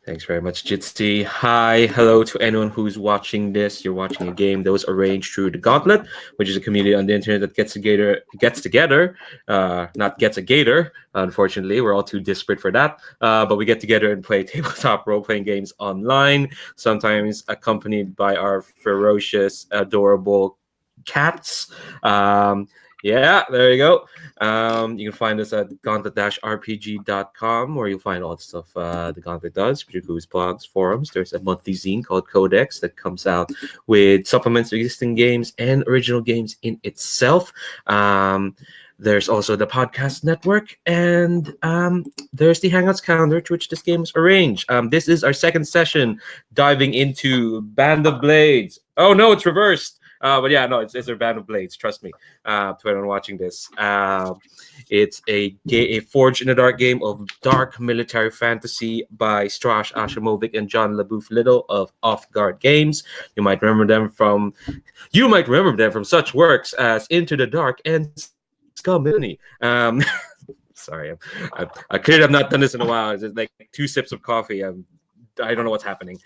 Thanks very much, Jitsi. Hi, hello to anyone who's watching this. You're watching a game that was arranged through the Gauntlet, which is a community on the internet that not gets a gator. Unfortunately, we're all too disparate for that. But we get together and play tabletop role-playing games online, sometimes accompanied by our ferocious, adorable cats. Yeah, there you go. You can find us at gauntlet-rpg.com, where you'll find all the stuff the Gauntlet does, which includes blogs, forums. There's a monthly zine called Codex that comes out with supplements to existing games and original games in itself. There's also the podcast network, and there's the Hangouts calendar to which this game is arranged. This is our second session diving into Band of Blades. Oh, no, it's reversed. But yeah, no, it's a Band of Blades. Trust me. To anyone watching this, it's a Forged in the Dark game of dark military fantasy by Strash Ashimovic and John LaBouffe Little of Off Guard Games. You might remember them from such works as Into the Dark and Scum Mini. Sorry, I clearly have not done this in a while. It's just like 2 sips of coffee. I don't know what's happening.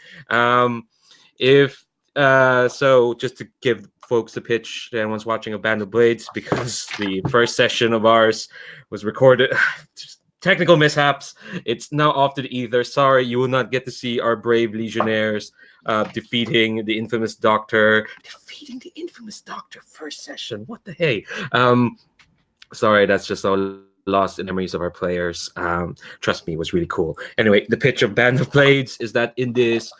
So just to give folks a pitch to anyone's watching a Band of Blades, because the first session of ours was recorded, technical mishaps. It's now off to the ether. Sorry, you will not get to see our brave legionnaires defeating the infamous Doctor. Defeating the infamous Doctor first session. What the hey? Sorry, that's just all lost in memories of our players. Trust me, it was really cool. Anyway, the pitch of Band of Blades is that in this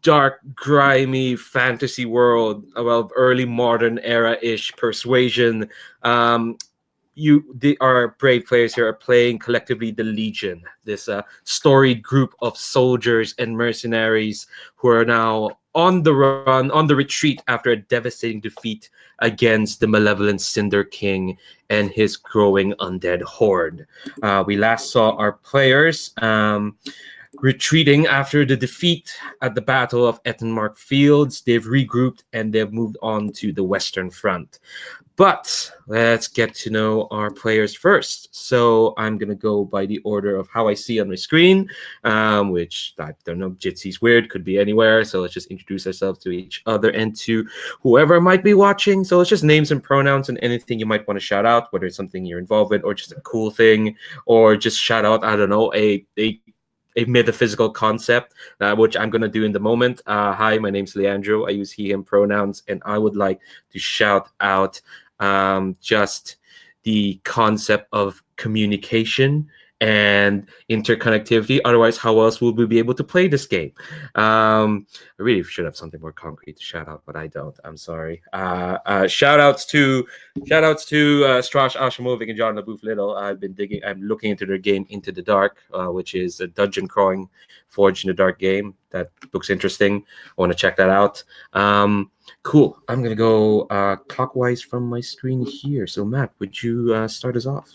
dark, grimy fantasy world of early modern era-ish persuasion, our brave players here are playing collectively the Legion, this storied group of soldiers and mercenaries who are now on the run, on the retreat after a devastating defeat against the malevolent Cinder King and his growing undead horde. We last saw our players retreating after the defeat at the Battle of Ettenmark Fields. They've regrouped and they've moved on to the Western Front. But let's get to know our players first. So I'm going to go by the order of how I see on my screen, which I don't know, Jitsi's weird, could be anywhere. So let's just introduce ourselves to each other and to whoever might be watching. So it's just names and pronouns and anything you might want to shout out, whether it's something you're involved with or just a cool thing, or just shout out, I don't know, a metaphysical concept, which I'm going to do in the moment. Hi, my name's Leandro. I use he, him pronouns, and I would like to shout out just the concept of communication and interconnectivity. Otherwise, how else will we be able to play this game? I really should have something more concrete to shout out, but I don't. I'm sorry. Shout outs to Strash Ashimovic and John LaBouffe Little. I'm looking into their game Into the Dark, which is a dungeon crawling Forged in the Dark game that looks interesting. I want to check that out. Cool. I'm gonna go clockwise from my screen here. So Matt, would you start us off?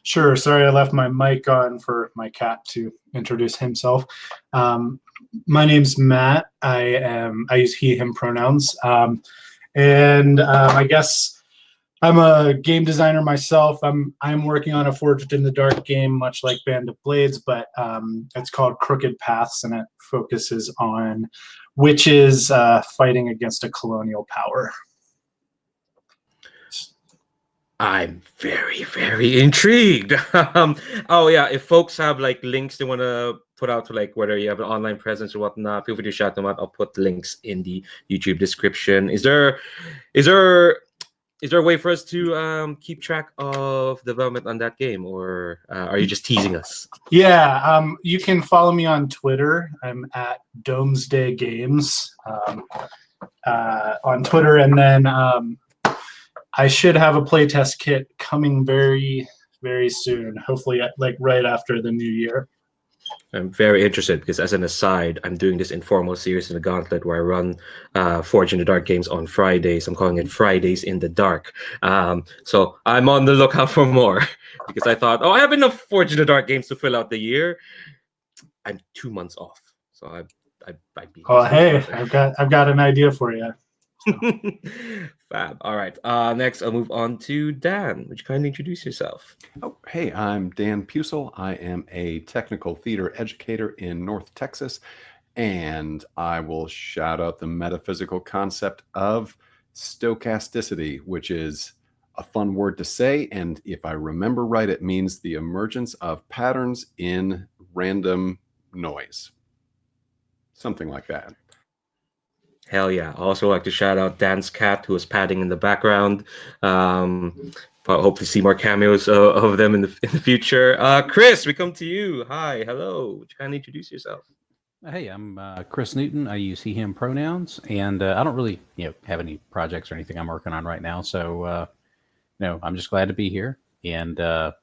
Sure. Sorry, I left my mic on for my cat to introduce himself. My name's Matt. I use he, him pronouns. I guess I'm a game designer myself. I'm working on a Forged in the Dark game, much like Band of Blades, but it's called Crooked Paths, and it focuses on witches fighting against a colonial power. I'm very, very intrigued. Oh yeah, if folks have like links they want to put out to like whether you have an online presence or whatnot, feel free to shout them out. I'll put the links in the YouTube description. Is there a way for us to keep track of development on that game, or are you just teasing us? Yeah, you can follow me on Twitter. I'm at Domesday Games on Twitter, and then I should have a playtest kit coming very, very soon. Hopefully, like right after the new year. I'm very interested because, as an aside, I'm doing this informal series in the Gauntlet where I run Forge in the Dark games on Fridays. I'm calling it Fridays in the Dark. So I'm on the lookout for more because I thought, I have enough Forge in the Dark games to fill out the year. I'm 2 months off, so I'd be. Oh, hey, I've got an idea for you. Fab. All right. Next, I'll move on to Dan. Would you kindly introduce yourself? Oh, hey, I'm Dan Pusel. I am a technical theater educator in North Texas, and I will shout out the metaphysical concept of stochasticity, which is a fun word to say. And if I remember right, it means the emergence of patterns in random noise. Something like that. Hell yeah. I also like to shout out Dan's cat, who was padding in the background. But hope to see more cameos of them in the future. Chris, we come to you. Hi, hello. Would you kindly introduce yourself? Hey, I'm Chris Newton. I use he/him pronouns, and I don't really, have any projects or anything I'm working on right now. So, I'm just glad to be here. And I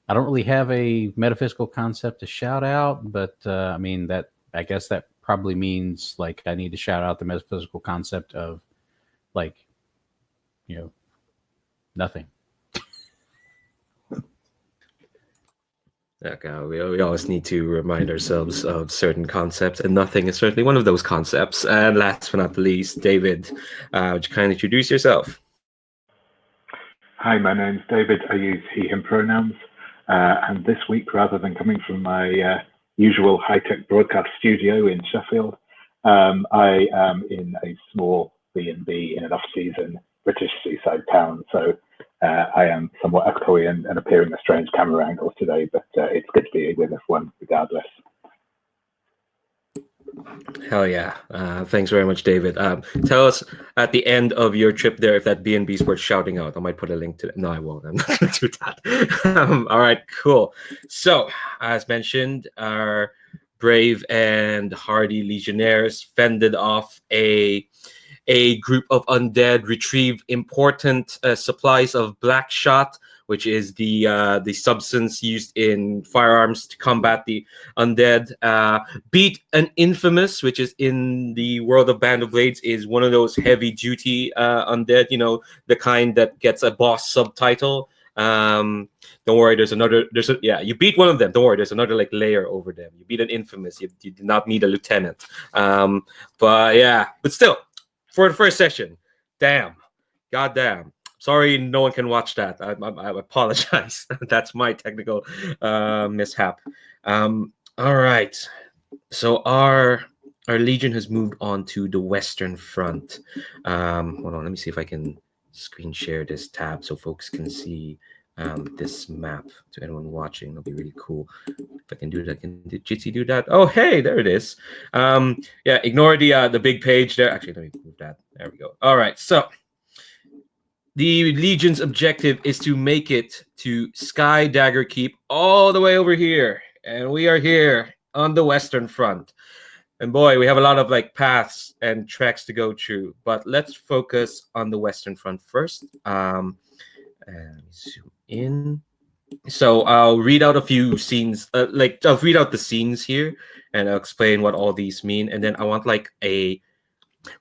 don't really have a metaphysical concept to shout out, but I guess that probably means like I need to shout out the metaphysical concept of, like, nothing. Okay, we always need to remind ourselves of certain concepts, and nothing is certainly one of those concepts. And last but not least, David, would you kindly introduce yourself? Hi, my name's David. I use he/him pronouns. And this week, rather than coming from my usual high-tech broadcast studio in Sheffield, I am in a small B&B in an off-season British seaside town. So I am somewhat echoey and appearing at strange camera angles today, but it's good to be with everyone regardless. Hell yeah. Thanks very much, David. Tell us at the end of your trip there if that B&B is worth shouting out. I might put a link to it. No, I won't. I'm not going to do that. All right, cool. So, as mentioned, our brave and hardy legionnaires fended off a group of undead, retrieved important supplies of black shot, which is the substance used in firearms to combat the undead. Beat an infamous, which is in the world of Band of Blades, is one of those heavy duty undead. The kind that gets a boss subtitle. Don't worry, you beat one of them. Don't worry, there's another like layer over them. You beat an infamous. You did not meet a lieutenant. But still. For the first session, goddamn. Sorry, no one can watch that. I apologize. That's my technical mishap. All right. So our legion has moved on to the Western Front. Hold on, let me see if I can screen share this tab so folks can see this map to anyone watching. That'll be really cool. If I can do that, can Jitsi do that? Oh, hey, there it is. Ignore the big page there. Actually, let me move that. There we go. All right, so the Legion's objective is to make it to Sky Dagger Keep all the way over here, and we are here on the Western Front. And boy, we have a lot of like paths and tracks to go through, but let's focus on the Western Front first. And zoom in. So I'll read out a few scenes, I'll read out the scenes here, and I'll explain what all these mean. And then I want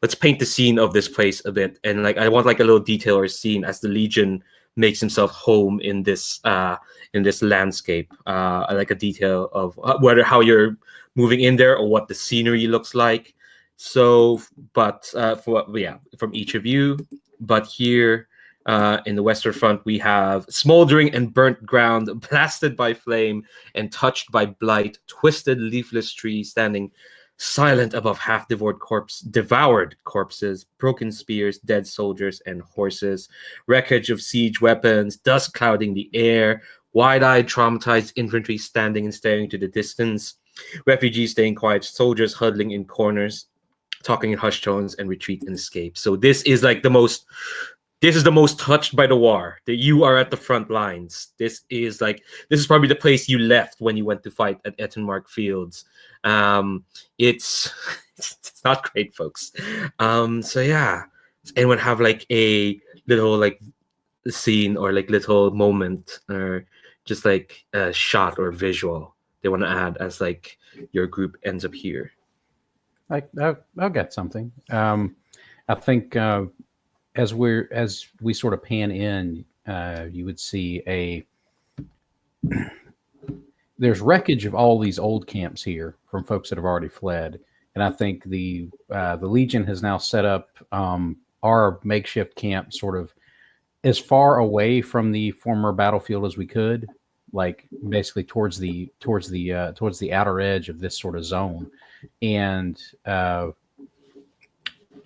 let's paint the scene of this place a bit, and I want like a little detail or scene as the Legion makes himself home in this landscape, like a detail of how you're moving in there or what the scenery looks like. So, from each of you, but here. In the Western Front, we have smoldering and burnt ground, blasted by flame and touched by blight, twisted leafless trees standing silent above half-devoured corpses, broken spears, dead soldiers and horses, wreckage of siege weapons, dust clouding the air, wide-eyed, traumatized infantry standing and staring into the distance, refugees staying quiet, soldiers huddling in corners, talking in hushed tones, and retreat and escape. So this is the most touched by the war. That you are at the front lines. This is probably the place you left when you went to fight at Ettenmark Fields. It's not great, folks. So yeah, does anyone have like a little scene or like little moment or just like a shot or visual they want to add as like your group ends up here? I'll get something. I think. As we sort of pan in, you would see there's wreckage of all these old camps here from folks that have already fled, and I think the Legion has now set up our makeshift camp sort of as far away from the former battlefield as we could, like basically towards the outer edge of this sort of zone. And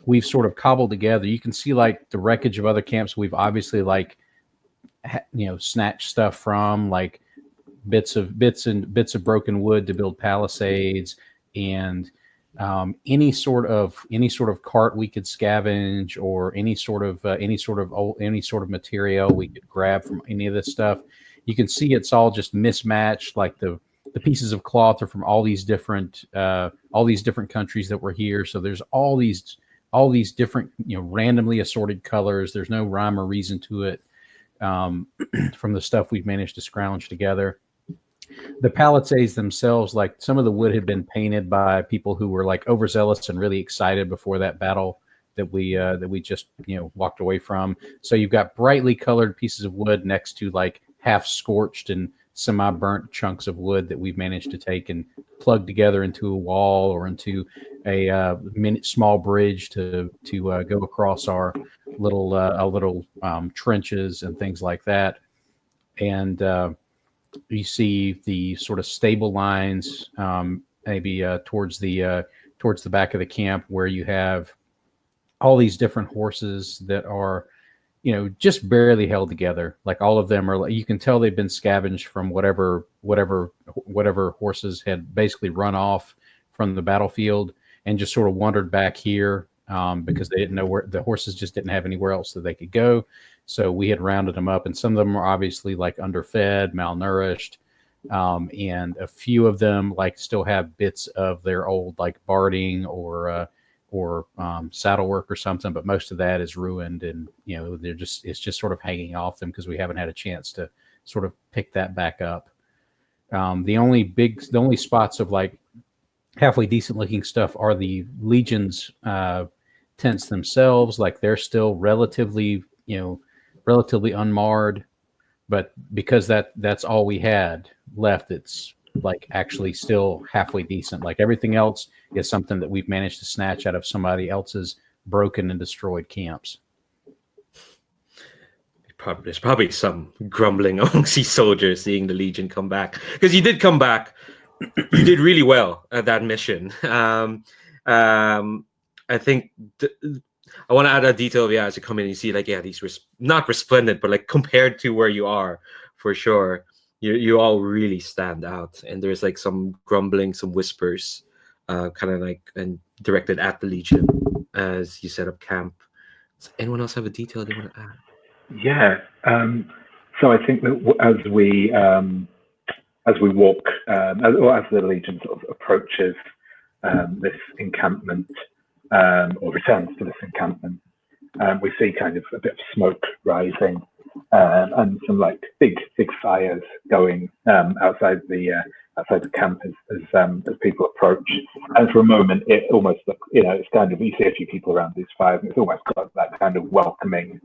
we've sort of cobbled together. You can see like the wreckage of other camps. We've obviously like snatched stuff from, like bits of broken wood to build palisades, and any sort of cart we could scavenge, or any sort of material we could grab from any of this stuff. You can see it's all just mismatched. Like the pieces of cloth are from all these different countries that were here. So there's all these different, randomly assorted colors. There's no rhyme or reason to it from the stuff we've managed to scrounge together. The palisades themselves, like some of the wood had been painted by people who were like overzealous and really excited before that battle that we just walked away from. So you've got brightly colored pieces of wood next to like half scorched and semi-burnt chunks of wood that we've managed to take and plug together into a wall or into a small bridge to go across our little trenches and things like that. And you see the sort of stable lines, maybe towards the back of the camp, where you have all these different horses that are, just barely held together. Like all of them are, you can tell they've been scavenged from whatever horses had basically run off from the battlefield and just sort of wandered back here because they didn't know where, the horses just didn't have anywhere else that they could go. So we had rounded them up, and some of them are obviously like underfed, malnourished, and a few of them like still have bits of their old like barding or saddle work or something, but most of that is ruined, and it's just sort of hanging off them because we haven't had a chance to sort of pick that back up. The only spots of like halfway decent looking stuff are the Legion's tents themselves. Like they're still relatively unmarred, but because that's all we had left, it's like actually still halfway decent. Like everything else is something that we've managed to snatch out of somebody else's broken and destroyed camps. There's probably some grumbling amongst these soldiers seeing the Legion come back, because you did come back. You did really well at that mission. I think I want to add a detail. Yeah, as you come in, you see like, yeah, these were not resplendent, but like compared to where you are, for sure, you all really stand out. And there's like some grumbling, some whispers, kind of like and directed at the Legion as you set up camp. Does anyone else have a detail they want to add? Yeah. So I think that as we walk, as the Legion sort of approaches this encampment, or returns to this encampment, we see kind of a bit of smoke rising, and some like big fires going outside the camp as people approach. And for a moment, it almost looks, it's kind of, you see a few people around these fires, and it's almost got that kind of welcoming,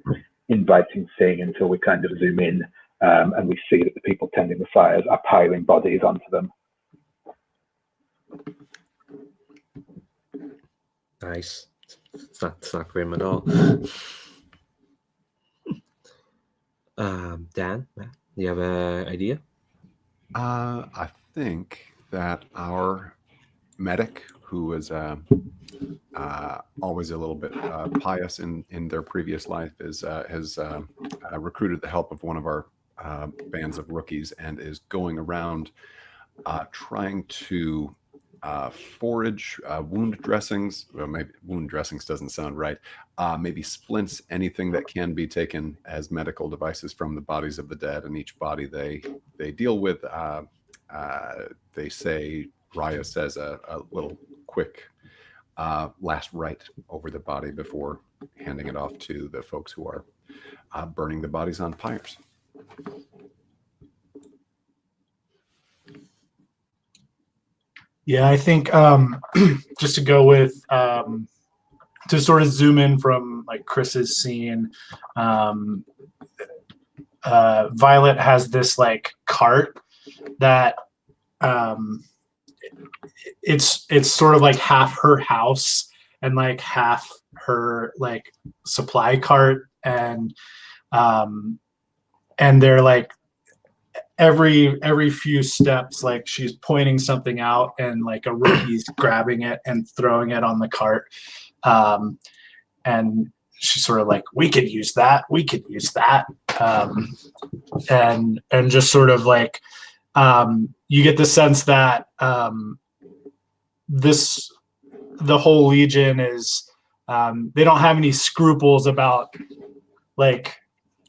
inviting scene until we kind of zoom in, and we see that the people tending the fires are piling bodies onto them. Nice. It's not grim at all. Dan, Matt, do you have an idea? I think that our medic, who was always a little bit pious in their previous life, has recruited the help of one of our bands of rookies and is going around trying to forage wound dressings. Well, maybe wound dressings doesn't sound right. Maybe splints, anything that can be taken as medical devices from the bodies of the dead. And each body they deal with, they say, Raya says a little quick last rite over the body before handing it off to the folks who are burning the bodies on pyres. Yeah, I think just to go with to sort of zoom in from like Chris's scene, Violet has this like cart that it's sort of like half her house and like half her like supply cart, and they're like every few steps, like she's pointing something out, and like a rookie's grabbing it and throwing it on the cart, and she's sort of like, we could use that, and just sort of like you get the sense that the whole Legion is they don't have any scruples about like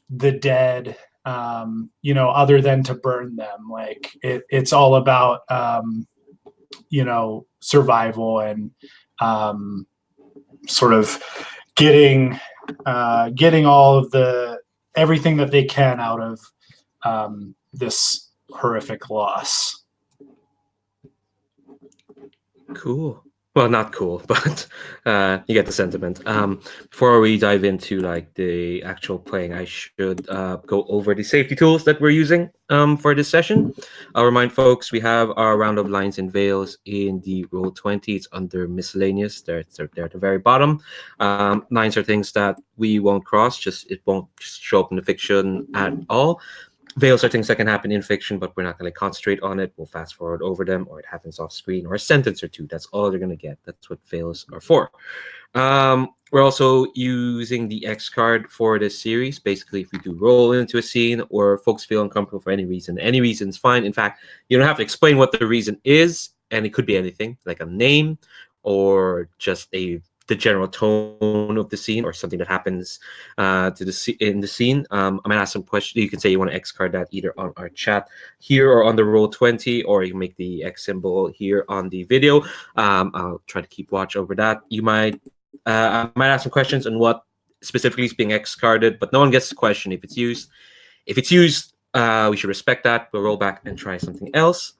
the dead, other than to burn them. Like it's all about survival and sort of getting all of everything that they can out of this horrific loss. Cool. Well, not cool, but you get the sentiment. Before we dive into like the actual playing, I should go over the safety tools that we're using for this session. I'll remind folks we have our round of lines and veils in the Roll20. It's under miscellaneous. They're at the very bottom. Lines are things that we won't cross. It won't show up in the fiction at all. Veils are things that can happen in fiction, but we're not going to concentrate on it. We'll fast forward over them, or it happens off screen, or a sentence or two. That's all they're going to get. That's what veils are for. We're also using the X card for this series. Basically, if we do roll into a scene or folks feel uncomfortable for any reason's fine. In fact, you don't have to explain what the reason is, and it could be anything, like a name or just the general tone of the scene, or something that happens in the scene. I might ask some questions. You can say you want to X card that either on our chat here or on the Roll20, or you can make the X symbol here on the video. I'll try to keep watch over that. I might ask some questions on what specifically is being X carded, but no one gets the question if it's used. If it's used, we should respect that. We'll roll back and try something else.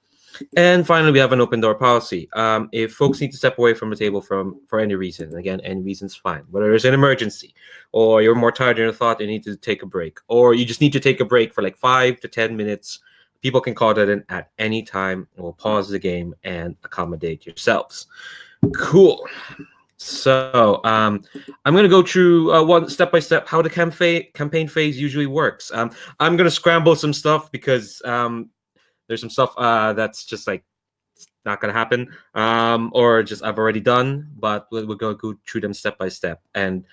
And finally, we have an open door policy. If folks need to step away from the table for any reason, again, any reason's fine. Whether there's an emergency, or you're more tired than you thought, you need to take a break, or you just need to take a break for like 5 to 10 minutes, people can call that in at any time. And we'll pause the game and accommodate yourselves. Cool. So I'm going to go through one step by step how the campaign phase usually works. I'm going to scramble some stuff because there's some stuff that's just like not going to happen, or just I've already done, but we're going to go through them step by step. And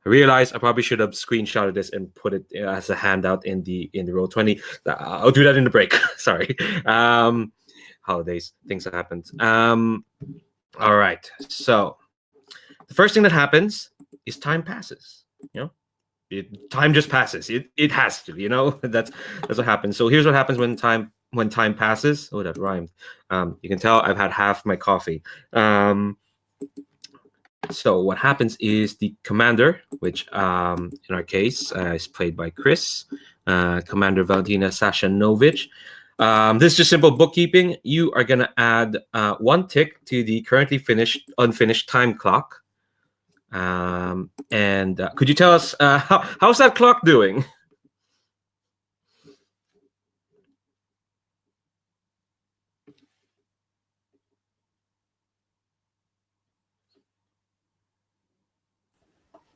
I realized I probably should have screenshotted this and put it as a handout in the Roll20. I'll do that in the break. Sorry. Holidays, things have happened. All right. So the first thing that happens is time passes. Time just passes. It has to. That's what happens. So here's what happens when time passes. Oh, that rhymed. You can tell I've had half my coffee. So what happens is the commander, which in our case is played by Chris, Commander Valentina Sashanovich. This is just simple bookkeeping. You are going to add 1 tick to the currently unfinished time clock. And could you tell us how's that clock doing?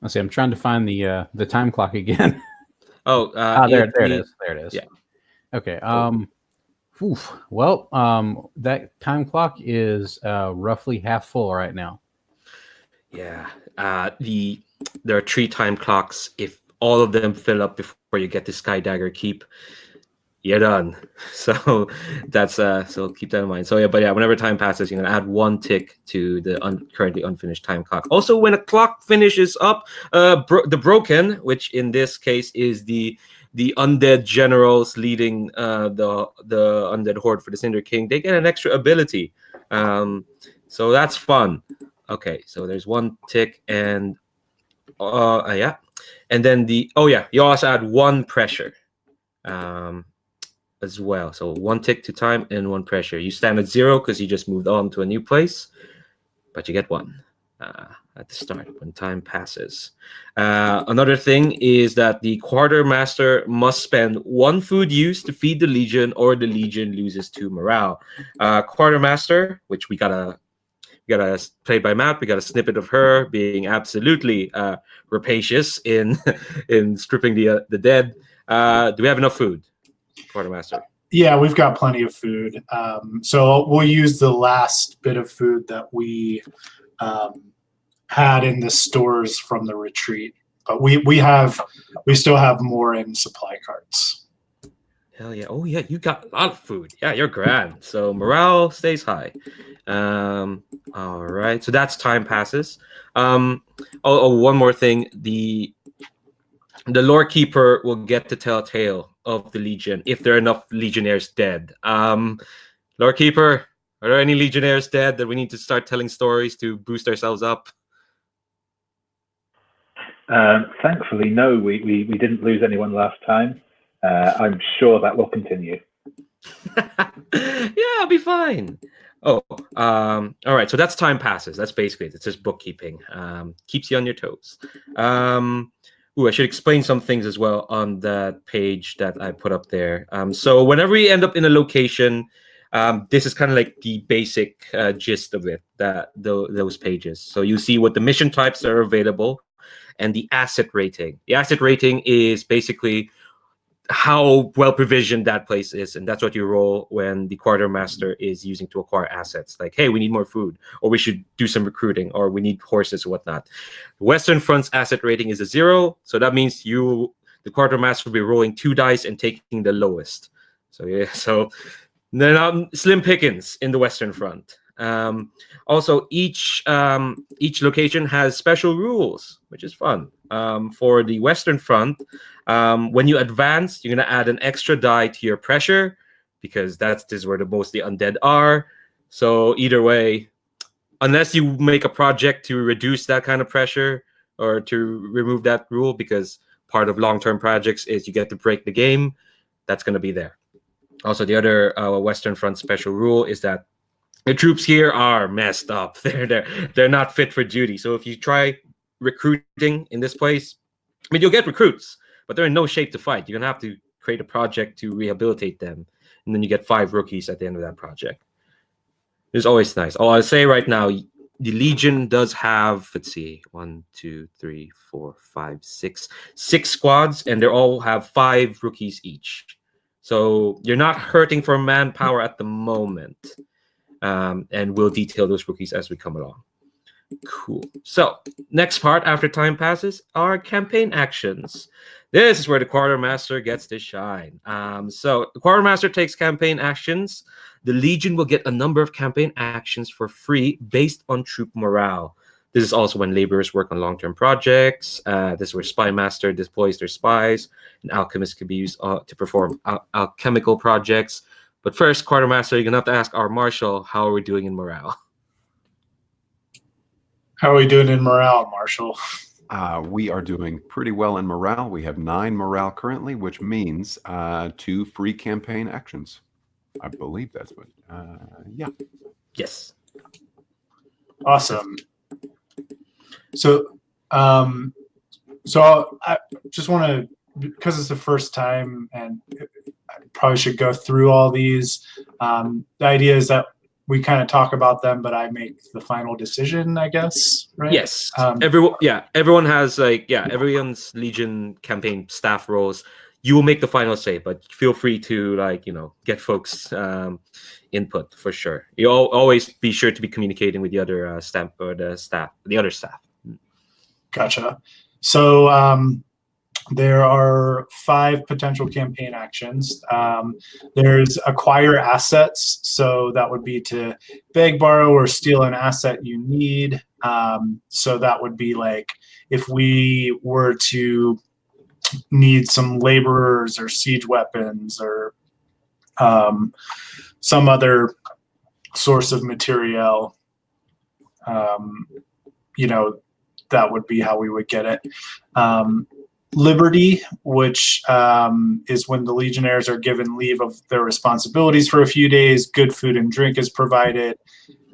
Let's see. I'm trying to find the time clock again. There it is. There it is. Yeah. Okay. Well, that time clock is roughly half full right now. Yeah. There are 3 time clocks. If all of them fill up before you get to Sky Dagger Keep, you're done. So that's so keep that in mind. So whenever time passes, you're gonna add 1 tick to the currently unfinished time clock. Also, when a clock finishes up, the broken, which in this case is the undead generals leading the undead horde for the Cinder King, they get an extra ability. So that's fun. Okay, so there's 1 tick, and and then you also add 1 pressure. As well. So 1 tick to time and 1 pressure. You stand at 0 because you just moved on to a new place, but you get 1 at the start when time passes. Another thing is that the quartermaster must spend 1 food use to feed the Legion, or the Legion loses 2 morale. Quartermaster, which we gotta We got a played by Matt. We got a snippet of her being absolutely rapacious in in stripping the dead. Do we have enough food, Quartermaster? Yeah, we've got plenty of food. So we'll use the last bit of food that we had in the stores from the retreat, but we still have more in supply carts. Hell yeah! Oh yeah, you got a lot of food. Yeah, you're grand. So morale stays high. All right. So that's time passes. One more thing. The lore keeper will get to tell a tale of the Legion if there are enough Legionnaires dead. Lore keeper, are there any Legionnaires dead that we need to start telling stories to boost ourselves up? Thankfully, no, we didn't lose anyone last time. I'm sure that will continue. Yeah, I'll be fine. Oh, all right. So that's time passes. That's basically it. It's just bookkeeping. Keeps you on your toes. I should explain some things as well on that page that I put up there. So whenever we end up in a location, this is kind of like the basic gist of it. Those pages. So you see what the mission types are available, and the asset rating. The asset rating is basically how well provisioned that place is, and that's what you roll when the quartermaster is using to acquire assets. Like, hey, we need more food, or we should do some recruiting, or we need horses or whatnot. The Western Front's asset rating is a 0, so that means the quartermaster, will be rolling 2 dice and taking the lowest. So yeah, so they're not slim pickings in the Western Front. Also, each location has special rules, which is fun. For the Western Front, when you advance, you're going to add an extra die to your pressure, because this is where most the undead are. So either way, unless you make a project to reduce that kind of pressure or to remove that rule, because part of long-term projects is you get to break the game, that's going to be there. Also, the other Western Front special rule is that the troops here are messed up. They're not fit for duty. So if you try recruiting in this place, I mean, you'll get recruits, but they're in no shape to fight. You're gonna have to create a project to rehabilitate them, and then you get 5 rookies at the end of that project. It's always nice. I'll say right now, the Legion does have, let's see, 1, 2, 3, 4, 5, 6 squads, and they all have 5 rookies each. So you're not hurting for manpower at the moment. And we'll detail those rookies as we come along. Cool. So next part after time passes are campaign actions. This is where the quartermaster gets to shine. So the quartermaster takes campaign actions. The Legion will get a number of campaign actions for free based on troop morale. This is also when laborers work on long-term projects. This is where Spy Master deploys their spies, and Alchemist can be used to perform alchemical projects. But first, Quartermaster, you're going to have to ask our Marshal, how are we doing in morale? How are we doing in morale, Marshal? We are doing pretty well in morale. We have 9 morale currently, which means 2 free campaign actions. I believe that's what, yeah. Yes. Awesome. So, so I just want to, because it's the first time, and I probably should go through all these. The idea is that we kind of talk about them, but I make the final decision, I guess, right? Yes. Everyone has everyone's Legion campaign staff roles. You will make the final say, but feel free to get folks input for sure. You'll always be sure to be communicating with the other the other staff. Gotcha. So there are 5 potential campaign actions. There's acquire assets. So that would be to beg, borrow, or steal an asset you need. So that would be like if we were to need some laborers or siege weapons or some other source of material, that would be how we would get it. Liberty, which is when the Legionnaires are given leave of their responsibilities for a few days, good food and drink is provided,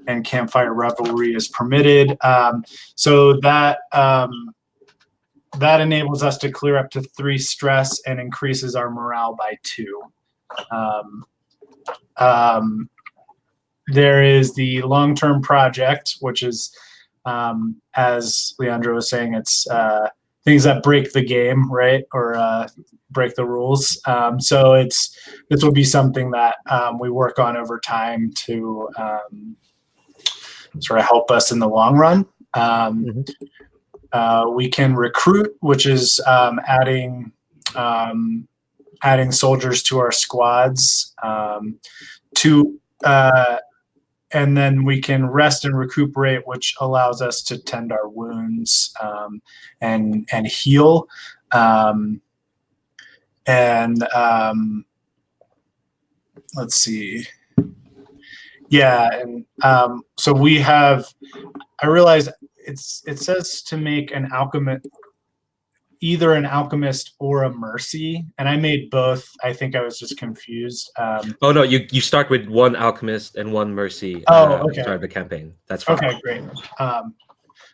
and campfire revelry is permitted. So that enables us to clear up to 3 stress and increases our morale by 2. there is the long-term project, which is, as Leandro was saying, it's things that break the game, right, or break the rules. So this will be something that we work on over time to sort of help us in the long run. We can recruit, which is adding soldiers to our squads. And then we can rest and recuperate, which allows us to tend our wounds and heal. Let's see. Yeah, and so we have. I realize it says to make an alchemist, either an alchemist or a mercy, and I made both. I think I was just confused. Oh no, you start with one alchemist and one mercy. Okay. Start the campaign. That's fine. Okay, great.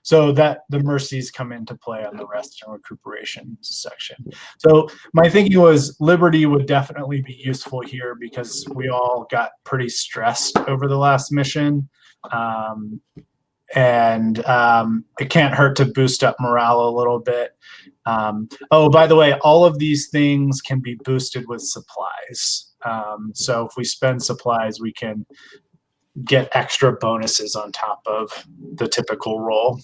So that the mercies come into play on the rest and recuperation section. So my thinking was Liberty would definitely be useful here because we all got pretty stressed over the last mission. And it can't hurt to boost up morale a little bit. Oh, by the way, all of these things can be boosted with supplies. So if we spend supplies, we can get extra bonuses on top of the typical roll.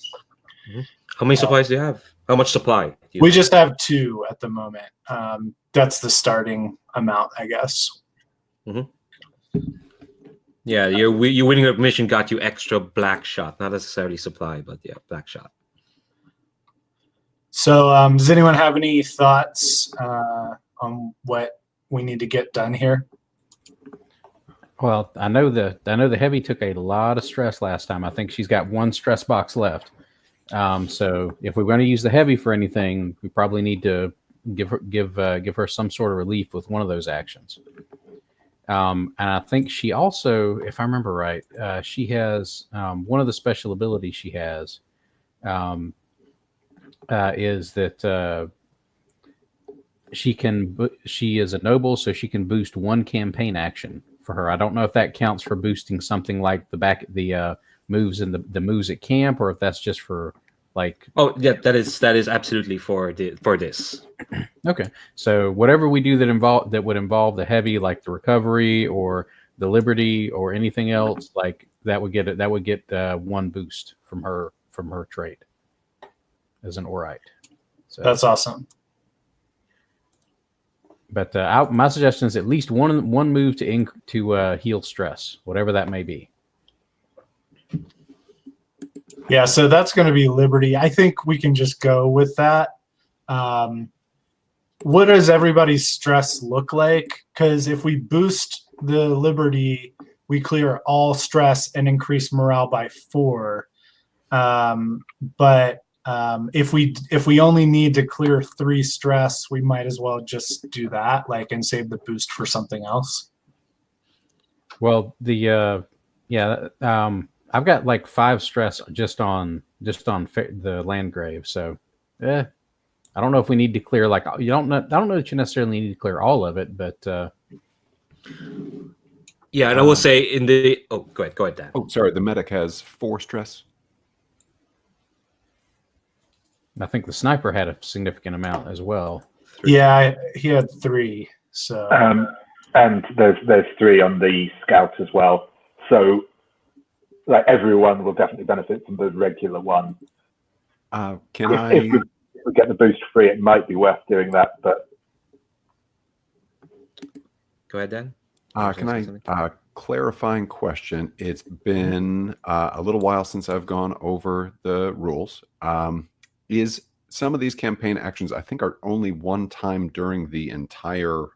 How many supplies do you have? How much supply? We just have 2 at the moment. That's the starting amount, I guess. Yeah, your winning a mission got you extra black shot, not necessarily supply, but yeah, black shot. So does anyone have any thoughts on what we need to get done here? Well, I know the heavy took a lot of stress last time. I think she's got 1 stress box left. So if we're going to use the heavy for anything, we probably need to give her some sort of relief with one of those actions. And I think she also, if I remember right, she has one of the special abilities she has is that she is a noble, so she can boost 1 campaign action for her. I don't know if that counts for boosting something like the moves in the moves at camp, or if that's just for like. Oh yeah, that is absolutely for this. Okay, so whatever we do that would involve the heavy, like the recovery or the liberty or anything else, like that would get 1 boost from her trait as an orite. So that's awesome. But my suggestion is at least one move to heal stress, whatever that may be. Yeah, so that's going to be Liberty. I think we can just go with that. What does everybody's stress look like? Because if we boost the Liberty, we clear all stress and increase morale by 4. But if we only need to clear 3 stress, we might as well just do that, and save the boost for something else. Well, I've got like 5 stress just on the Landgrave, so I don't know if we need to clear I don't know that you necessarily need to clear all of it, but yeah, and I will say go ahead, Dan. Oh, sorry, the medic has 4 stress. I think the sniper had a significant amount as well. 3. Yeah, he had 3. So and there's 3 on the scout as well. So everyone will definitely benefit from the regular one. If we get the boost free, it might be worth doing that. But go ahead, Dan. Can I clarifying question? It's been a little while since I've gone over the rules. Is some of these campaign actions, I think, are only one time during the entire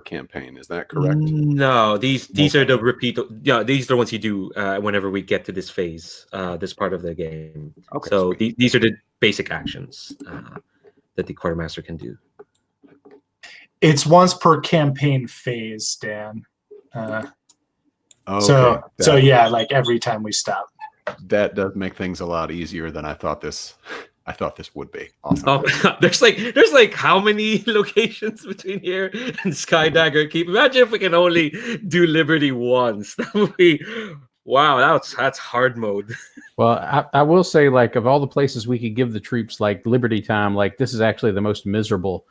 campaign. Is that correct? No, these are the repeat. Yeah, these are the ones you do whenever we get to this phase, this part of the game. Okay. So these are the basic actions that the quartermaster can do. It's once per campaign phase, Dan. Okay. So yeah, every time we stop. That does make things a lot easier than I thought this I thought this would be awesome. Oh, there's like how many locations between here and Skydagger Keep? Imagine if we can only do Liberty once. That would be wow. That's hard mode. Well, I will say, like, of all the places we could give the troops like Liberty time, like this is actually the most miserable.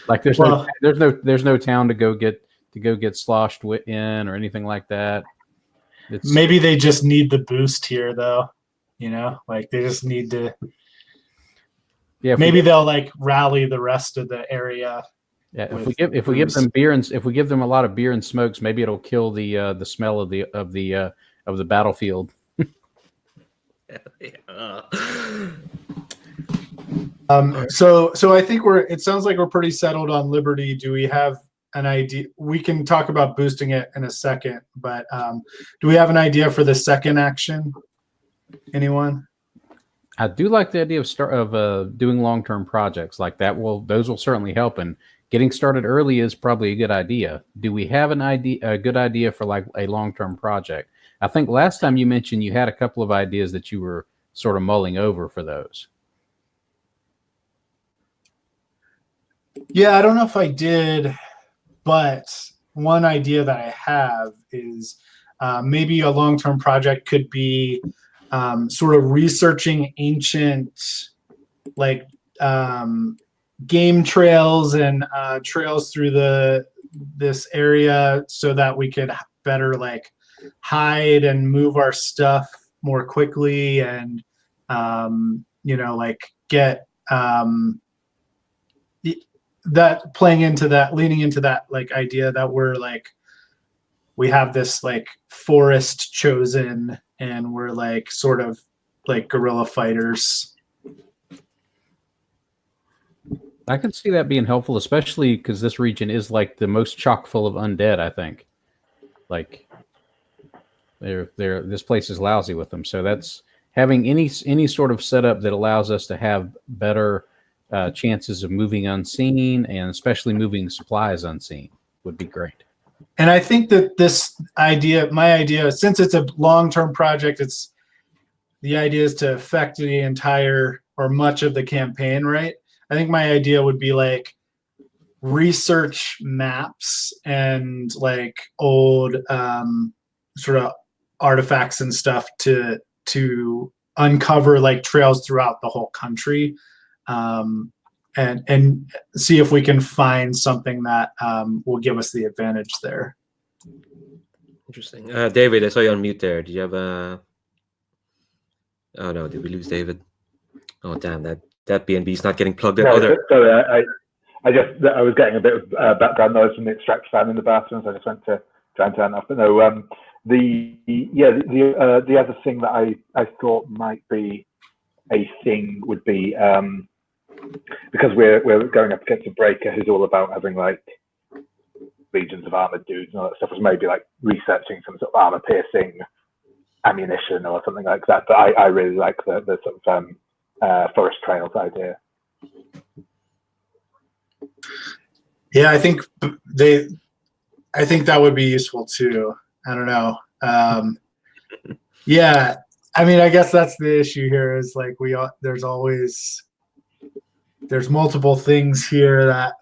Like there's no town to go get sloshed in or anything like that. Maybe they just need the boost here, though. You know, like they just need to. Yeah, maybe they'll like rally the rest of the area. Yeah, if we give them beer and if we give them a lot of beer and smokes, maybe it'll kill the smell of the battlefield. So I think it sounds like we're pretty settled on Liberty. Do we have an idea? We can talk about boosting it in a second, but do we have an idea for the second action? Anyone? I do like the idea of doing long-term projects like that. Those will certainly help, and getting started early is probably a good idea. Do we have a good idea for like a long-term project? I think last time you mentioned you had a couple of ideas that you were sort of mulling over for those. Yeah, I don't know if I did, but one idea that I have is maybe a long-term project could be sort of researching ancient like game trails and trails through this area so that we could better like hide and move our stuff more quickly and like get that leaning into that like idea that we have this like forest chosen and we're like sort of like guerrilla fighters. I can see that being helpful, especially because this region is like the most chock full of undead, I think. Like this place is lousy with them. So that's having any sort of setup that allows us to have better chances of moving unseen and especially moving supplies unseen would be great. And I think that my idea, since it's a long-term project, the idea is to affect the entire or much of the campaign, right? I think my idea would be like research maps and like old sort of artifacts and stuff to uncover like trails throughout the whole country. And see if we can find something that will give us the advantage there. Interesting. David, I saw you on mute there. Do you have a... Oh no, did we lose David? Oh damn, that BNB is not getting plugged in. No, sorry, I was getting a bit of background noise from the extract fan in the bathroom, so I just went to try and turn it off. But no, the other thing that I thought might be a thing would be because we're going up against a breaker who's all about having like legions of armored dudes and all that stuff, was maybe like researching some sort of armor piercing ammunition or something like that. But I really like the sort of forest trails idea. Yeah, I think that would be useful too. I don't know. Yeah, I mean, I guess that's the issue here is like there's multiple things here that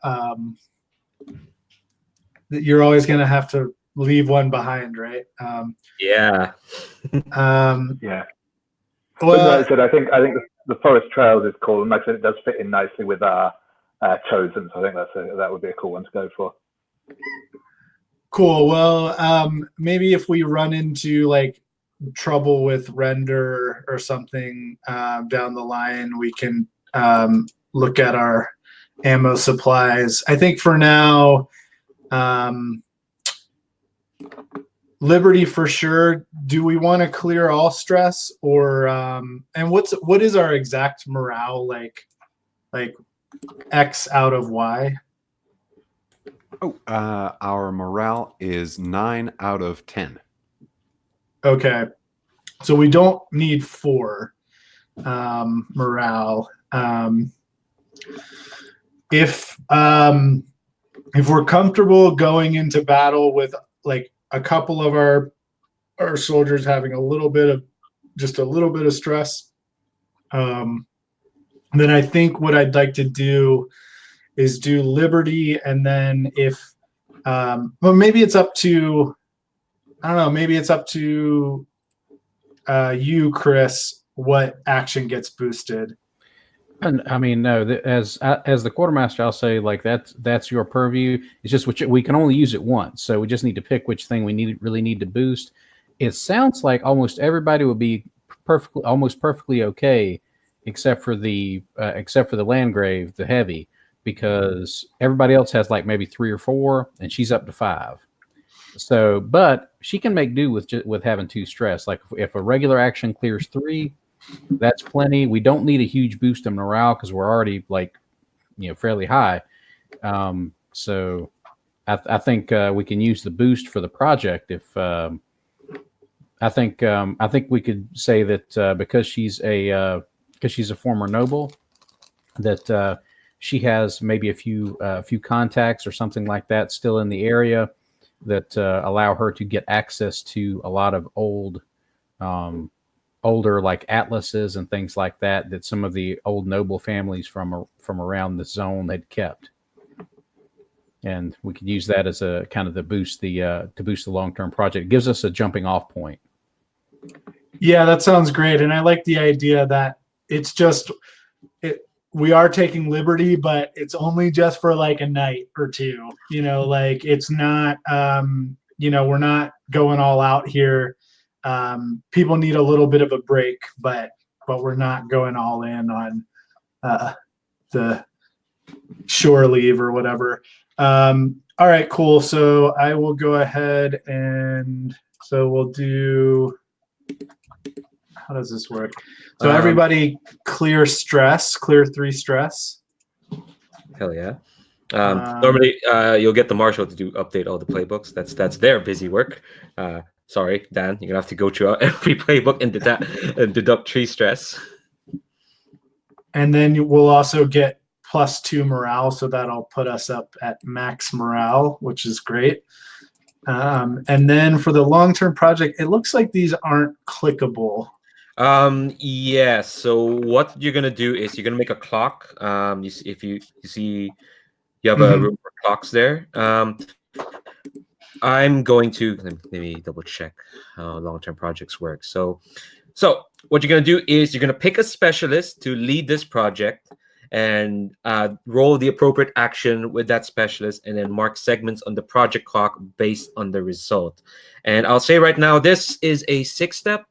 you're always going to have to leave one behind, right? Yeah. Yeah. Well, I think the forest trails is cool, and like I said, it does fit in nicely with our chosen. So I think that would be a cool one to go for. Cool. Well, maybe if we run into like trouble with render or something down the line, we can look at our ammo supplies. I think for now, Liberty for sure. Do we want to clear all stress or and what is our exact morale like X out of Y? Oh, our morale is 9 out of 10. Okay, so we don't need 4 morale. If we're comfortable going into battle with like a couple of our soldiers having a little bit of stress, Then I think what I'd like to do is do Liberty, and then if well, maybe it's up to, I don't know, maybe it's up to you, Chris, what action gets boosted. And I mean, no, as the quartermaster, I'll say like that's your purview. It's just we can only use it once, so we just need to pick which thing we really need to boost. It sounds like almost everybody would be almost perfectly okay, except for the Landgrave, the heavy, because everybody else has like maybe 3 or 4, and she's up to 5. So, but she can make do with having 2 stress. Like if a regular action clears 3. That's plenty. We don't need a huge boost in morale because we're already like, fairly high. So I think we can use the boost for the project. If I think we could say that because she's a former noble, that she has maybe a few contacts or something like that still in the area that allow her to get access to a lot of older like atlases and things like that some of the old noble families from around the zone had kept, and we could use that as a kind of to boost the long-term project. It gives us a jumping off point. Yeah, that sounds great, and I like the idea that it's just we are taking Liberty, but it's only just for like a night or 2. Like it's not we're not going all out here. People need a little bit of a break, but we're not going all in on the shore leave or whatever. All right, cool. So I will go ahead and so we'll do. How does this work? So everybody clear 3 stress. Hell yeah. Normally, you'll get the marshal to update all the playbooks. That's their busy work. Sorry, Dan, you're gonna have to go through every playbook and deduct 3 stress. And then we'll also get +2 morale, so that'll put us up at max morale, which is great. And then for the long-term project, it looks like these aren't clickable. Yeah. So what you're gonna do is you're gonna make a clock. If you see, you have a room for clocks there. I'm going to maybe double check how long-term projects work. So what you're going to do is you're going to pick a specialist to lead this project and roll the appropriate action with that specialist, and then mark segments on the project clock based on the result. And I'll say right now, this is a 6-step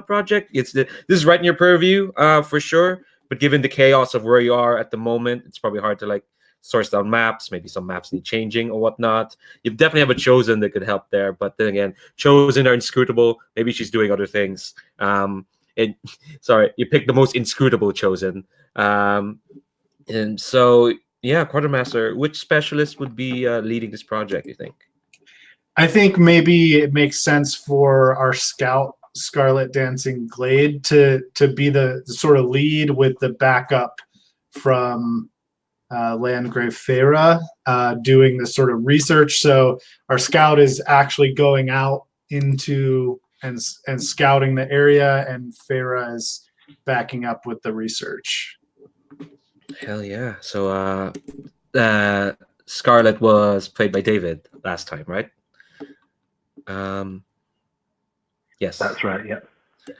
project. This is right in your purview for sure. But given the chaos of where you are at the moment, it's probably hard to like source down maps. Maybe some maps need changing or whatnot. You definitely have a chosen that could help there, but then again, chosen are inscrutable. Maybe she's doing other things. Sorry, you picked the most inscrutable chosen. And so yeah, quartermaster, which specialist would be leading this project, you think? I think maybe it makes sense for our scout Scarlet Dancing Glade to be the sort of lead with the backup from Landgrave Feyre doing this sort of research. So our scout is actually going out into and scouting the area, and Feyre is backing up with the research. Hell yeah. So Scarlet was played by David last time, right? Yes. That's right, yeah.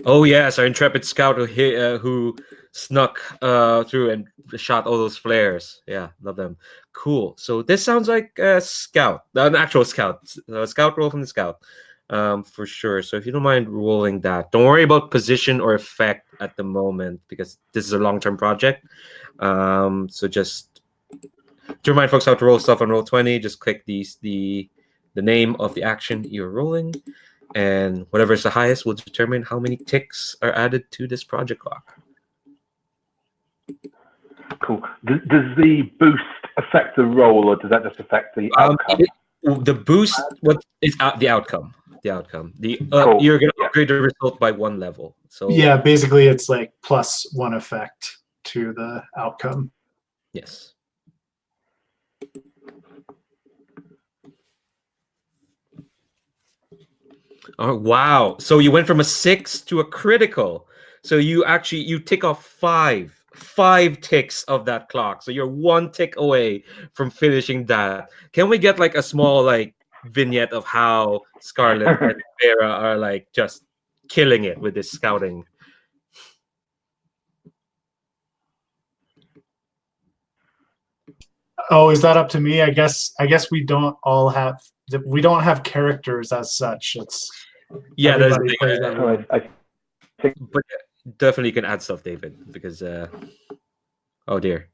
Oh yes, our intrepid scout who snuck through and shot all those flares. Yeah, love them. Cool. So this sounds like a scout, an actual scout, a scout roll from the scout, for sure. So if you don't mind rolling that, don't worry about position or effect at the moment because this is a long-term project. So just to remind folks how to roll stuff on Roll20, just click the name of the action you're rolling. And whatever is the highest will determine how many ticks are added to this project clock. Cool. Does the boost affect the roll, or does that just affect the outcome? The boost, what is the outcome? The outcome. Cool. You're going to upgrade the result by 1 level. So yeah, basically it's like +1 effect to the outcome. yes. Oh wow! So you went from a 6 to a critical. So you tick off five ticks of that clock. So you're one tick away from finishing that. Can we get like a small like vignette of how Scarlet and Vera are like just killing it with this scouting? Oh, is that up to me? I guess we don't have characters as such. It's Yeah, that's the everybody thing. plays everyone. I think But definitely you can add stuff, David, because oh dear,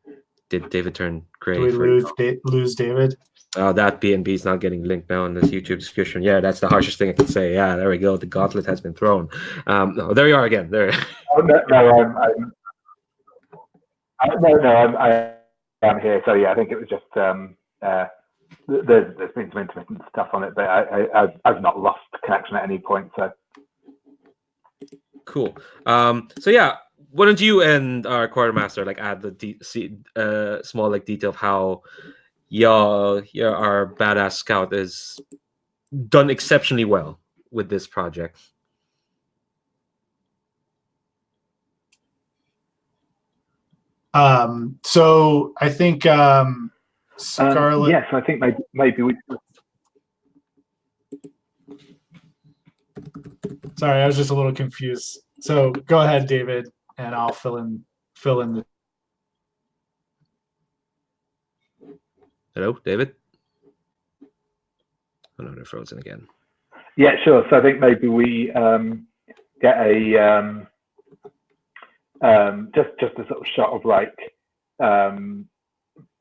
did David turn gray? Do we lose David? Oh, that B&B is not getting linked now in this YouTube description. Yeah, that's the harshest thing I can say. Yeah, there we go. The gauntlet has been thrown. No, there you are again. There. oh, I'm here. So yeah, I think it was just there's been some intermittent stuff on it, but I've not lost connection at any point. So Cool. So yeah, why don't you and our quartermaster like add the small like detail of how our badass scout is done exceptionally well with this project. So I think Scarlet. yes, I think maybe we. Sorry, I was just a little confused. So go ahead, David, and I'll fill in the. Hello, David? Oh no, they're frozen again. Yeah, sure. So I think maybe we get a just a sort of shot of like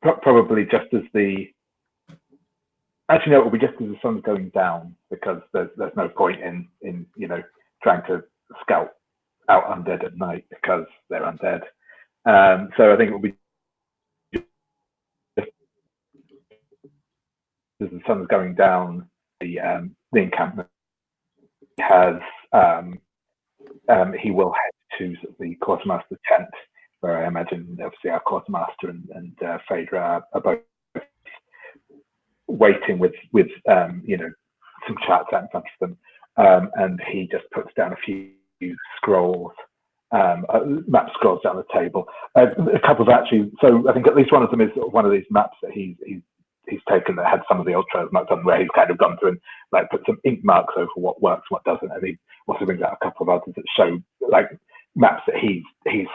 probably just as the. Actually, no, it will be just as the sun's going down, because there's no point in trying to scout out undead at night because they're undead. So I think it will be just as the sun's going down. The encampment has he will head to the quartermaster's tent, where I imagine obviously our quartermaster and Phaedra are both waiting with some charts out in front of them, and he just puts down a few scrolls, map scrolls down the table. A couple of actually, so I think at least one of them is one of these maps that he's taken that had some of the old trails marked on, where he's kind of gone through and like put some ink marks over what works and what doesn't, and he also brings out a couple of others that show like maps that he's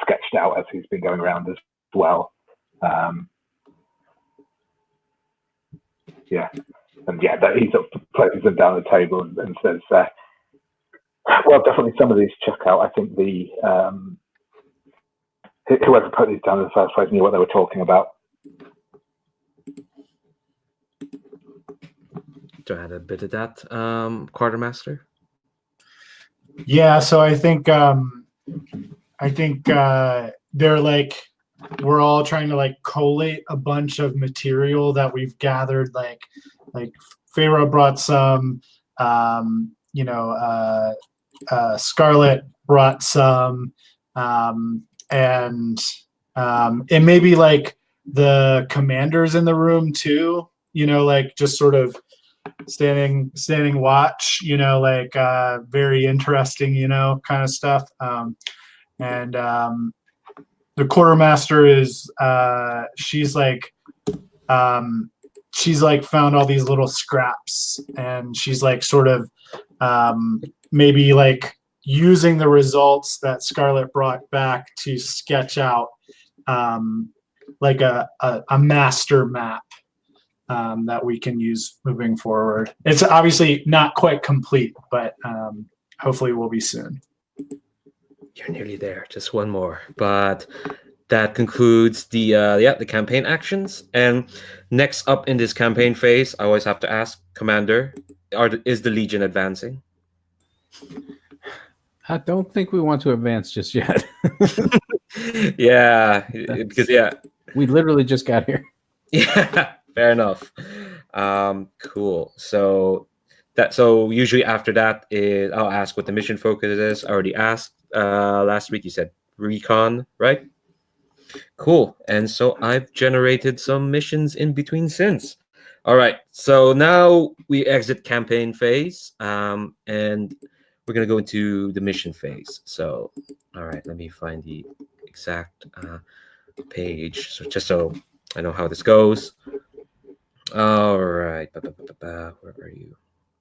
sketched out as he's been going around as well. Yeah, and yeah, that he sort of places them down the table and says, "Well, definitely some of these check out. I think the whoever put these down in the first place knew what they were talking about." To add a bit of that, quartermaster. Yeah, so I think they're like, we're all trying to like collate a bunch of material that we've gathered. Like Pharaoh brought some, Scarlet brought some, and maybe like the commanders in the room too. Like just sort of standing watch. Like very interesting. Kind of stuff. And the quartermaster is she's like found all these little scraps, and she's like sort of maybe like using the results that Scarlet brought back to sketch out like a master map that we can use moving forward. It's obviously not quite complete, but hopefully we'll be soon. You're nearly there. Just one more. But that concludes the campaign actions. And next up in this campaign phase, I always have to ask, Commander, is the Legion advancing? I don't think we want to advance just yet. Yeah, because we literally just got here. Yeah, fair enough. Cool. So usually after that I'll ask what the mission focus is. I already asked last week. You said recon, right? Cool. And so I've generated some missions in between since. All right. So now we exit campaign phase, and we're gonna go into the mission phase. So, all right, let me find the exact page. So just so I know how this goes. All right, where are you?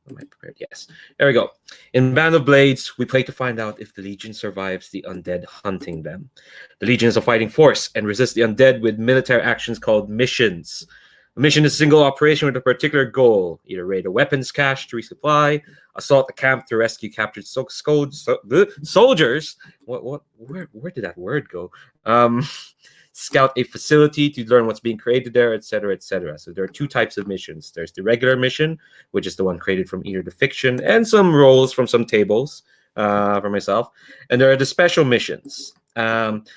Am I prepared? Yes. There we go. In Band of Blades, we play to find out if the Legion survives the undead hunting them. The Legion is a fighting force and resists the undead with military actions called missions. A mission is a single operation with a particular goal: either raid a weapons cache to resupply, assault a camp to rescue captured soldiers. Where did that word go? Scout a facility to learn what's being created there, etc., etc. So there are two types of missions. There's the regular mission, which is the one created from either the fiction and some roles from some tables for myself. And there are the special missions.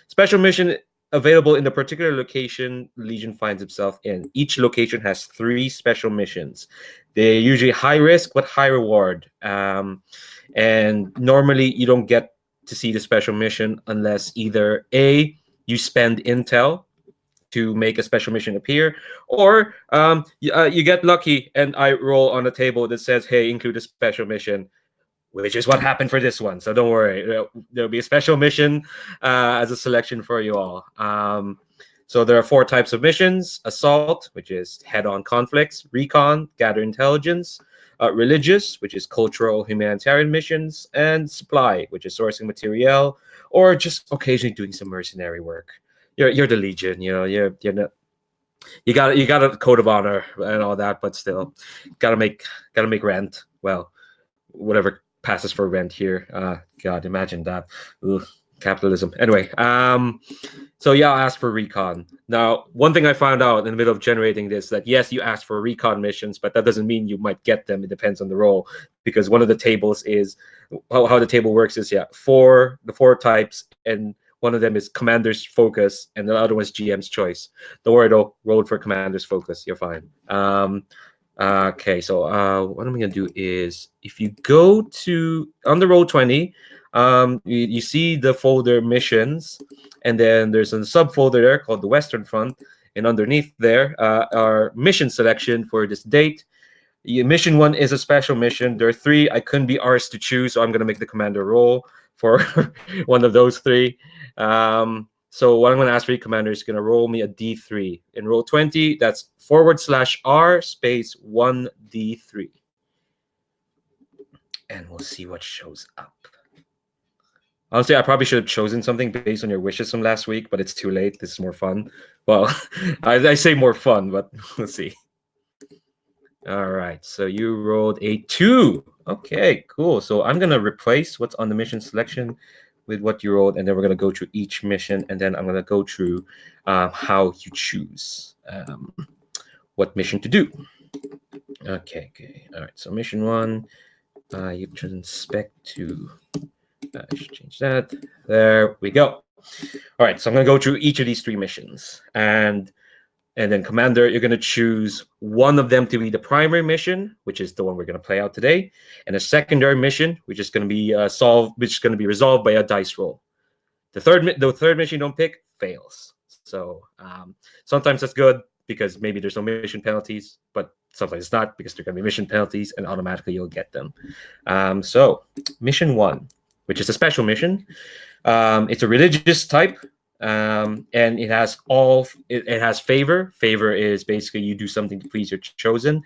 Special mission available in the particular location Legion finds itself in. Each location has 3 special missions. They're usually high risk but high reward. And normally you don't get to see the special mission unless either A, you spend intel to make a special mission appear, or you get lucky and I roll on a table that says, hey, include a special mission, which is what happened for this one. So don't worry, there'll be a special mission as a selection for you all. So there are 4 types of missions: assault, which is head-on conflicts; recon, gather intelligence; religious, which is cultural humanitarian missions; and supply, which is sourcing material or just occasionally doing some mercenary work. You're the Legion, you're not, you got a code of honor and all that, but still gotta make rent. Well, whatever passes for rent here. God, imagine that. Ugh, capitalism. Anyway, so yeah, I'll ask for recon. Now, one thing I found out in the middle of generating this, that yes, you ask for recon missions, but that doesn't mean you might get them. It depends on the role, because one of the tables is how the table works is the 4 types, and one of them is commander's focus, and the other one is GM's choice. Don't worry though, roll for commander's focus. You're fine. Okay, so what I'm gonna do is, if you go to on the Roll20, you see the folder missions, and then there's a subfolder there called the Western Front, and underneath there are mission selection for this date. Mission 1 is a special mission. There are 3. I couldn't be arsed to choose, so I'm gonna make the commander roll for one of those 3. So what I'm going to ask for you, commander, is going to roll me a D3. In Roll20, that's /R space 1D3. And we'll see what shows up. Honestly, I probably should have chosen something based on your wishes from last week, but it's too late. This is more fun. Well, I say more fun, but let's see. All right, so you rolled a 2. Okay, cool. So I'm going to replace what's on the mission selection with what you rolled, and then we're going to go through each mission, and then I'm going to go through how you choose what mission to do. Okay. All right, so mission 1, you've chosen spec 2. I should change that. There we go. All right, so I'm going to go through each of these 3 missions, and then commander, you're going to choose one of them to be the primary mission, which is the one we're going to play out today, and a secondary mission, which is going to be resolved by a dice roll. The third mission you don't pick fails. So sometimes that's good because maybe there's no mission penalties, but sometimes it's not because there are going to be mission penalties, and automatically you'll get them. So mission 1, which is a special mission. It's a religious type. And it has favor. Favor is basically you do something to please your chosen.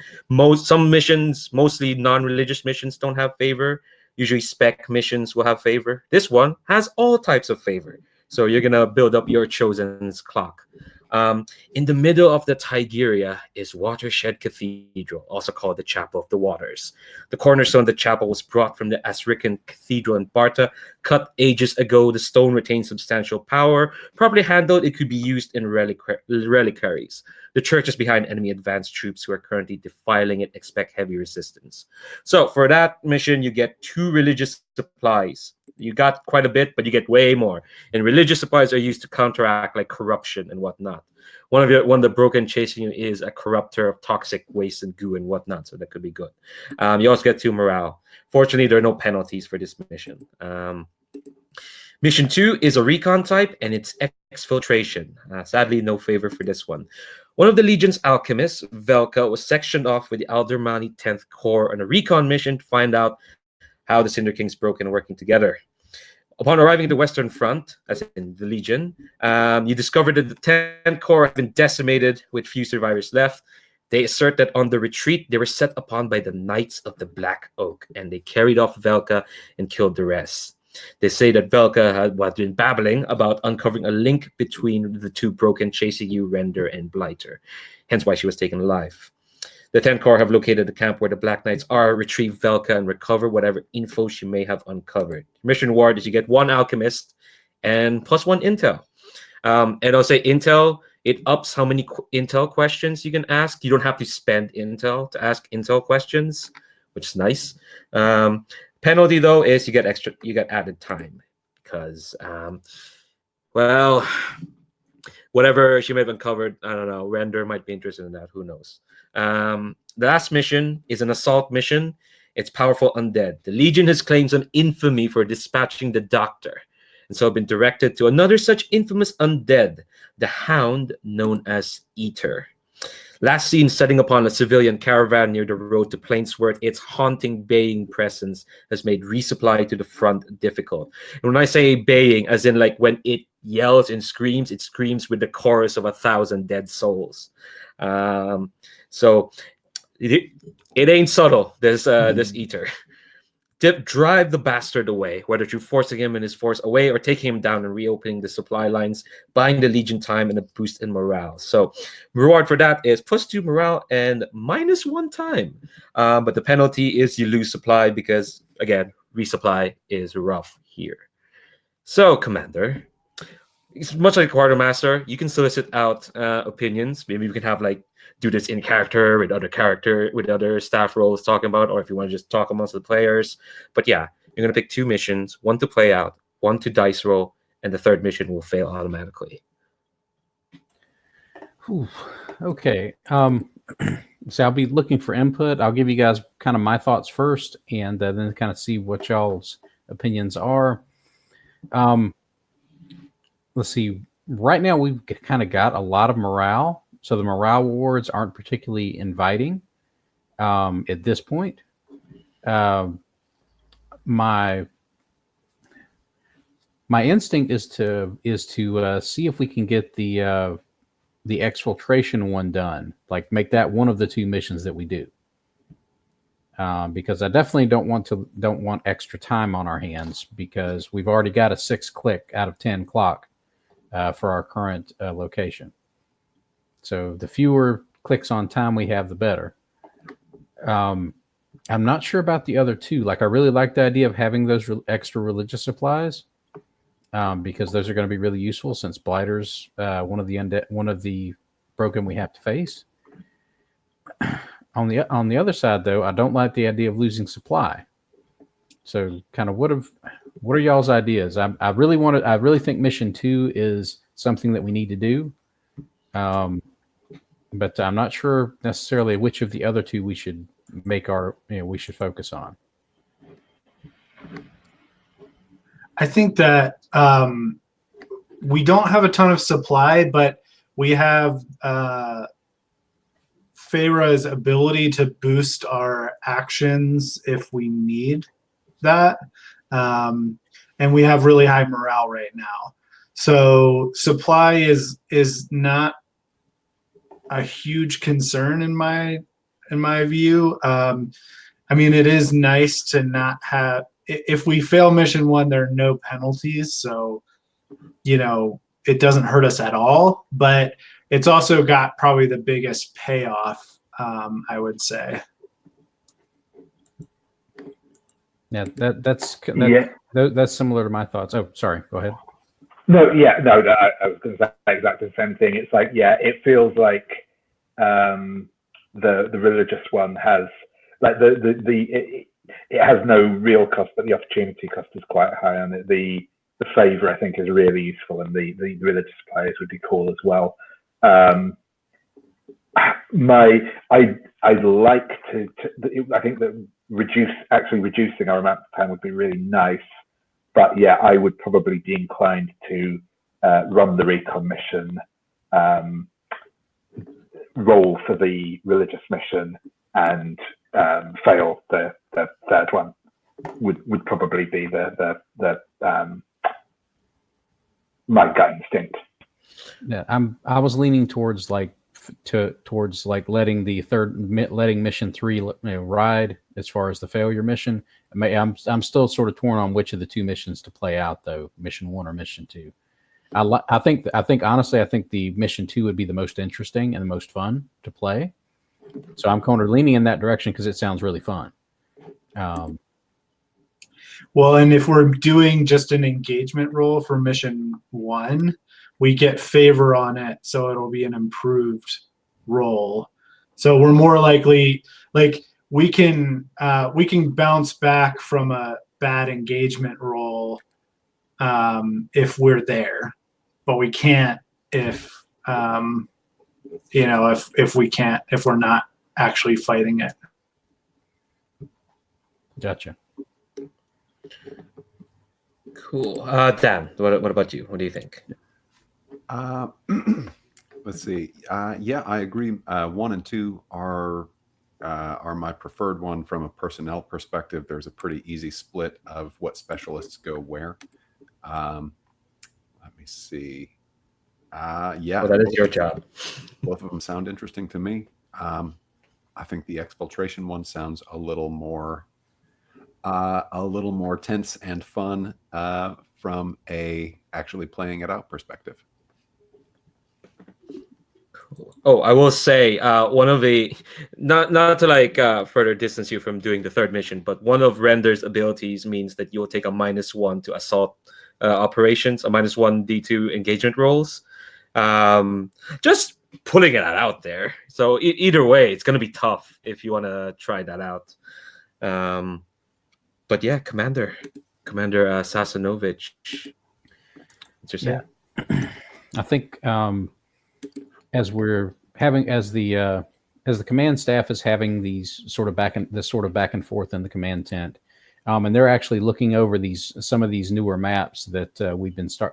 Some missions, mostly non-religious missions, don't have favor. Usually spec missions will have favor. This one has all types of favor. So you're gonna build up your chosen's clock. In the middle of the Tigeria is Watershed Cathedral, also called the Chapel of the Waters. The cornerstone of the chapel was brought from the Asrican Cathedral in Barta. Cut ages ago, the stone retains substantial power. Properly handled, it could be used in reliquaries. The church is behind enemy advanced troops who are currently defiling it. Expect heavy resistance. So for that mission, you get 2 religious supplies. You got quite a bit, but you get way more. And religious supplies are used to counteract like corruption and whatnot. One of the broken chasing you is a corruptor of toxic waste and goo and whatnot, so that could be good. You also get 2 morale. Fortunately, there are no penalties for this mission. Mission 2 is a recon type, and it's exfiltration. Sadly, no favor for this one. One of the Legion's alchemists, Velka, was sectioned off with the Aldermani 10th Corps on a recon mission to find out how the Cinder Kings broke and working together. Upon arriving at the Western Front, as in the Legion, you discovered that the 10th Corps had been decimated with few survivors left. They assert that on the retreat, they were set upon by the Knights of the Black Oak, and they carried off Velka and killed the rest. They say that Velka had been babbling about uncovering a link between the two broken chasing you, Render and Blighter, hence why she was taken alive. The 10th Corps have located the camp where the Black Knights are, retrieve Velka, and recover whatever info she may have uncovered. Mission reward is you get 1 Alchemist and +1 Intel. And I'll say Intel, it ups how many Intel questions you can ask. You don't have to spend Intel to ask Intel questions, which is nice. Penalty, though, is you get added time because, well, whatever she may have uncovered, I don't know, Render might be interested in that. Who knows? The last mission is an assault mission. It's powerful undead. The Legion has claims on infamy for dispatching the Doctor, and so been directed to another such infamous undead, the Hound, known as Eater. Last seen setting upon a civilian caravan near the road to Plainsworth, its haunting baying presence has made resupply to the front difficult. And when I say baying, as in like when it yells and screams, it screams with the chorus of 1,000 dead souls. So it ain't subtle, this Eater. Drive the bastard away, whether through forcing him and his force away or taking him down and reopening the supply lines, buying the Legion time and a boost in morale. So reward for that is +2 morale and -1 time. But the penalty is you lose supply because, again, resupply is rough here. So, Commander, it's much like Quartermaster, you can solicit out opinions. Maybe we can have do this in character with other staff roles talking about, or if you want to just talk amongst the players. But yeah, you're gonna pick 2 missions, 1 to play out, 1 to dice roll, and the 3rd mission will fail automatically. Whew. Okay. So I'll be looking for input. I'll give you guys kind of my thoughts first, and then kind of see what y'all's opinions are. Let's see. Right now, we've kind of got a lot of morale. So the morale rewards aren't particularly inviting at this point. My instinct is to see if we can get the exfiltration one done. Like make that one of the 2 missions that we do. Because I definitely don't want extra time on our hands because we've already got a 6 click out of 10 clock for our current location. So the fewer clicks on time we have, the better. I'm not sure about the other 2. Like I really like the idea of having those extra religious supplies because those are going to be really useful since Blighter's one of the broken we have to face. On the other side, though, I don't like the idea of losing supply. So, kind of, what are y'all's ideas? I really think Mission 2 is something that we need to do, but I'm not sure necessarily which of the other 2 we should we should focus on. I think that we don't have a ton of supply, but we have Feyre's ability to boost our actions if we need that. And we have really high morale right now. So supply is not a huge concern in my view. I mean, it is nice to not have, if we fail mission 1, there are no penalties. So, it doesn't hurt us at all, but it's also got probably the biggest payoff, I would say. Yeah, that's similar to my thoughts. Oh, sorry. Go ahead. No, I was going to say exactly the same thing. It's like, it feels like the religious one has like it has no real cost, but the opportunity cost is quite high on it. The favor, I think, is really useful, and the religious players would be cool as well. I'd like to I think that reducing our amount of time would be really nice, but yeah, I would probably be inclined to run the recon mission, roll for the religious mission, and fail the 3rd one would probably be the my gut instinct. Yeah, I was leaning towards like letting mission 3 ride as far as the failure mission. I'm still sort of torn on which of the two missions to play out though, mission 1 or mission 2. I think honestly, I think the mission 2 would be the most interesting and the most fun to play. So I'm kind of leaning in that direction because it sounds really fun. Well, and if we're doing just an engagement roll for mission 1, we get favor on it, so it'll be an improved roll. So we're more likely, like we can bounce back from a bad engagement roll if we're there, but we can't if if we're not actually fighting it. Gotcha. Cool. Dan, what about you? What do you think? Let's see. Yeah, I agree. 1 and 2 are my preferred one from a personnel perspective. There's a pretty easy split of what specialists go where. Let me see. Yeah, Well, that is your job. Both of them sound interesting to me. I think the exfiltration one sounds a little more tense and fun from a actually playing it out perspective. Cool. Oh, I will say one of the not to like further distance you from doing the third mission, but one of Render's abilities means that you'll take a -1 to assault operations, a -1 D2 engagement rolls. Just putting it out there. So either way, it's going to be tough if you want to try that out. But yeah, Commander Sasanovich. What's your say? Yeah. I think as the command staff is having these sort of back and forth in the command tent, and they're actually looking over some of these newer maps that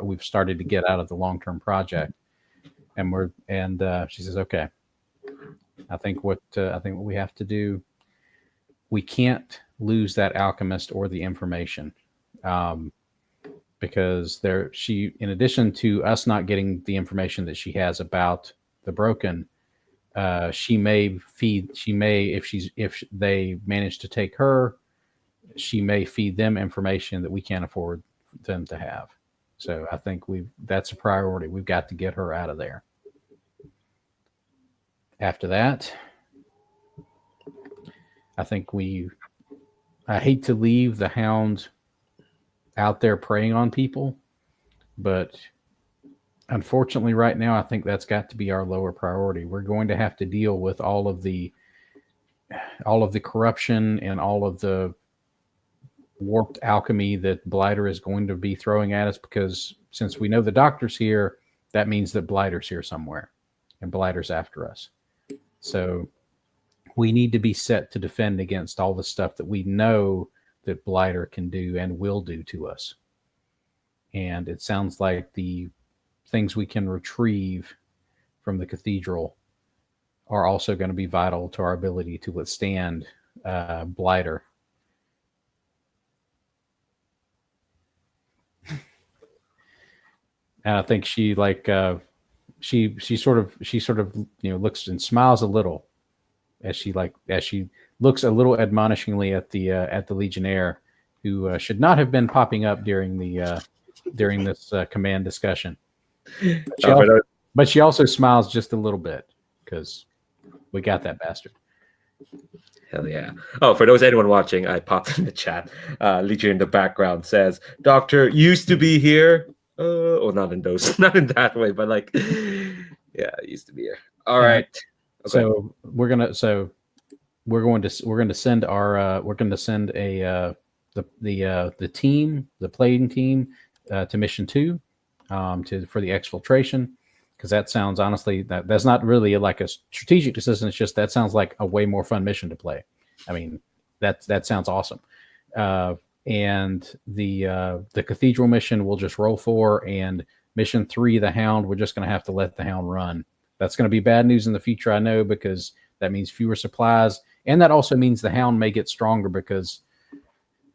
we've started to get out of the long-term project, and she says, okay, I think what we have to do, we can't lose that alchemist or the information, because in addition to us not getting the information that she has about the broken, she may if they manage to take her, she may feed them information that we can't afford them to have. So I think that's a priority. We've got to get her out of there. After that, I think I hate to leave the hound out there preying on people, but unfortunately right now I think that's got to be our lower priority. We're going to have to deal with all of the corruption and all of the warped alchemy that Blighter is going to be throwing at us, because since we know the doctor's here, that means that Blighter's here somewhere and Blighter's after us. So we need to be set to defend against all the stuff that we know that Blighter can do and will do to us. And it sounds like the things we can retrieve from the cathedral are also going to be vital to our ability to withstand Blighter. And I think she sort of looks and smiles a little as she looks a little admonishingly at the Legionnaire, who should not have been popping up during this command discussion. But she also smiles just a little bit because we got that bastard. Hell yeah. Oh, for anyone watching, I popped in the chat. Legion in the background says, Doctor used to be here. Not in that way, but like, yeah, it used to be here. All right. Okay. So we're going to send the team, the playing team, to mission 2, for the exfiltration, because that sounds, honestly, that's not really like a strategic decision. It's just that sounds like a way more fun mission to play. I mean, that sounds awesome. And the cathedral mission we'll just roll for, and mission 3, the hound, we're just going to have to let the hound run. That's going to be bad news in the future, I know, because that means fewer supplies, and that also means the hound may get stronger because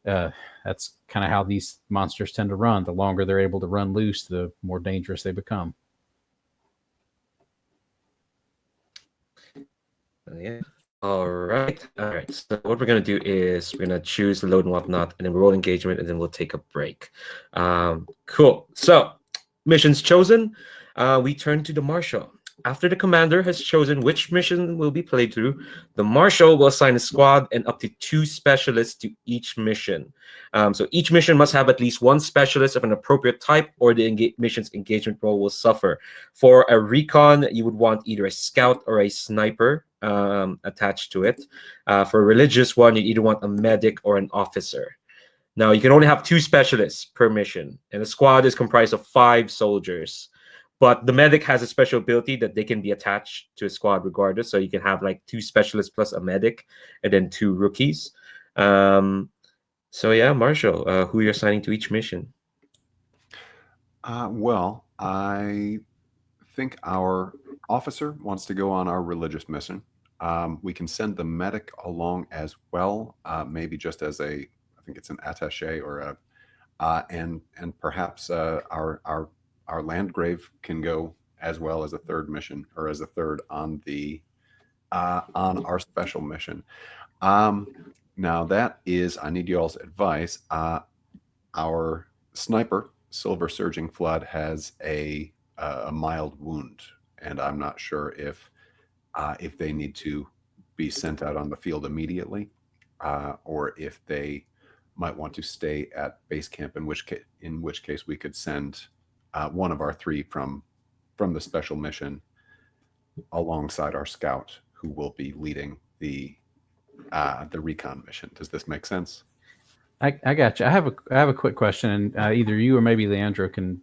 that's kind of how these monsters tend to run. The longer they're able to run loose, the more dangerous they become. Yeah. All right. So what we're gonna do is we're gonna choose the load and whatnot, and then roll engagement, and then we'll take a break. Cool. So missions chosen. We turn to the marshal. After the commander has chosen which mission will be played through, the marshal will assign a squad and up to 2 specialists to each mission. So each mission must have at least 1 specialist of an appropriate type, or the mission's engagement roll will suffer. For a recon, you would want either a scout or a sniper attached to it. For a religious one, you either want a medic or an officer. Now, you can only have 2 specialists per mission, and the squad is comprised of 5 soldiers. But the medic has a special ability that they can be attached to a squad regardless. So you can have like 2 specialists plus a medic, and then 2 rookies. So yeah, Marshall, who you're assigning to each mission? Well, I think our officer wants to go on our religious mission. We can send the medic along as well, maybe just as I think it's an attaché or and perhaps our Landgrave can go as well as a 3rd mission, or as a 3rd on the on our special mission. Now that is, I need you all's advice. Our sniper, Silver Surging Flood, has a mild wound, and I'm not sure if they need to be sent out on the field immediately, or if they might want to stay at base camp. In which case we could send one of our 3 from the special mission alongside our scout, who will be leading the recon mission. Does this make sense? I got you. I have a quick question, and either you or maybe Leandro can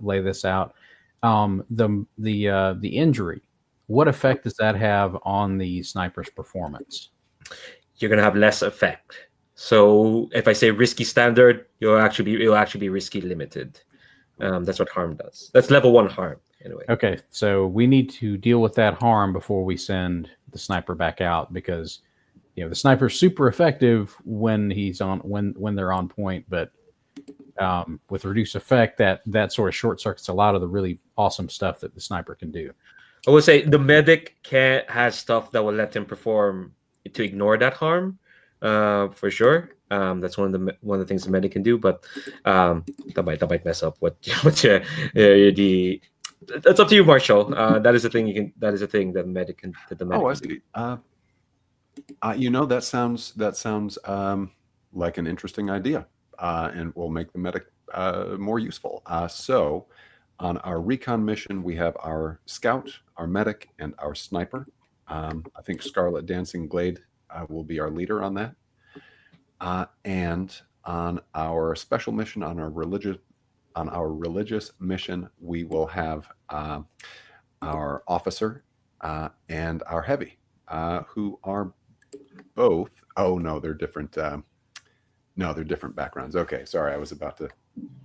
lay this out. The injury, what effect does that have on the sniper's performance? You're gonna have less effect. So if I say risky standard, it'll actually be risky limited. That's what harm does. That's level 1 harm anyway. Okay, so we need to deal with that harm before we send the sniper back out, because the sniper's super effective when he's on when they're on point, but with reduced effect, that sort of short circuits a lot of the really awesome stuff that the sniper can do. I would say the medic has stuff that will let him perform to ignore that harm, for sure. That's one of the things the medic can do, but that might mess up what the. That's up to you, Marshall. That is a thing that medic can. That the medic. Oh, I see. That sounds like an interesting idea, and will make the medic more useful. So, on our recon mission, we have our scout, our medic, and our sniper. I think Scarlet Dancing Glade will be our leader on that. And on our special mission, on our religious mission, we will have our officer and our heavy, who are both. Oh no, they're different. No, they're different backgrounds. Okay, sorry, I was about to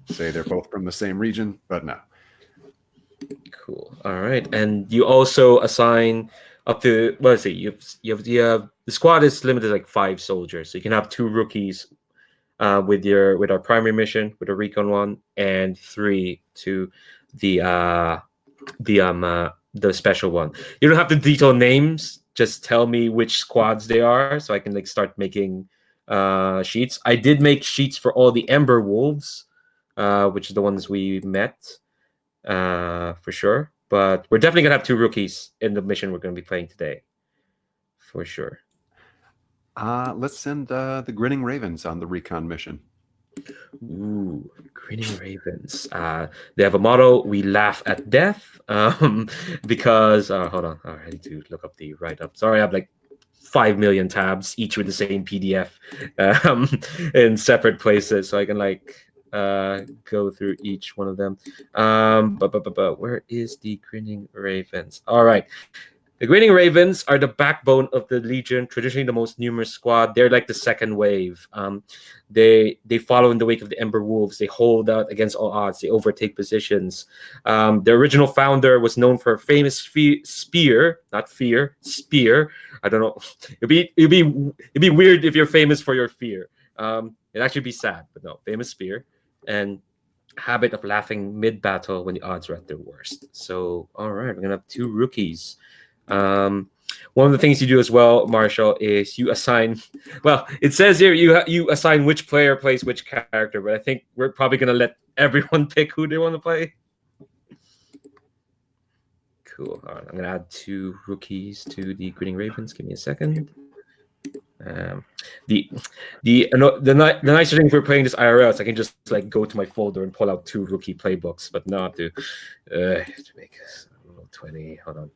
say they're both from the same region, but no. Cool. All right, and you also assign up to, let's see, you have the squad is limited to like 5 soldiers, so you can have 2 rookies with our primary mission, with a recon one, and 3 to the special one. You don't have to detail names, just tell me which squads they are, so I can like start making sheets. I did make sheets for all the Ember Wolves, which is the ones we met, for sure. But we're definitely gonna have 2 rookies in the mission we're gonna be playing today, for sure. Let's send the Grinning Ravens on the recon mission. Ooh, Grinning Ravens. They have a motto: "We laugh at death." Because hold on, I need to look up the write-up. Sorry, I have like 5 million tabs, each with the same PDF, in separate places, so I can like go through each one of them. But where is the Grinning Ravens? All right. The Grinning Ravens are the backbone of the Legion, traditionally the most numerous squad. They're like the second wave. They follow in the wake of the Ember Wolves. They hold out against all odds. They overtake positions. The original founder was known for a famous spear, not fear, spear. I don't know. It'd be weird if you're famous for your fear. It'd actually be sad, but no. Famous spear and habit of laughing mid-battle when the odds are at their worst. So, all right, we're gonna have 2 rookies. One of the things you do as well, Marshall, is you assign. Well, it says here you assign which player plays which character, but I think we're probably gonna let everyone pick who they want to play. Cool. All right, I'm gonna add 2 rookies to the Grinning Ravens. Give me a second. The nicer thing if we're playing this IRL is I can just like go to my folder and pull out 2 rookie playbooks, but not to make 20. Hold on.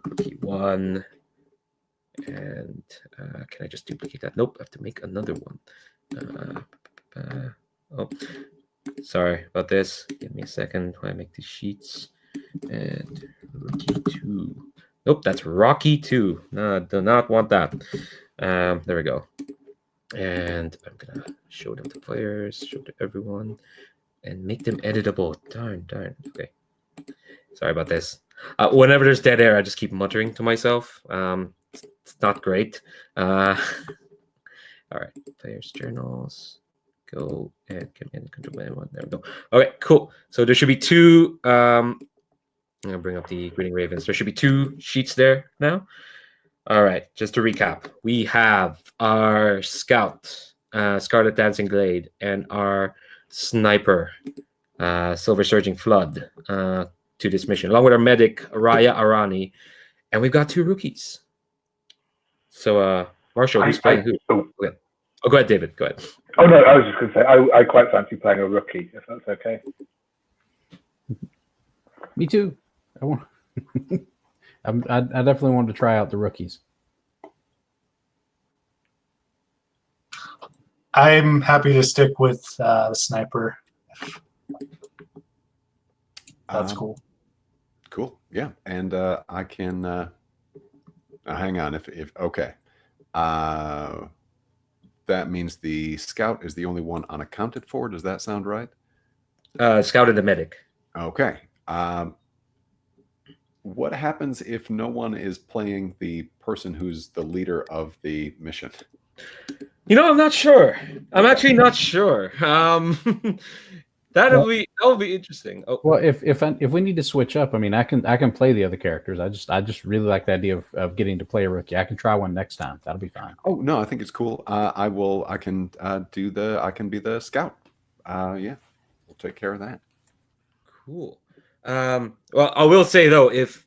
Rookie 1, and can I just duplicate that? Nope, I have to make another one. Oh, sorry about this. Give me a second while I make these sheets. And rookie 2. Nope, that's Rocky 2. No, do not want that. There we go. And I'm gonna show them to players, show to everyone, and make them editable. Darn. Okay. Sorry about this. Whenever there's dead air, I just keep muttering to myself. It's not great. All right, players' journals. Go and command control one. There we go. Okay, cool. So there should be 2. I'm gonna bring up the Grinning Ravens. There should be 2 sheets there now. All right, just to recap, we have our scout, Scarlet Dancing Glade, and our sniper, Silver Surging Flood, to this mission, along with our medic, Raya Arani, and we've got 2 rookies. So, Marshall, who's playing who? Okay. Oh, go ahead, David. Go ahead. Oh no, I was just going to say I quite fancy playing a rookie, if that's okay. Me too. I want. I definitely wanted to try out the rookies. I'm happy to stick with the sniper. That's cool. Cool. Yeah, and I can hang on. If okay, that means the scout is the only one unaccounted for. Does that sound right? Scout and the medic. Okay. What happens if no one is playing the person who's the leader of the mission? I'm not sure. I'm actually not sure. That'll be interesting. Oh. Well, if we need to switch up, I mean, I can play the other characters. I just really like the idea of getting to play a rookie. I can try one next time. That'll be fine. Oh no, I think it's cool. I can be the scout. Yeah, we'll take care of that. Cool. Well, I will say though, if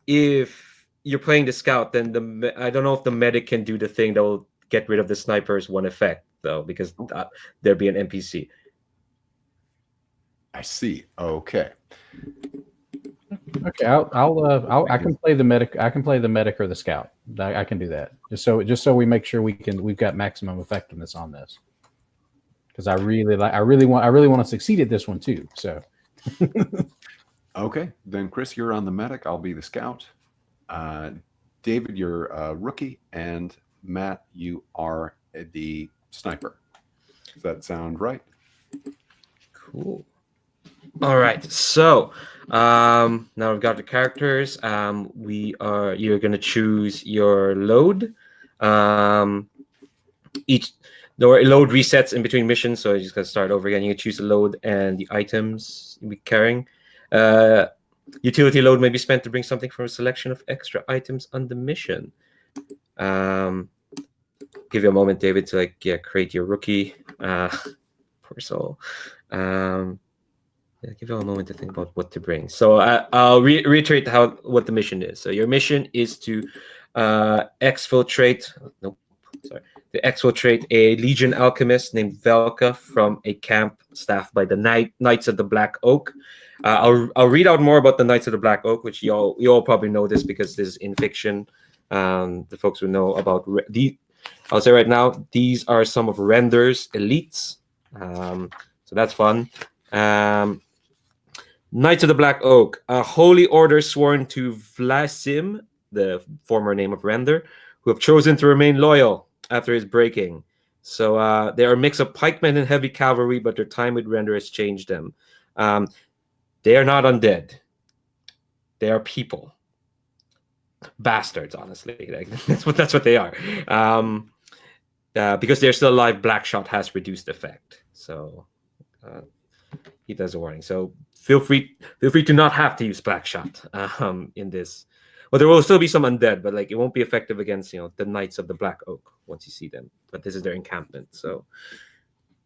you're playing the scout, then I don't know if the medic can do the thing that will get rid of the sniper's one effect though, because there'd be an NPC. I see. Okay. Okay, I can play the medic. I can play the medic or the scout. I can do that. Just so we make sure we've got maximum effectiveness on this. Because I really want to succeed at this one too. So. Okay, then Chris, you're on the medic. I'll be the scout. David, you're a rookie, and Matt, you are the sniper. Does that sound right? Cool. All right, so now we've got the characters. You're gonna choose your load. The load resets in between missions, so you're just gonna start over again. You can choose the load and the items you'll be carrying. Utility load may be spent to bring something from a selection of extra items on the mission. Give you a moment, David, to create your rookie. Poor soul. Give you a moment to think about what to bring. So I'll reiterate what the mission is. So your mission is to exfiltrate a Legion alchemist named Velka from a camp staffed by the Knights of the Black Oak. I'll read out more about the Knights of the Black Oak, which you all probably know this because this is in fiction. The folks who know about I'll say right now, these are some of Render's elites. So that's fun. Knights of the Black Oak, a holy order sworn to Vlasim, the former name of Render, who have chosen to remain loyal after his breaking. So they are a mix of pikemen and heavy cavalry, but their time with Render has changed them. They are not undead. They are people. Bastards, honestly. That's what they are. because they're still alive, black shot has reduced effect. So he does a warning. So feel free to not have to use black shot in this. Well, there will still be some undead, but like it won't be effective against the Knights of the Black Oak once you see them. But this is their encampment, so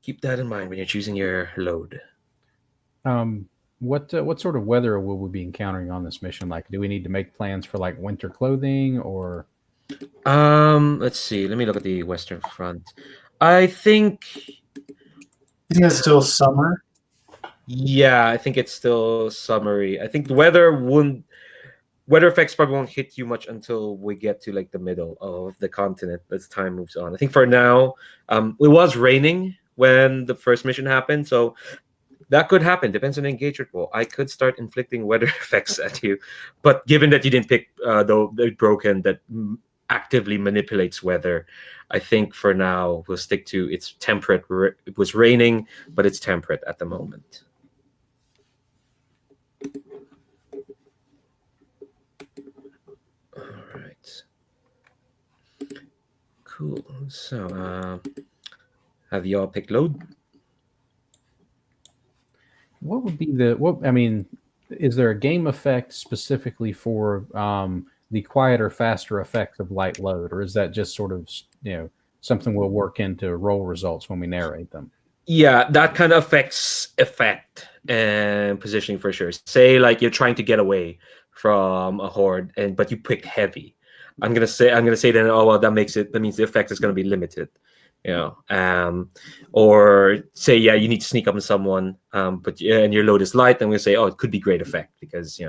keep that in mind when you're choosing your load. What sort of weather will we be encountering on this mission? Like, do we need to make plans for like winter clothing or? Let's see. Let me look at the Western Front. I think it's still summer. Yeah, I think it's still summery. I think the weather effects probably won't hit you much until we get to like the middle of the continent as time moves on. I think for now, it was raining when the first mission happened, so that could happen. Depends on the engagement roll. I could start inflicting weather effects at you, but given that you didn't pick the broken that actively manipulates weather, I think for now we'll stick to it's temperate. It was raining, but it's temperate at the moment. All right. Cool. So, have y'all picked load? What would be I mean, is there a game effect specifically for the quieter, faster effects of light load, or is that just sort of something we'll work into roll results when we narrate them? Yeah, that kind of affects effect and positioning for sure. Say like you're trying to get away from a horde, but you picked heavy. I'm gonna say then, oh well, that means the effect is gonna be limited. Or say you need to sneak up on someone, and your load is light. I'm gonna say, oh, it could be great effect because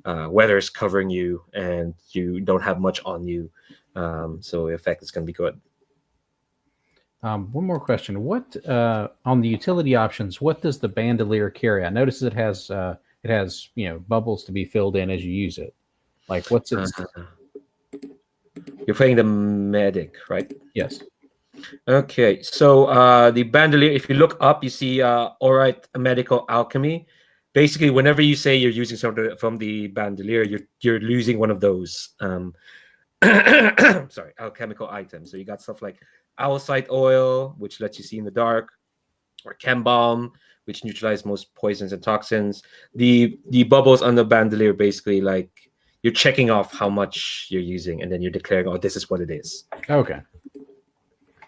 weather is covering you and you don't have much on you, so the effect is gonna be good. One more question: what on the utility options? What does the bandolier carry? I notice it has bubbles to be filled in as you use it. Like what's it? You're playing the medic, right? Yes. Okay, so the bandolier, if you look up, you see all right, medical alchemy. Basically, whenever you say you're using something from the bandolier, you're losing one of those sorry, alchemical items. So you got stuff like owlsite oil, which lets you see in the dark, or chem bomb, which neutralizes most poisons and toxins. The bubbles on the bandolier basically like you're checking off how much you're using, and then you're declaring, oh, this is what it is. Okay.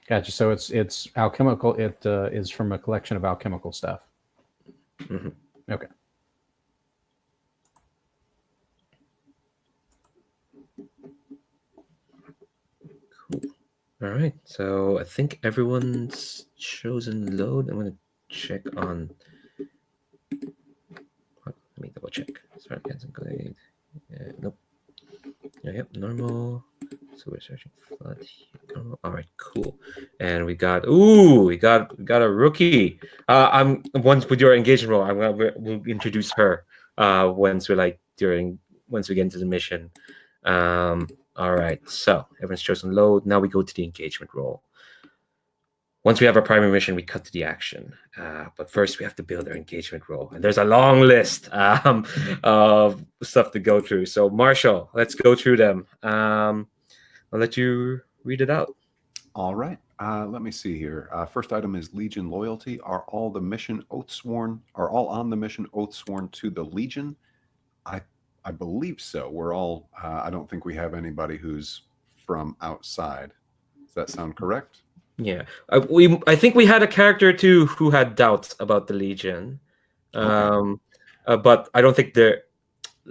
Gotcha. So it's alchemical. It is from a collection of alchemical stuff. Mm-hmm. Okay. Cool. All right. So I think everyone's chosen load. I'm gonna check on. Let me double check. Sorry, cancel glade. Nope. Yep. Normal. So we're searching flood. All right, cool. And we got a rookie. Once with your engagement role, we'll introduce her once we get into the mission. All right, so everyone's chosen load. Now we go to the engagement role. Once we have our primary mission, we cut to the action. But first, we have to build our engagement role. And there's a long list of stuff to go through. So, Marshall, let's go through them. I'll let you read it out. All right. Let me see here. First item is Legion loyalty. Are all on the mission oath sworn to the Legion? I believe so. We're all. I don't think we have anybody who's from outside. Does that sound correct? Yeah, I think we had a character too who had doubts about the Legion, Okay. But I don't think they're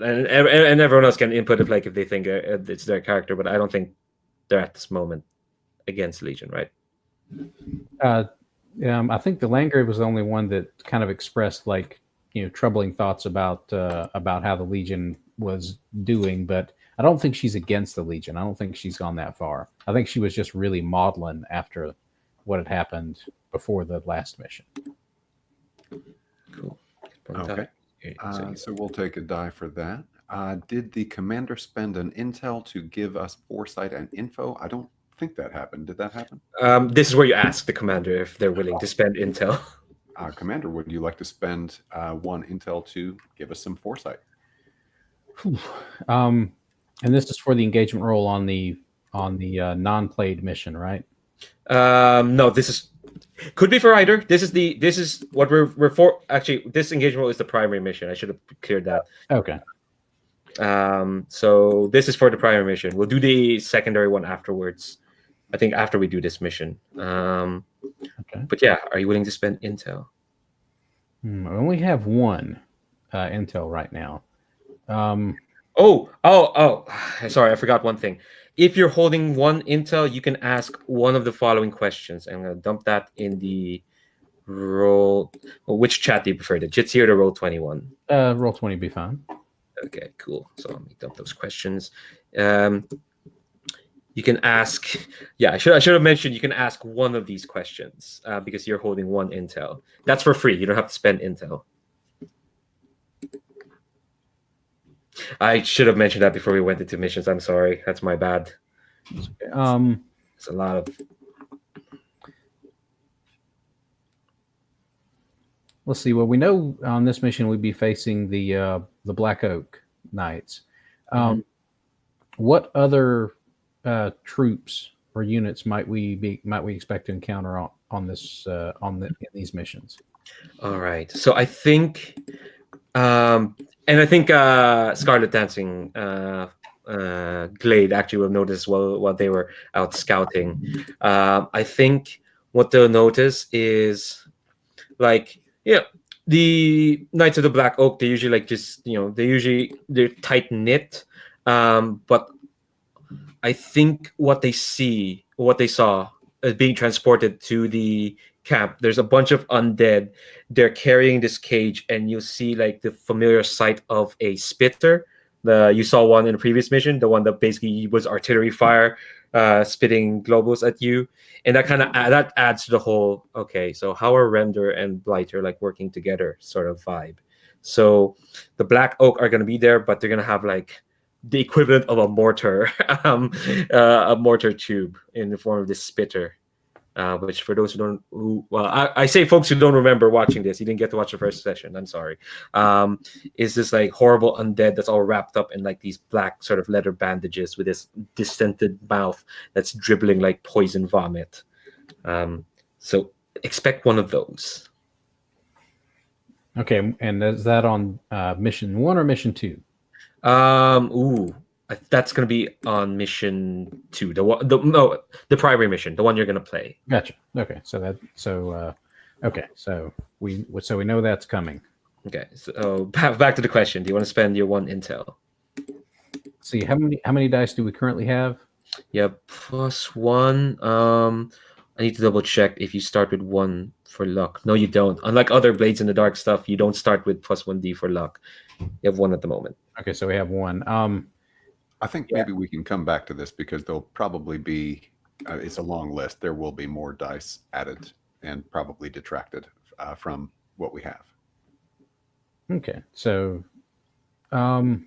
and everyone else can input if they think it's their character, but I don't think they're at this moment against Legion, right? I think the Landgrave was the only one that kind of expressed troubling thoughts about how the Legion was doing, but I don't think she's against the Legion. I don't think she's gone that far. I think she was just really maudlin after what had happened before the last mission. Cool. Okay. So we'll take a die for that. Did the commander spend an intel to give us foresight and info? I don't think that happened. Did that happen? This is where you ask the commander if they're willing to spend intel. Commander, would you like to spend one intel to give us some foresight? And this is for the engagement role on the non-played mission, right? No, could be for either. This is what we're for. Actually, this engagement is the primary mission. I should have cleared that. Okay. So this is for the primary mission. We'll do the secondary one afterwards. I think after we do this mission. Okay. But yeah, are you willing to spend intel? I only have one intel right now. Oh! Sorry, I forgot one thing. If you're holding one intel, you can ask one of the following questions. I'm gonna dump that in the roll. Well, which chat do you prefer, the Jitsi or the Roll21? Roll20 be fine. Okay, cool. So let me dump those questions. You can ask. Yeah, I should have mentioned you can ask one of these questions because you're holding one intel. That's for free. You don't have to spend intel. I should have mentioned that before we went into missions. I'm sorry. That's my bad. It's a lot of. Let's see. Well, we know on this mission we'd be facing the Black Oak Knights. What other troops or units might we expect to encounter in these missions? All right. So I think, and I think Scarlet Dancing Glade actually will notice while they were out scouting. I think what they'll notice is the Knights of the Black Oak. They usually they're tight knit, but I think what they saw as being transported to the camp, there's a bunch of undead. They're carrying this cage, and you see like the familiar sight of a spitter. You saw one in the previous mission, the one that basically was artillery fire, spitting globals at you, and that adds to the whole. Okay, so how are Render and Blighter like working together sort of vibe? So the Black Oak are going to be there, but they're going to have like the equivalent of a mortar, a mortar tube in the form of this spitter. Which for those I say folks who don't remember watching this, you didn't get to watch the first session. I'm sorry. Is this like horrible undead that's all wrapped up in like these black sort of leather bandages with this distended mouth that's dribbling like poison vomit. So expect one of those. Okay, and is that on mission 1 or mission 2? That's going to be on mission 2. The primary mission, the one you're going to play. Gotcha. Okay, so we know that's coming. Okay, so back to the question. Do you want to spend your one intel? See, how many dice do we currently have? Yeah, +1. I need to double check if you start with 1 for luck. No, you don't. Unlike other Blades in the Dark stuff, you don't start with +1d for luck. You have 1 at the moment. Okay, so we have 1. I think maybe we can come back to this because there'll probably be, it's a long list. There will be more dice added and probably detracted from what we have. Okay, so I'm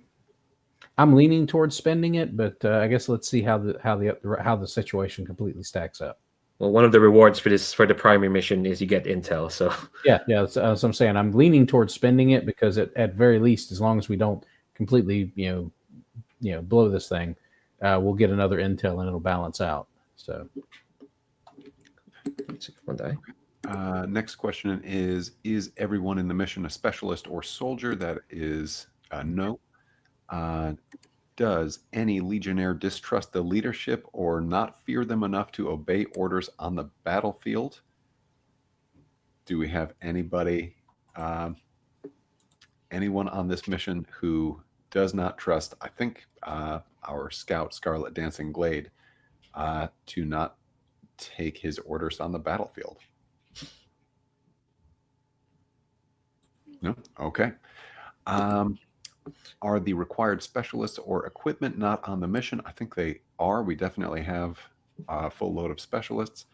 leaning towards spending it, but I guess let's see how the situation completely stacks up. Well, one of the rewards for the primary mission is you get intel. So yeah, that's what I'm saying. I'm leaning towards spending it because at very least, as long as we don't completely blow this thing, we'll get another intel and it'll balance out. So one die. Next question is everyone in the mission a specialist or soldier? That is no. Does any legionnaire distrust the leadership or not fear them enough to obey orders on the battlefield? Do we have anyone on this mission who does not trust, I think, our scout, Scarlet Dancing Glade, to not take his orders on the battlefield? No? Okay. Are the required specialists or equipment not on the mission? I think they are. We definitely have a full load of specialists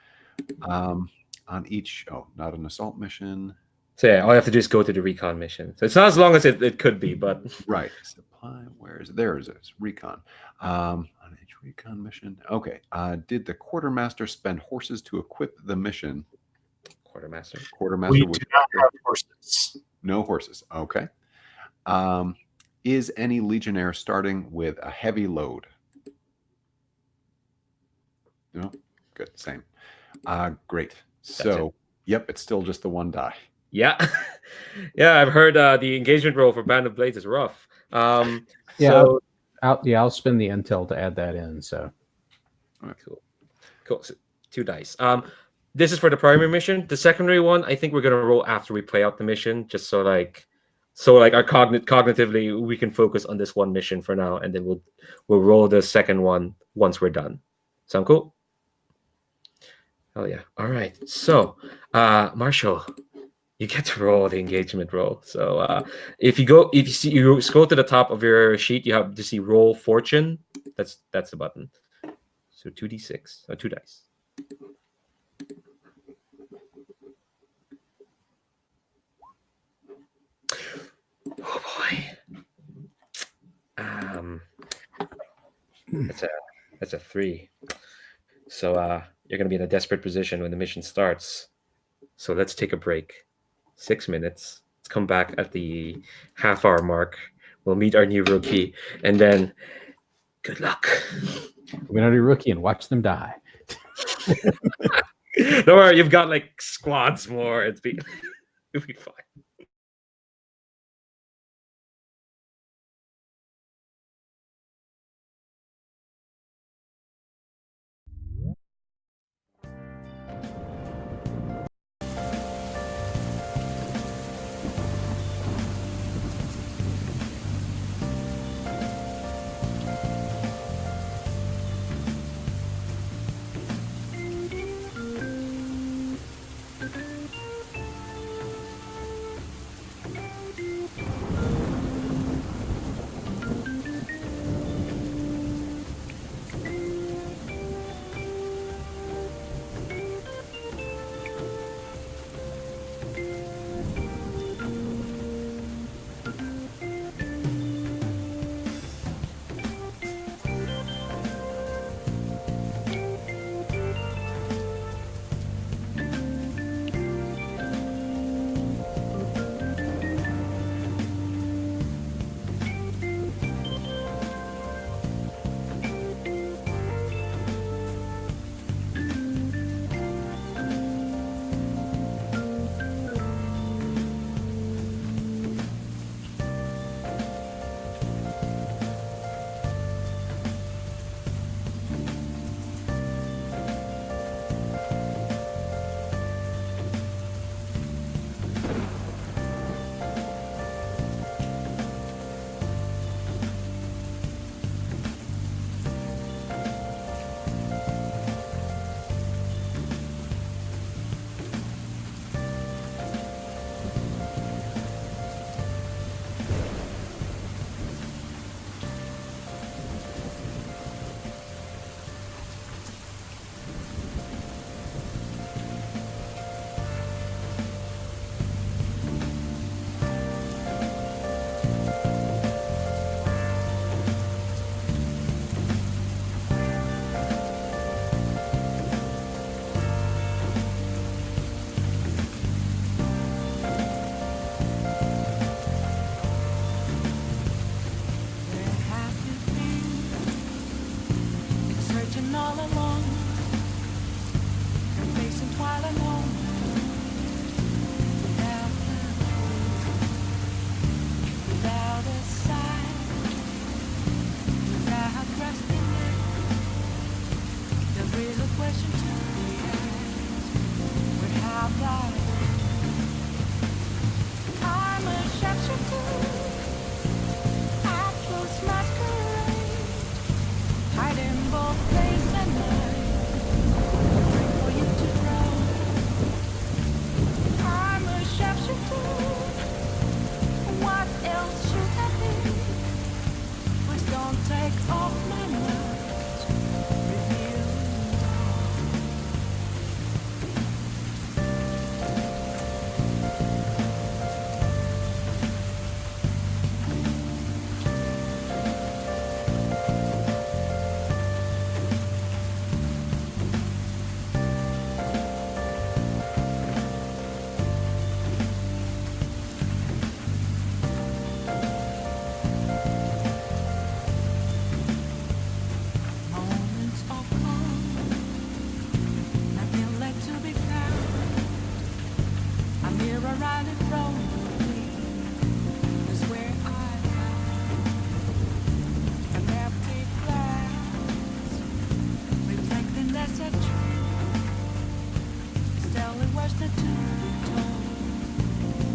on each. Oh, not an assault mission. So yeah, all you have to do is go to the recon mission. So it's not as long as it could be, but right. Supply. Where is it? There is it. Recon. On each recon mission. Okay. Did the quartermaster spend horses to equip the mission? Quartermaster. We do not have horses. No horses. Okay. Is any legionnaire starting with a heavy load? No? Good. Same. Great. So, yep, it's still just the one die. Yeah. Yeah, I've heard the engagement roll for Band of Blades is rough. Yeah, So I'll spend the intel to add that in. So cool. So 2 dice. This is for the primary mission. The secondary one, I think we're gonna roll after we play out the mission, just so like our cognitively we can focus on this one mission for now, and then we'll roll the second one once we're done. Sound cool? Oh yeah. All right. So, Marshall, you get to roll the engagement roll. So, if you scroll to the top of your sheet, you have to see roll fortune. That's the button. So 2d6 or 2 dice. Oh boy. That's a 3. So you're gonna be in a desperate position when the mission starts. So let's take a break. 6 minutes. Let's come back at the half-hour mark. We'll meet our new rookie, and then good luck. we're gonna do rookie and watch them die. Don't worry, you've got like squads more. It'll be fine.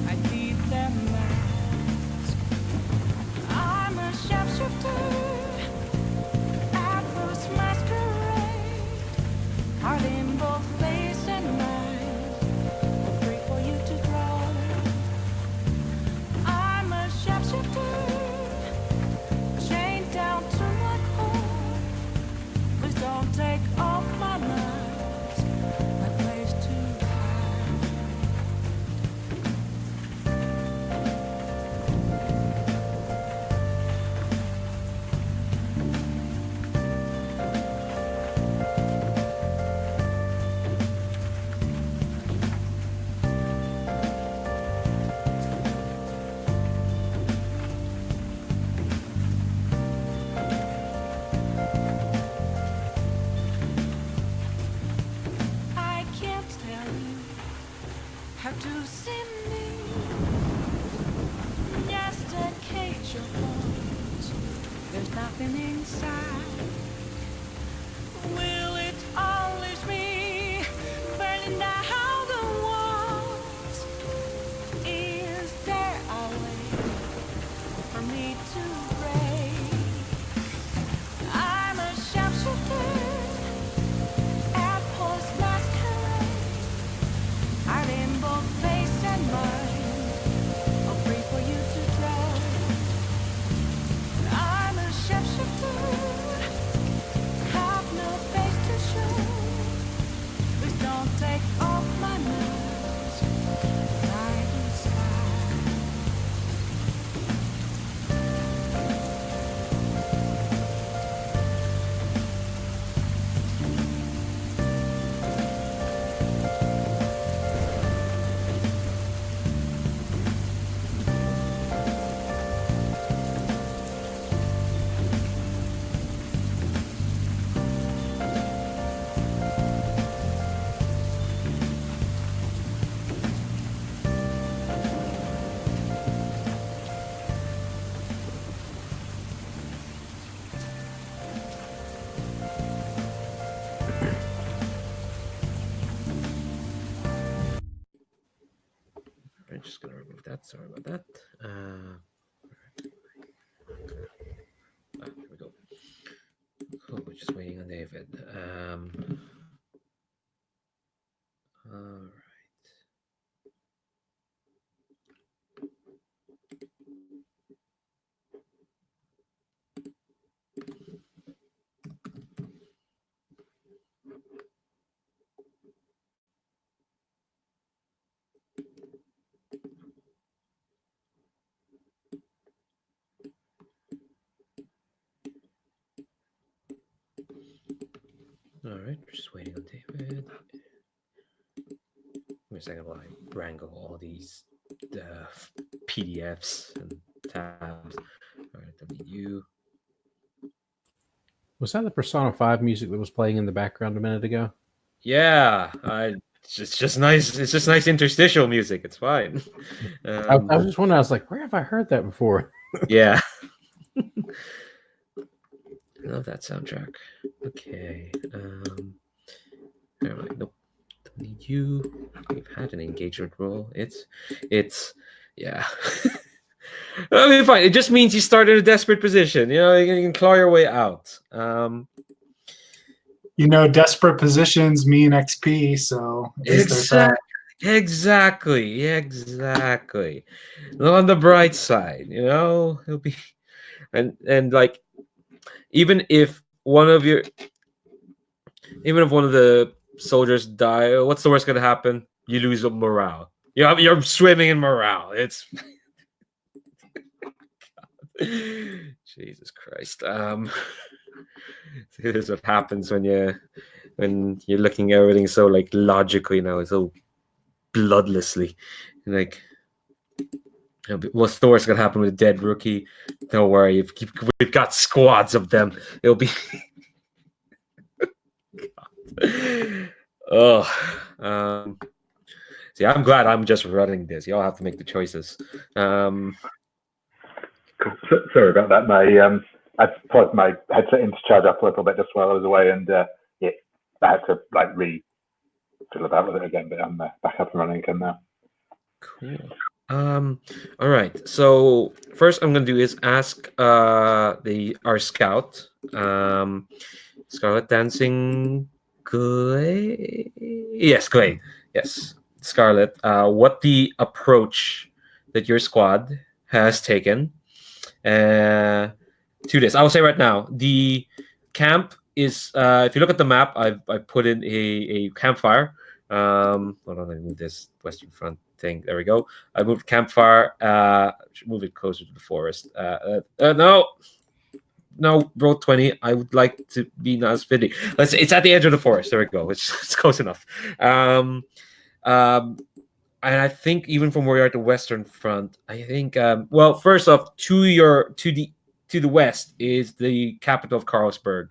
I keep their mask. I'm a sharpshooter at first masquerade. Heart in both face and mind, free for you to draw. I'm a sharpshooter, chained down to my core. Please don't take off my mask, my place to hide. I can't tell you how to see me. Just a cage of bones. There's nothing inside. Will it unleash me? Burning down the walls. Is there a way for me to break? I'm a sharpshooter at post masquerade. Heart in both face and mind, all free for you to draw. I'm a sharpshooter, have no face to show. Please don't take off my mask, night and sky. I'm just gonna remove that. Sorry about that. Here we go. Cool. We're just waiting on David. All right. All right, we're just waiting on David. Give me a second while I wrangle all these PDFs and tabs. All right, don't need you. Was that the Persona 5 music that was playing in the background a minute ago? Yeah, it's just nice. It's just nice interstitial music. It's fine. I was just wondering. I was like, where have I heard that before? Yeah. I love that soundtrack. Okay. Never mind. Nope. Don't need you. We've had an engagement role. It's yeah. I mean, fine. It just means you start in a desperate position. You know, you can claw your way out. You know, desperate positions mean XP, so at least there's that. Exactly. Look on the bright side, you know, it'll be and like even if one of the soldiers die, what's the worst gonna happen? You lose morale. You're swimming in morale. It's Jesus Christ. This is what happens when you're looking at everything so like logically now, so bloodlessly. Like, what's the worst gonna happen with a dead rookie? Don't worry, we've got squads of them. It'll be oh. See, I'm glad I'm just running this. Y'all have to make the choices. Cool. Sorry about that. I plugged my headset in to charge up a little bit just while I was away, and I had to fiddle about with it again, but I'm back up and running again now. Cool. All right. So first, I'm gonna do is ask our scout, Scarlet Dancing Glade. Yes, Glade. Yes, Scarlet. What the approach that your squad has taken to this? I will say right now, the camp is. If you look at the map, I put in a campfire. Hold on, let me move this western front thing. There we go. I moved campfire. Should move it closer to the forest. No, roll 20. I would like to be not as fitting. It's at the edge of the forest. There we go. It's close enough. And I think even from where you're at the western front, I think well, first off, to the west is the capital of Carlsberg.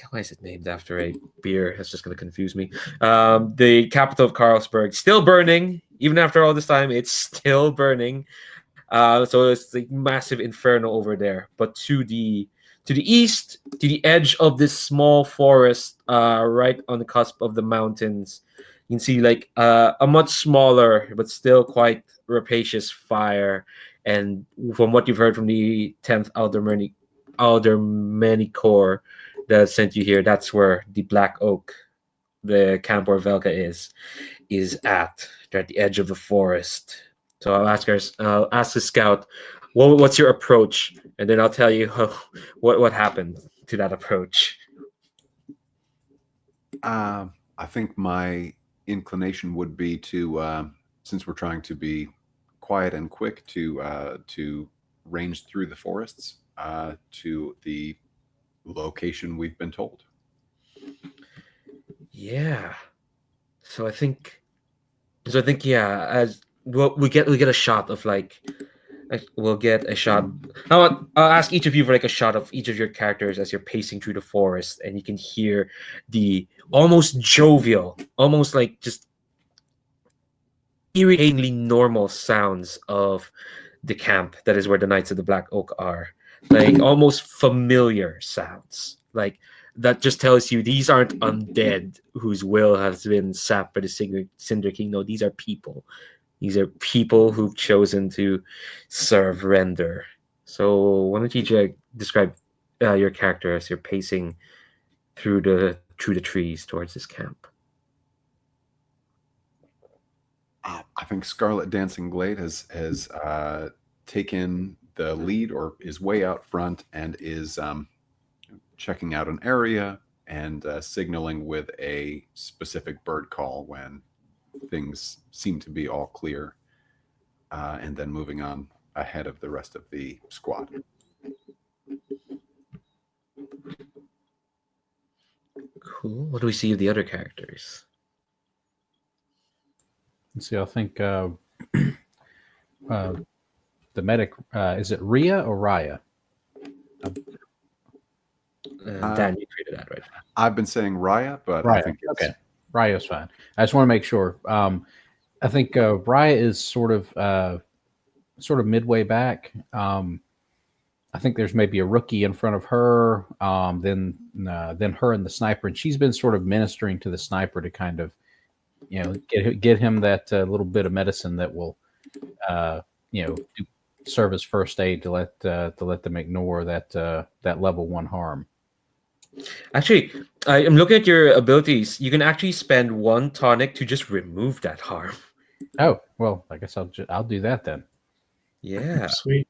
Why is it named after a beer? That's just going to confuse me. The capital of Carlsberg, still burning. Even after all this time, it's still burning. So it's the massive inferno over there. But to the east, to the edge of this small forest, right on the cusp of the mountains, you can see like a much smaller but still quite rapacious fire. And from what you've heard from the 10th Aldermany Corps that sent you here, that's where the Black Oak, the camp where Velka is at. They're at the edge of the forest. So I'll ask the scout, what's your approach, and then I'll tell you what happened to that approach. I think my inclination would be to, since we're trying to be quiet and quick, to range through the forests to the location we've been told. Yeah. So I think yeah, as well, we get a shot of we'll get a shot. I'll ask each of you for like a shot of each of your characters as you're pacing through the forest, and you can hear the almost jovial, almost like just irritatingly normal sounds of the camp that is where the Knights of the Black Oak are. Like almost familiar sounds. Like that just tells you these aren't undead whose will has been sapped by the Cinder King. No, these are people. These are people who've chosen to surrender. So why don't you describe your character as you're pacing through the trees towards this camp? I think Scarlet Dancing Glade has taken the lead, or is way out front, and is checking out an area and signaling with a specific bird call when things seem to be all clear, and then moving on ahead of the rest of the squad. Cool. What do we see of the other characters? Let's see. I think the medic, is it Rhea or Raya? Dan, you created that, right? I've been saying Raya, but Raya. I think it's... Okay. Raya's fine. I just want to make sure. I think Raya is sort of midway back. I think there's maybe a rookie in front of her, then her and the sniper, and she's been sort of ministering to the sniper to kind of, get him that little bit of medicine that will, serve as first aid to let them ignore that level 1 harm. Actually, I'm looking at your abilities. You can actually spend 1 tonic to just remove that harm. Oh, well, I guess I'll do that then. Yeah. Sweet.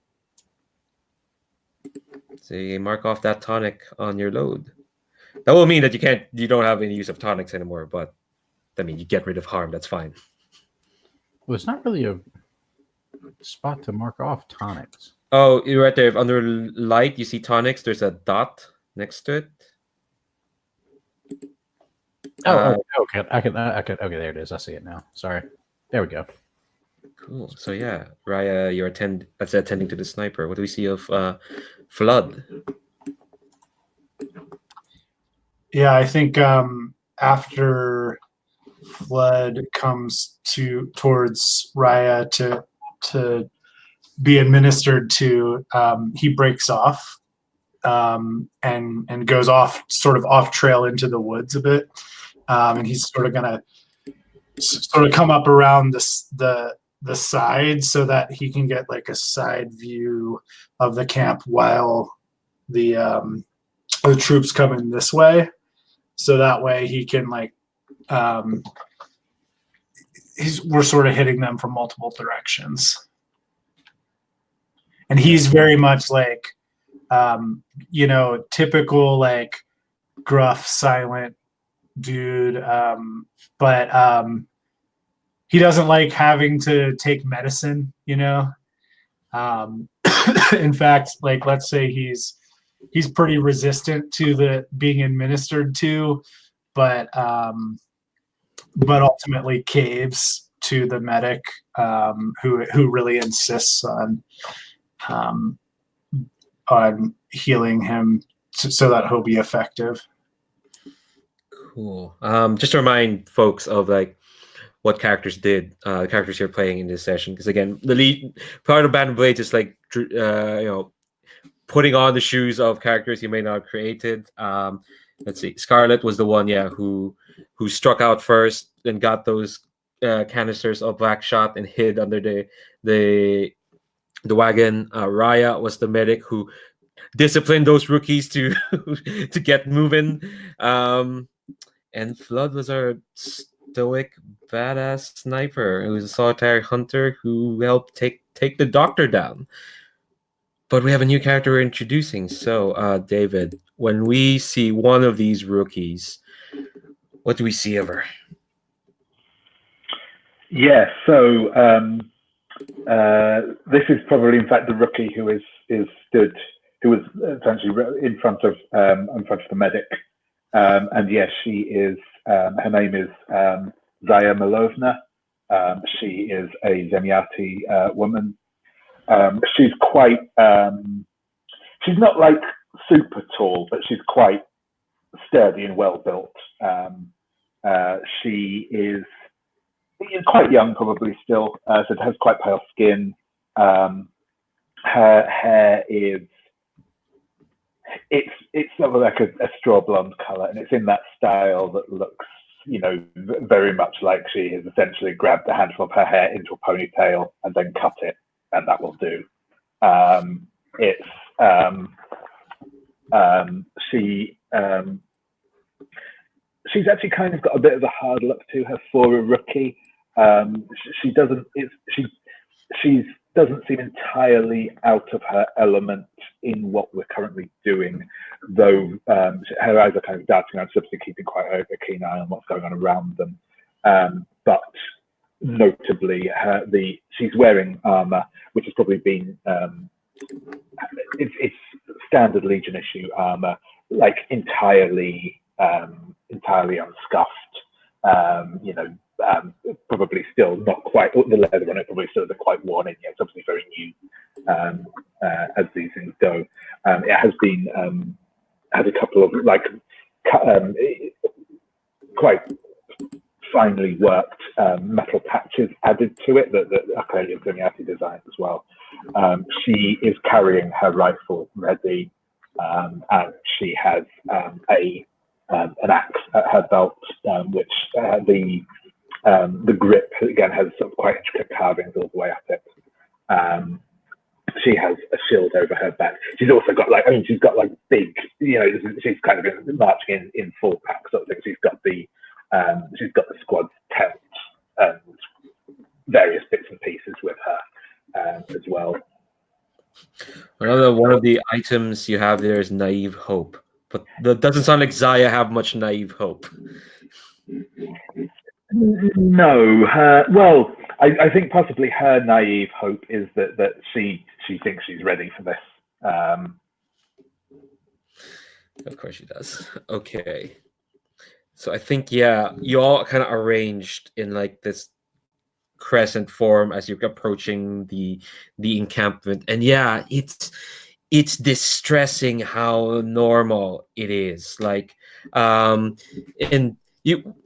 So you mark off that tonic on your load. That will mean that you don't have any use of tonics anymore, but I mean, you get rid of harm. That's fine. Well, it's not really a spot to mark off tonics. Oh, you're right there. Under light, you see tonics. There's a dot next to it. Okay. I can. Okay, there it is. I see it now. Sorry. There we go. Cool. So yeah, Raya, you're attending to the sniper. What do we see of Flood? Yeah, I think after Flood comes towards Raya to be administered to, he breaks off and goes off, sort of off trail into the woods a bit, and he's sort of gonna come up around the side so that he can get like a side view of the camp while the troops come in this way. So that way he can like we're sort of hitting them from multiple directions. And he's very much like typical like gruff, silent dude, but he doesn't like having to take medicine, in fact, like let's say he's pretty resistant to the being administered to, but ultimately caves to the medic, who really insists on healing him so that he'll be effective. Cool. Just to remind folks of like what characters did, the characters you're playing in this session, because again, the lead part of Band of Blades is like putting on the shoes of characters you may not have created. Let's see, Scarlet was the one, who struck out first and got those canisters of black shot and hid under the wagon. Raya was the medic who disciplined those rookies to to get moving. And Flood was our stoic, badass sniper who was a solitary hunter who helped take the doctor down. But we have a new character we're introducing. So, David, when we see one of these rookies, what do we see of her? Yeah, so this is probably, in fact, the rookie who was essentially in front of the medic. And yes, she is. Her name is Zaya Milovna. She is a Zemyati woman. She's quite. She's not like super tall, but she's quite sturdy and well built. She is quite young, probably still. So it has quite pale skin. Her hair is. It's sort of like a straw blonde color, and it's in that style that looks, very much like she has essentially grabbed a handful of her hair into a ponytail and then cut it, and that will do. She's actually kind of got a bit of a hard look to her for a rookie. She doesn't seem entirely out of her element in what we're currently doing, though her eyes are kind of darting around, obviously keeping quite a keen eye on what's going on around them. But notably, she's wearing armor, which has probably been it's standard Legion issue armor, like entirely unscuffed. Probably still not quite, the leather on it probably still isn't quite worn in yet. It's obviously very new, as these things go. It has been had a couple of quite finely worked metal patches added to it that are clearly Zemyati designed as well. She is carrying her rifle ready, and she has an axe at her belt, which the grip again has sort of quite intricate carvings all the way up it. She has a shield over her back. She's also got she's got big, she's kind of marching in full pack sort of thing. She's got the squad's tent and various bits and pieces with her as well. One of the items you have there is naive hope, but that doesn't sound like Zaya have much naive hope. No, I think possibly her naive hope is that she thinks she's ready for this. Of course she does. Okay, so I think you all kind of arranged in like this crescent form as you're approaching the encampment, and it's distressing how normal it is. But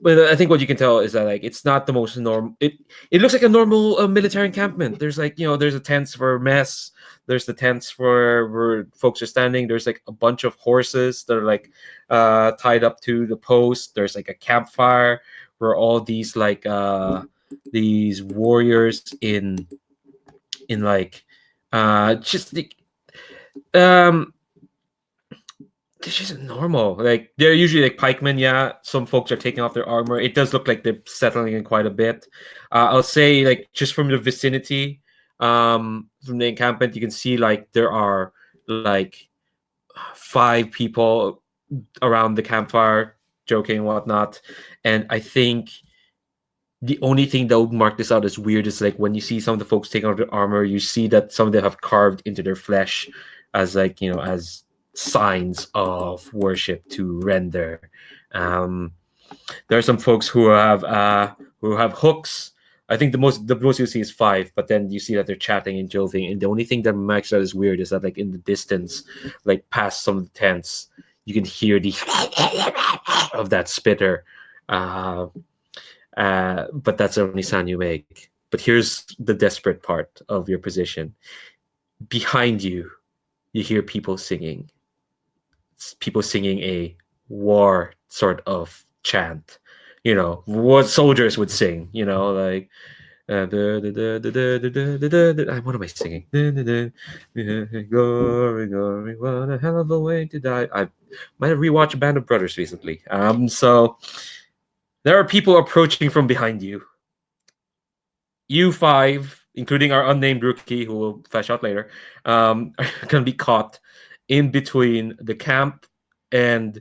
I think what you can tell is that it's not the most normal. It looks like a normal military encampment. There's there's a tents for mess. There's the tents where folks are standing. There's like a bunch of horses that are like tied up to the post. There's like a campfire where all these like these warriors in like just the this isn't normal. Like they're usually like pikemen. Yeah, some folks are taking off their armor. It does look like they're settling in quite a bit. I'll say like just from the vicinity, from the encampment, you can see like there are like 5 people around the campfire joking and whatnot. And I think the only thing that would mark this out as weird is like when you see some of the folks taking off their armor, you see that some of them have carved into their flesh as like, you know, as signs of worship to render. There are some folks who have hooks. I think the most you see is 5, but then you see that they're chatting and joking. And the only thing that makes that is weird is that like in the distance, like past some of the tents, you can hear the of that spitter. But that's the only sound you make. But here's the desperate part of your position. Behind you, you hear people singing. It's people singing a war sort of chant. You know, what soldiers would sing, you know, like what am I singing? Glory, glory, what a hell of a way to die. I might have rewatched Band of Brothers recently. So there are people approaching from behind you. You 5, including our unnamed rookie, who will flash out later, are going to be caught in between the camp and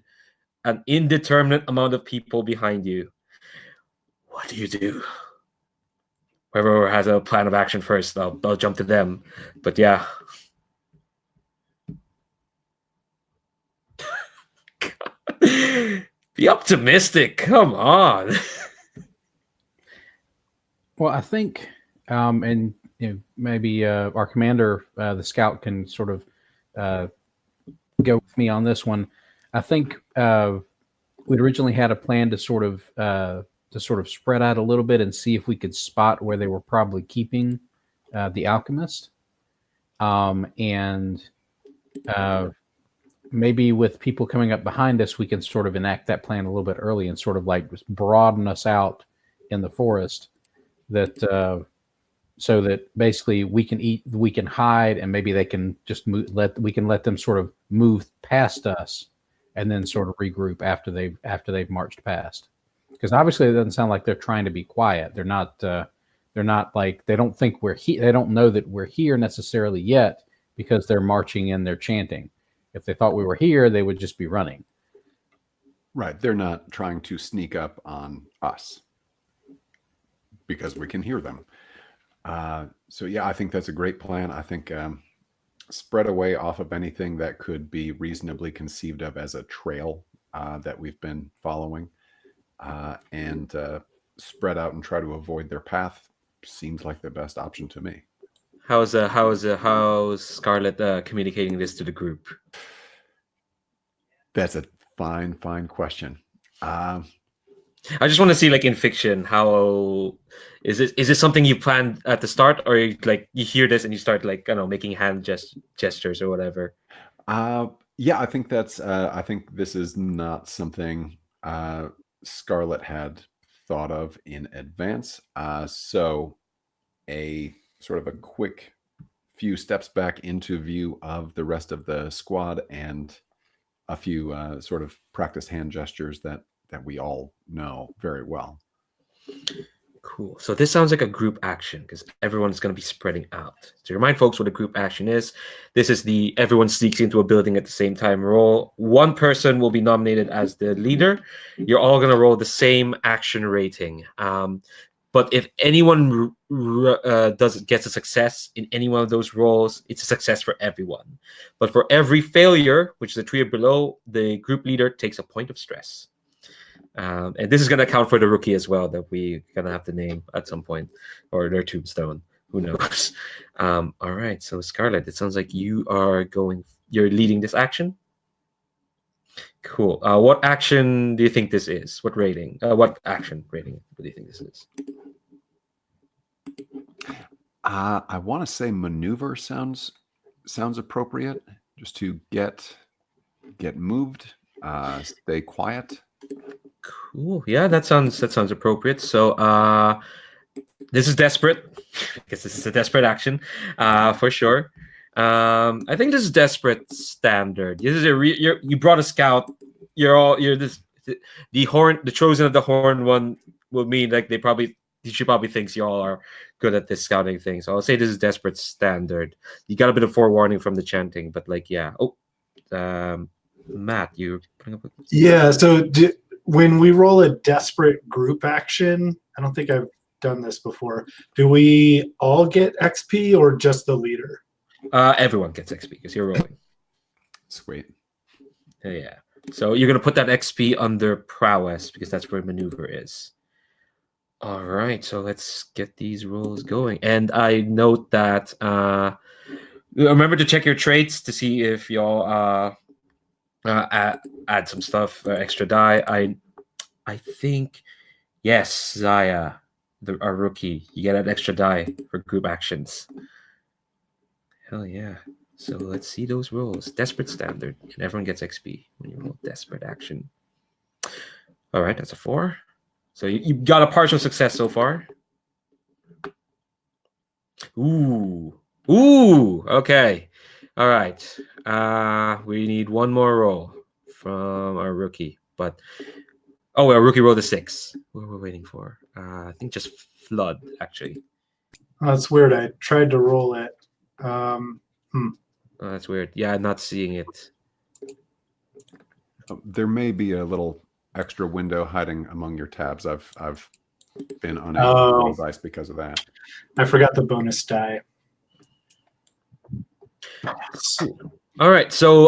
an indeterminate amount of people behind you. What do you do? Whoever has a plan of action first, I'll jump to them. But yeah. Be optimistic. Come on. Well, I think, and you know, maybe our commander, the scout, can sort of go with me on this one. I think we'd originally had a plan to sort of spread out a little bit and see if we could spot where they were probably keeping the Alchemist, and maybe with people coming up behind us, we can sort of enact that plan a little bit early and sort of like broaden us out in the forest, that so that basically we can hide, and maybe they can just we can let them sort of move past us and then sort of regroup after they've marched past. Because obviously it doesn't sound like they're trying to be quiet. They're not like, they don't think we're here. They don't know that we're here necessarily yet, because they're marching and they're chanting. If they thought we were here, they would just be running. Right. They're not trying to sneak up on us because we can hear them. So yeah, I think that's a great plan. I think spread away off of anything that could be reasonably conceived of as a trail that we've been following. And spread out and try to avoid their path seems like the best option to me. How's Scarlett communicating this to the group? That's a fine question. I just want to see, like in fiction, how is this something you planned at the start, or like you hear this and you start like, I don't know, making hand gestures or whatever? Yeah, I think that's I think this is not something Scarlett had thought of in advance. So a sort of a quick few steps back into view of the rest of the squad, and a few sort of practice hand gestures that we all know very well. Cool. So this sounds like a group action, because everyone's going to be spreading out. To remind folks what a group action is, this is the everyone sneaks into a building at the same time roll. One person will be nominated as the leader. You're all going to roll the same action rating. But if anyone gets a success in any one of those rolls, it's a success for everyone. But for every failure, which is a 3 or below, the group leader takes a point of stress. And this is going to account for the rookie as well, that we're going to have to name at some point, or their tombstone. Who knows? All right. So Scarlett, it sounds like you're leading this action. Cool. What action do you think this is? What rating? What action rating do you think this is? I want to say maneuver sounds sounds appropriate. Just to get moved. Stay quiet. Cool. Yeah, that sounds appropriate. So this is desperate. Because this is a desperate action, for sure. I think this is desperate standard. This is you brought a scout. You're this the chosen of the horn one will mean like she probably thinks you all are good at this scouting thing. So I'll say this is desperate standard. You got a bit of forewarning from the chanting, but like yeah. Oh, Matt, you bring up. Yeah. So when we roll a desperate group action, I don't think I've done this before. Do we all get XP or just the leader? Everyone gets XP because you're rolling. Sweet. Yeah. So you're gonna put that XP under prowess because that's where maneuver is. All right. So let's get these rolls going. And I note that remember to check your traits to see if y'all add some stuff, extra die. I think yes, Zaya, our rookie, you get an extra die for group actions. Hell yeah. So let's see those rolls. Desperate standard. And everyone gets XP when you roll desperate action. All right, that's a 4. So you got a partial success so far. Ooh. Okay. All right. We need one more roll from our rookie. But our rookie rolled a 6. What are we waiting for? I think just flood, actually. Oh, that's weird. I tried to roll it. Oh, that's weird. Yeah, I'm not seeing it. There may be a little extra window hiding among your tabs. I've been unable to roll dice because of that. I forgot the bonus die. All right. So,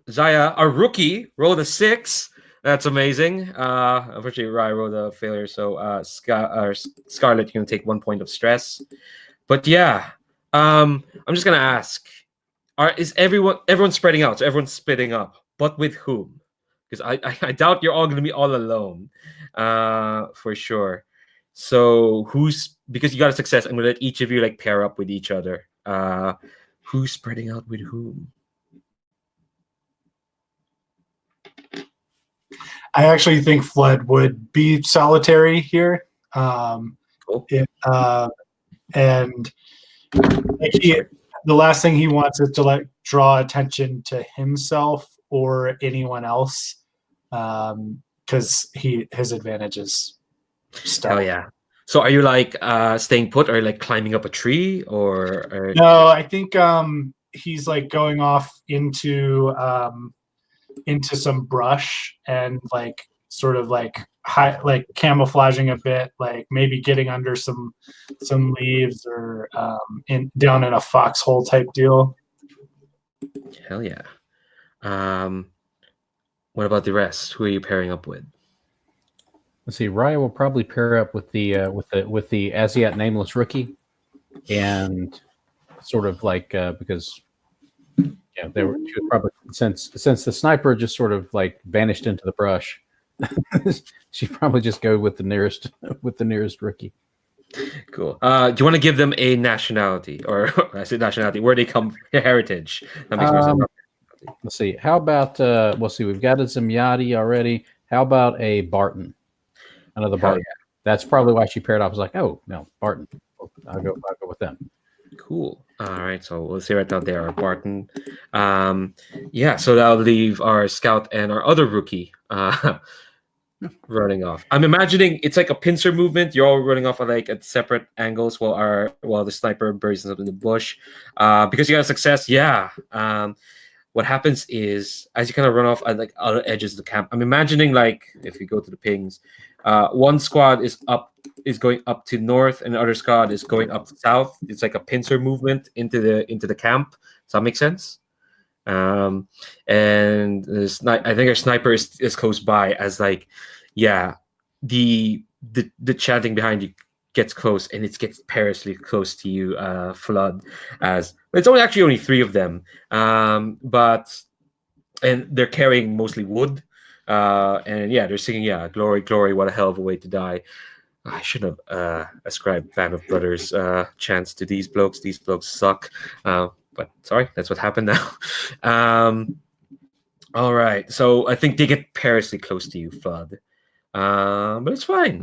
Zaya, our rookie, rolled a 6. That's amazing. Unfortunately, Rye rolled a failure. So, Scarlet, you're going to take 1 point of stress. But yeah, I'm just going to ask, is everyone's spreading out? So everyone's splitting up, but with whom? Because I doubt you're all going to be all alone, for sure. So because you got a success, I'm going to let each of you like pair up with each other. Who's spreading out with whom? I actually think Flood would be solitary here. Cool. And like the last thing he wants is to like draw attention to himself or anyone else, because his advantage is stealth. Hell yeah. So are you like staying put or like climbing up a tree or... No, I think he's like going off into some brush and like sort of like camouflaging a bit, like maybe getting under some leaves or down in a foxhole type deal. Hell yeah. What about the rest? Who are you pairing up with? Let's see. Raya will probably pair up with the as yet nameless rookie, and sort of like because she was probably since the sniper just sort of like vanished into the brush, she'd probably just go with the nearest rookie. Cool. Do you want to give them a nationality, or I say nationality, where they come, heritage? That makes more sense. Let's see. How about we'll see. We've got a Zamyati already. How about a Barton? Another Barton. Yeah. That's probably why she paired off. I was like, oh no, Barton. I'll go with them. Cool. All right. So we'll see right down there, our Barton. Yeah. So that'll leave our scout and our other rookie running off. I'm imagining it's like a pincer movement. You're all running off at separate angles while the sniper buries himself in the bush. Because you got a success. Yeah. What happens is as you kind of run off at like other edges of the camp, I'm imagining like if we go to the pings, one squad is going up to north and the other squad is going up to south. It's like a pincer movement into the camp. Does that make sense? And I think our sniper is close by as like, yeah, the chanting behind you gets close and it gets perilously close to you, Flood, as it's only 3 of them, and they're carrying mostly wood, and yeah, they're singing, yeah, glory, glory, what a hell of a way to die. I shouldn't have ascribed Band of Brothers chants to these blokes. These blokes suck. But but sorry, that's what happened now. All right, so I think they get perilously close to you, Flood. But it's fine.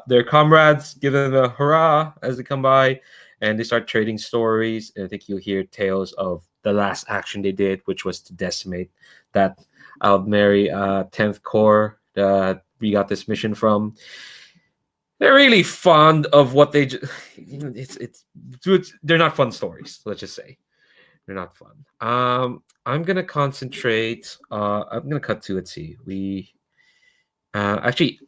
Their comrades give them a hurrah as they come by, and they start trading stories. And I think you'll hear tales of the last action they did, which was to decimate that Aldmeri 10th Corps that we got this mission from. They're really fond of what they. They're not fun stories. Let's just say they're not fun. I'm gonna concentrate. I'm gonna cut to. Let's see. We actually.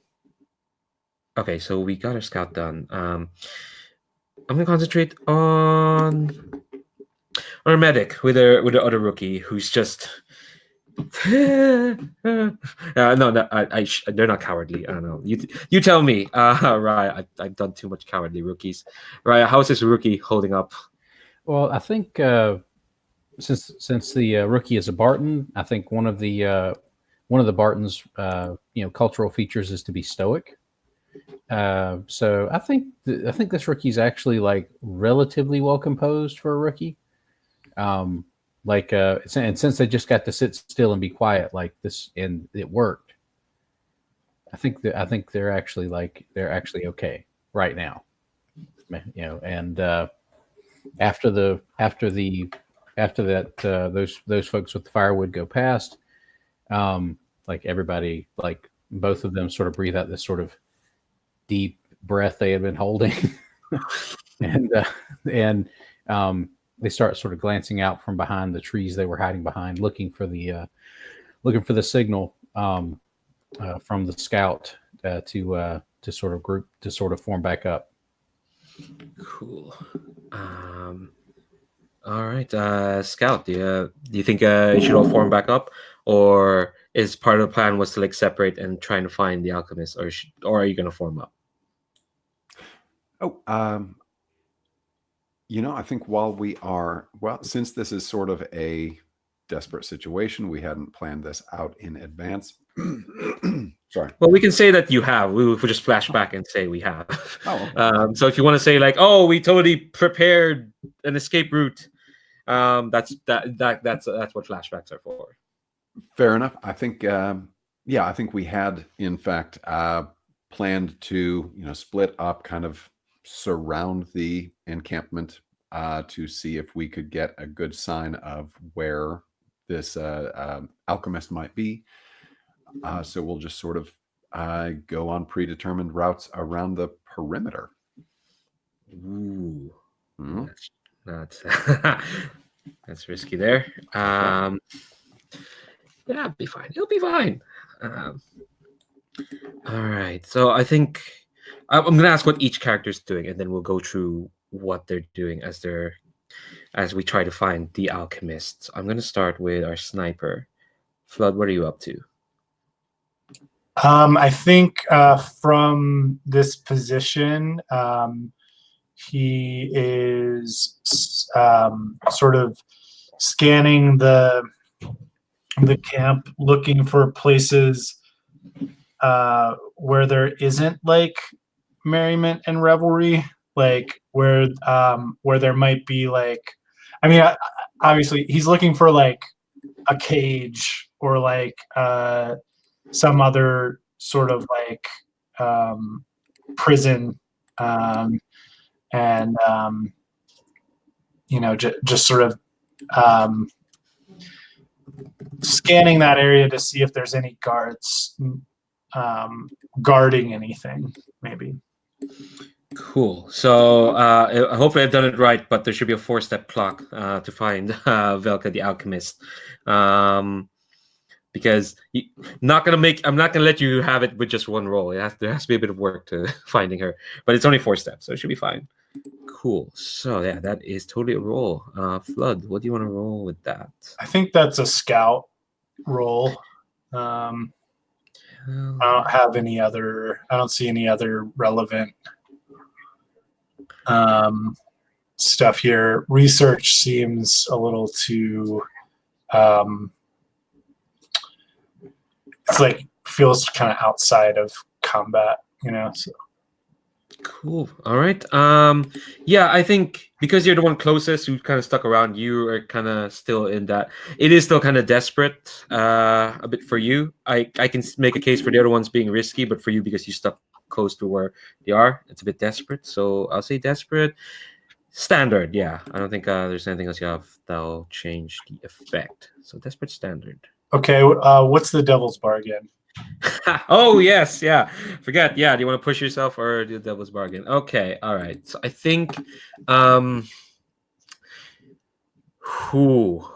Okay, so we got our scout done. I'm gonna concentrate on our medic with the other rookie who's just. No, they're not cowardly. I don't know. You tell me. Right, I've done too much cowardly rookies. Right, how's this rookie holding up? Well, I think since the rookie is a Barton, I think one of the Barton's cultural features is to be stoic. So I think this rookie's actually like relatively well composed for a rookie. And since they just got to sit still and be quiet like this, and it worked. I think they're actually okay right now. And after that, those folks with the firewood go past. Like everybody, like both of them, sort of breathe out this sort of deep breath they had been holding, and they start sort of glancing out from behind the trees they were hiding behind, looking for the signal from the scout to sort of form back up. Cool. All right, Scout. Do you think it should all form back up, or is part of the plan was to like separate and try and find the alchemist, or are you going to form up? Oh, I think since this is sort of a desperate situation, we hadn't planned this out in advance. Sorry. Well, we can say that you have. We'll just flash back and say we have. Oh, okay. So if you want to say like, oh, we totally prepared an escape route, that's what flashbacks are for. Fair enough. I think, I think we had, in fact, planned to, split up, kind of surround the encampment to see if we could get a good sign of where this alchemist might be. So we'll just sort of go on predetermined routes around the perimeter. Ooh, Mm-hmm. that's that's risky there. Yeah, it'll be fine. It'll be fine. All right. So I think I'm going to ask what each character is doing, and then we'll go through what they're doing as we try to find the alchemists. I'm going to start with our sniper. Flood, what are you up to? I think from this position, he is sort of scanning the camp, looking for places where there isn't like merriment and revelry, like where there might be like, I mean, obviously he's looking for like a cage or like some other sort of like prison, and just sort of scanning that area to see if there's any guards guarding anything, maybe. Cool. So hopefully I've done it right, but there should be a 4-step clock to find Velka the alchemist. Because I'm not gonna let you have it with just one roll. There has to be a bit of work to finding her, but it's only 4 steps, so it should be fine. Cool. So yeah, that is totally a roll. Flood, what do you want to roll with that? I think that's a scout roll. I don't have any other. I don't see any other relevant stuff here. Research seems a little too. It's like feels kind of outside of combat, So Cool. All right. Yeah, I think because you're the one closest who kind of stuck around, you are kind of still in that. It is still kind of desperate, a bit for you. I can make a case for the other ones being risky, but for you because you stuck close to where they are, it's a bit desperate. So I'll say desperate. Standard. Yeah, I don't think there's anything else you have that'll change the effect. So desperate standard. Okay, what's the devil's bargain? Oh yes, yeah. Forget. Yeah, do you want to push yourself or do the devil's bargain? Okay, all right. So I think who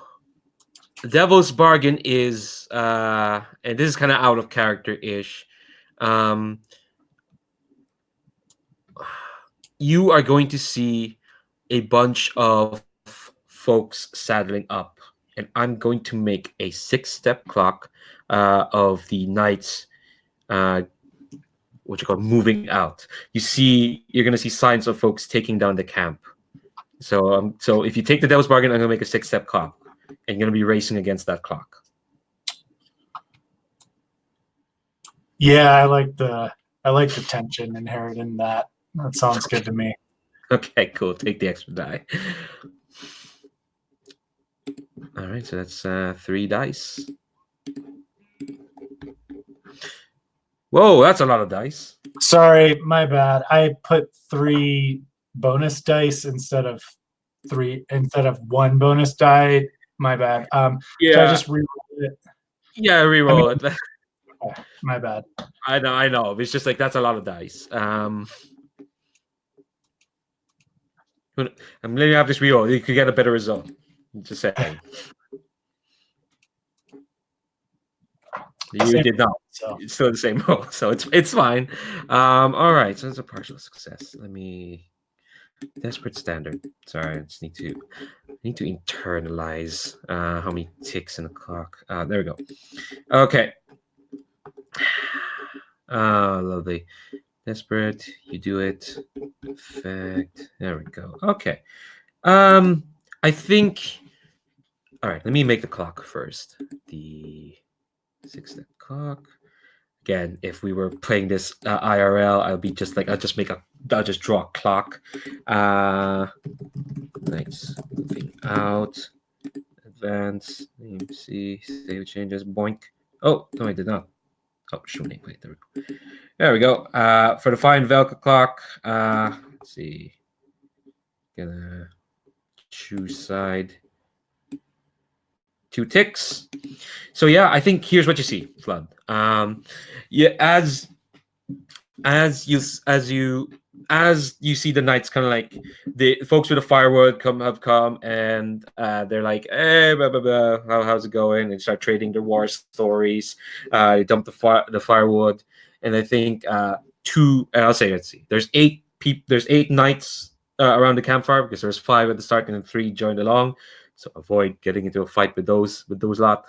the devil's bargain is and this is kind of out of character-ish. Um you are going to see a bunch of folks saddling up, and I'm going to make a 6-step clock of the knights what you call moving out. You're gonna see signs of folks taking down the camp. So if you take the devil's bargain, I'm gonna make a 6-step clock, and you're gonna be racing against that clock. Yeah, I like the tension inherent in that. That sounds good to me. Okay, cool. Take the extra die. All right, so that's 3 dice. Whoa, that's a lot of dice. Sorry, my bad. I put 3 bonus dice instead of 1 bonus die. My bad. Should I just re-roll it? Yeah, reroll it. My bad. I know. It's just like that's a lot of dice. I'm letting you have this reroll. You could get a better result. Just saying. You did not. So It's still the same roll, so it's fine. All right, so it's a partial success. Let me desperate standard. Sorry, I just need to internalize how many ticks in the clock. There we go. Okay. Lovely. Desperate. You do it. Effect. There we go. Okay. I think. All right. Let me make the clock first. The 6-step clock. Again, if we were playing this IRL, I'll just draw a clock. Nice. Moving out. Advance. See. Save changes. Boink. Oh, no, I did not. Oh, show nameplate. There we go. There we go. For the fine Velka clock, let's see. Gonna choose side. 2 ticks. So yeah, I think here's what you see, Flood. Yeah, as you see the knights kind of like the folks with the firewood have come and they're like, hey, blah, blah, blah. How's it going? And start trading their war stories. They dump the firewood, and I think 2. And I'll say, let's see. There's 8 knights around the campfire because there's 5 at the start and then 3 joined along. So avoid getting into a fight with those lot.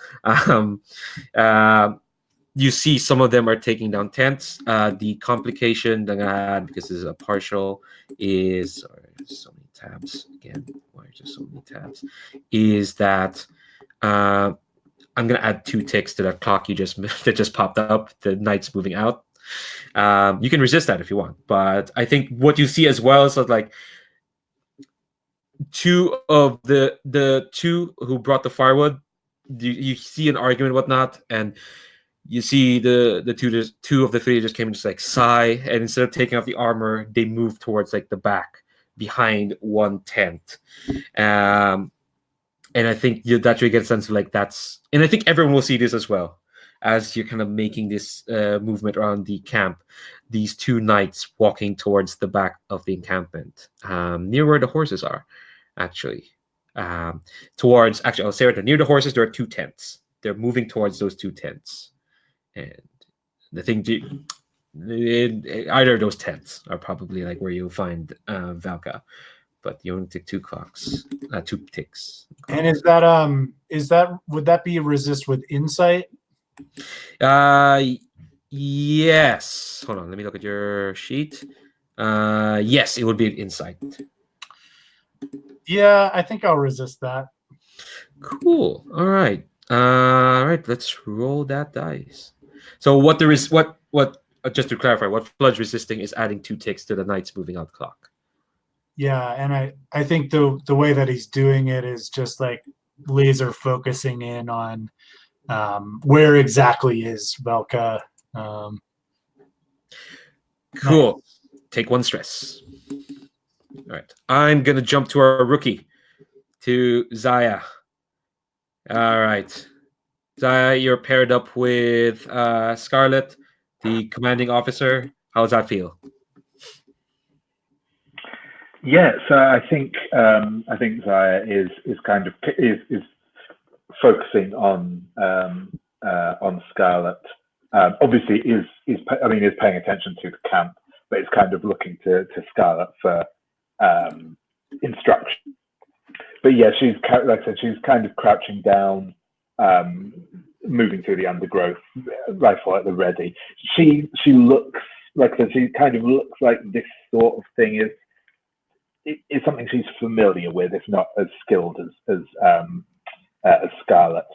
You see some of them are taking down tents. The complication that I had, because this is a partial, is so many tabs again. Why are there so many tabs? Is that I'm gonna add 2 ticks to that clock that just popped up. The knights moving out. You can resist that if you want, but I think what you see as well is that, like, 2 of the 2 who brought the firewood, you see an argument, whatnot, and you see the 2 of the 3 just came and just like sigh, and instead of taking off the armor, they move towards like the back behind one tent. And I think that's where you get a sense of like that's, and I think everyone will see this as well as you're kind of making this movement around the camp. These 2 knights walking towards the back of the encampment, near where the horses are. Actually, I'll say right there, near the horses there are 2 tents. They're moving towards those 2 tents, and the thing, either of those tents are probably like where you'll find Valka, but you only take 2 clocks, 2 ticks. And is that would that be resist with insight? Yes. Hold on, let me look at your sheet. Yes, it would be an insight. Yeah, I think I'll resist that. Cool. All right. Let's roll that dice. So what just to clarify, what Fludge resisting is adding 2 ticks to the knight's moving out clock. Yeah, and I think the way that he's doing it is just like laser focusing in on where exactly is Velka. Cool. Take 1 stress. All right. I'm going to jump to our rookie, to Zaya. All right. Zaya, you're paired up with Scarlet, the commanding officer. How does that feel? Yeah, so I think Zaya is kind of is focusing on Scarlet. Obviously, is paying attention to the camp, but it's kind of looking to Scarlet for instruction. But yeah, she's like I said, she's kind of crouching down, moving through the undergrowth, rifle at the ready. She looks like I said, she kind of looks like this sort of thing is something she's familiar with, if not as skilled as Scarlet.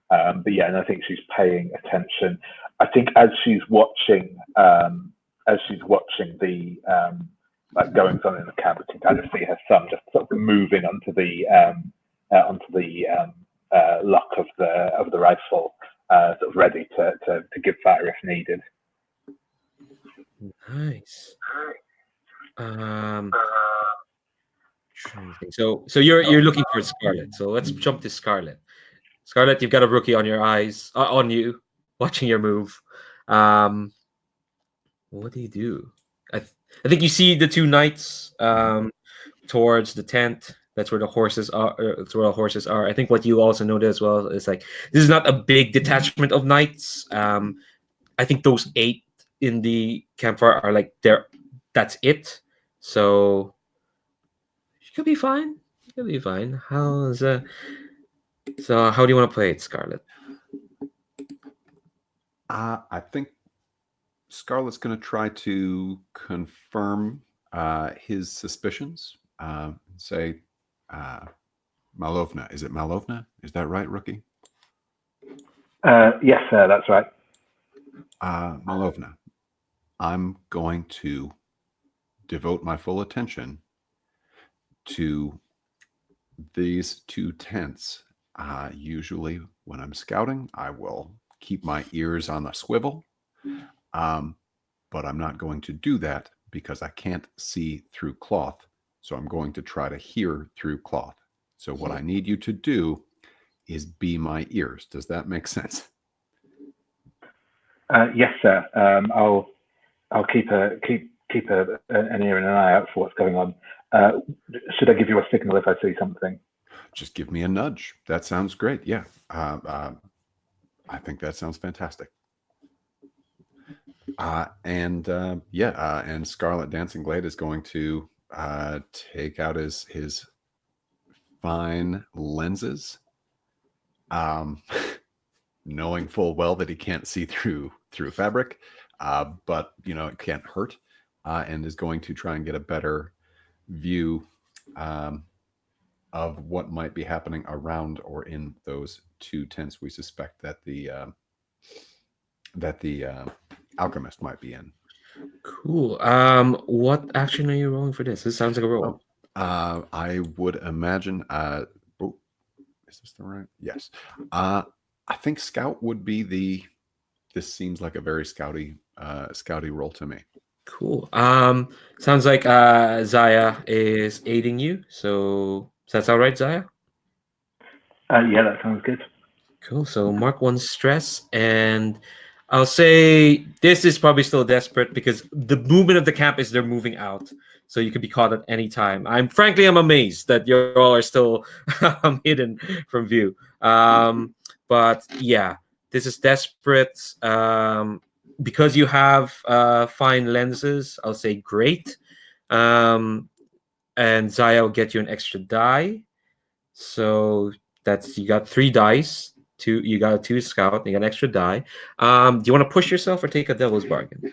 But yeah, and I think she's paying attention. I think as she's watching the like goings on in the camp, you can kind of see her son just sort of moving onto the lock of the rifle, sort of ready to give fire if needed. Nice. So you're looking for Scarlet. So let's jump to Scarlet. Scarlet, you've got a rookie on your eyes, on you, watching your move. What do you do? I think you see the 2 knights towards the tent. That's where the horses are. That's where the horses are. I think what you also noted as well is like this is not a big detachment of knights. I think those 8 in the campfire are like there. That's it. So you could be fine. You could be fine. So how do you want to play it, Scarlet? I think Scarlet's going to try to confirm his suspicions. Say, Malovna. Is it Malovna? Is that right, rookie? Yes, that's right. Malovna, I'm going to devote my full attention to these 2 tents. Usually when I'm scouting, I will keep my ears on the swivel. But I'm not going to do that because I can't see through cloth. So I'm going to try to hear through cloth. So what I need you to do is be my ears. Does that make sense? Yes, sir. I'll keep an ear and an eye out for what's going on. Should I give you a signal if I see something? Just give me a nudge. That sounds great. Yeah. I think that sounds fantastic. And Scarlet Dancing Blade is going to take out his fine lenses, knowing full well that he can't see through fabric, but it can't hurt, and is going to try and get a better view of what might be happening around or in those 2 tents. We suspect that the Alchemist might be in. Cool. What action are you rolling for this? This sounds like a roll. I would imagine. Is this the right? Yes. I think Scout would be the. This seems like a very scouty roll to me. Cool. Sounds like Zaya is aiding you. So does that sound right, Zaya? Yeah, that sounds good. Cool. So mark 1 stress, and I'll say this is probably still desperate because the movement of the camp is they're moving out, so you could be caught at any time. I'm amazed that you all are still hidden from view. But yeah, this is desperate. Because you have fine lenses, I'll say great. And Zaya will get you an extra die. So you got 3 dice. You got a 2 scout. You got an extra die. Do you want to push yourself or take a devil's bargain?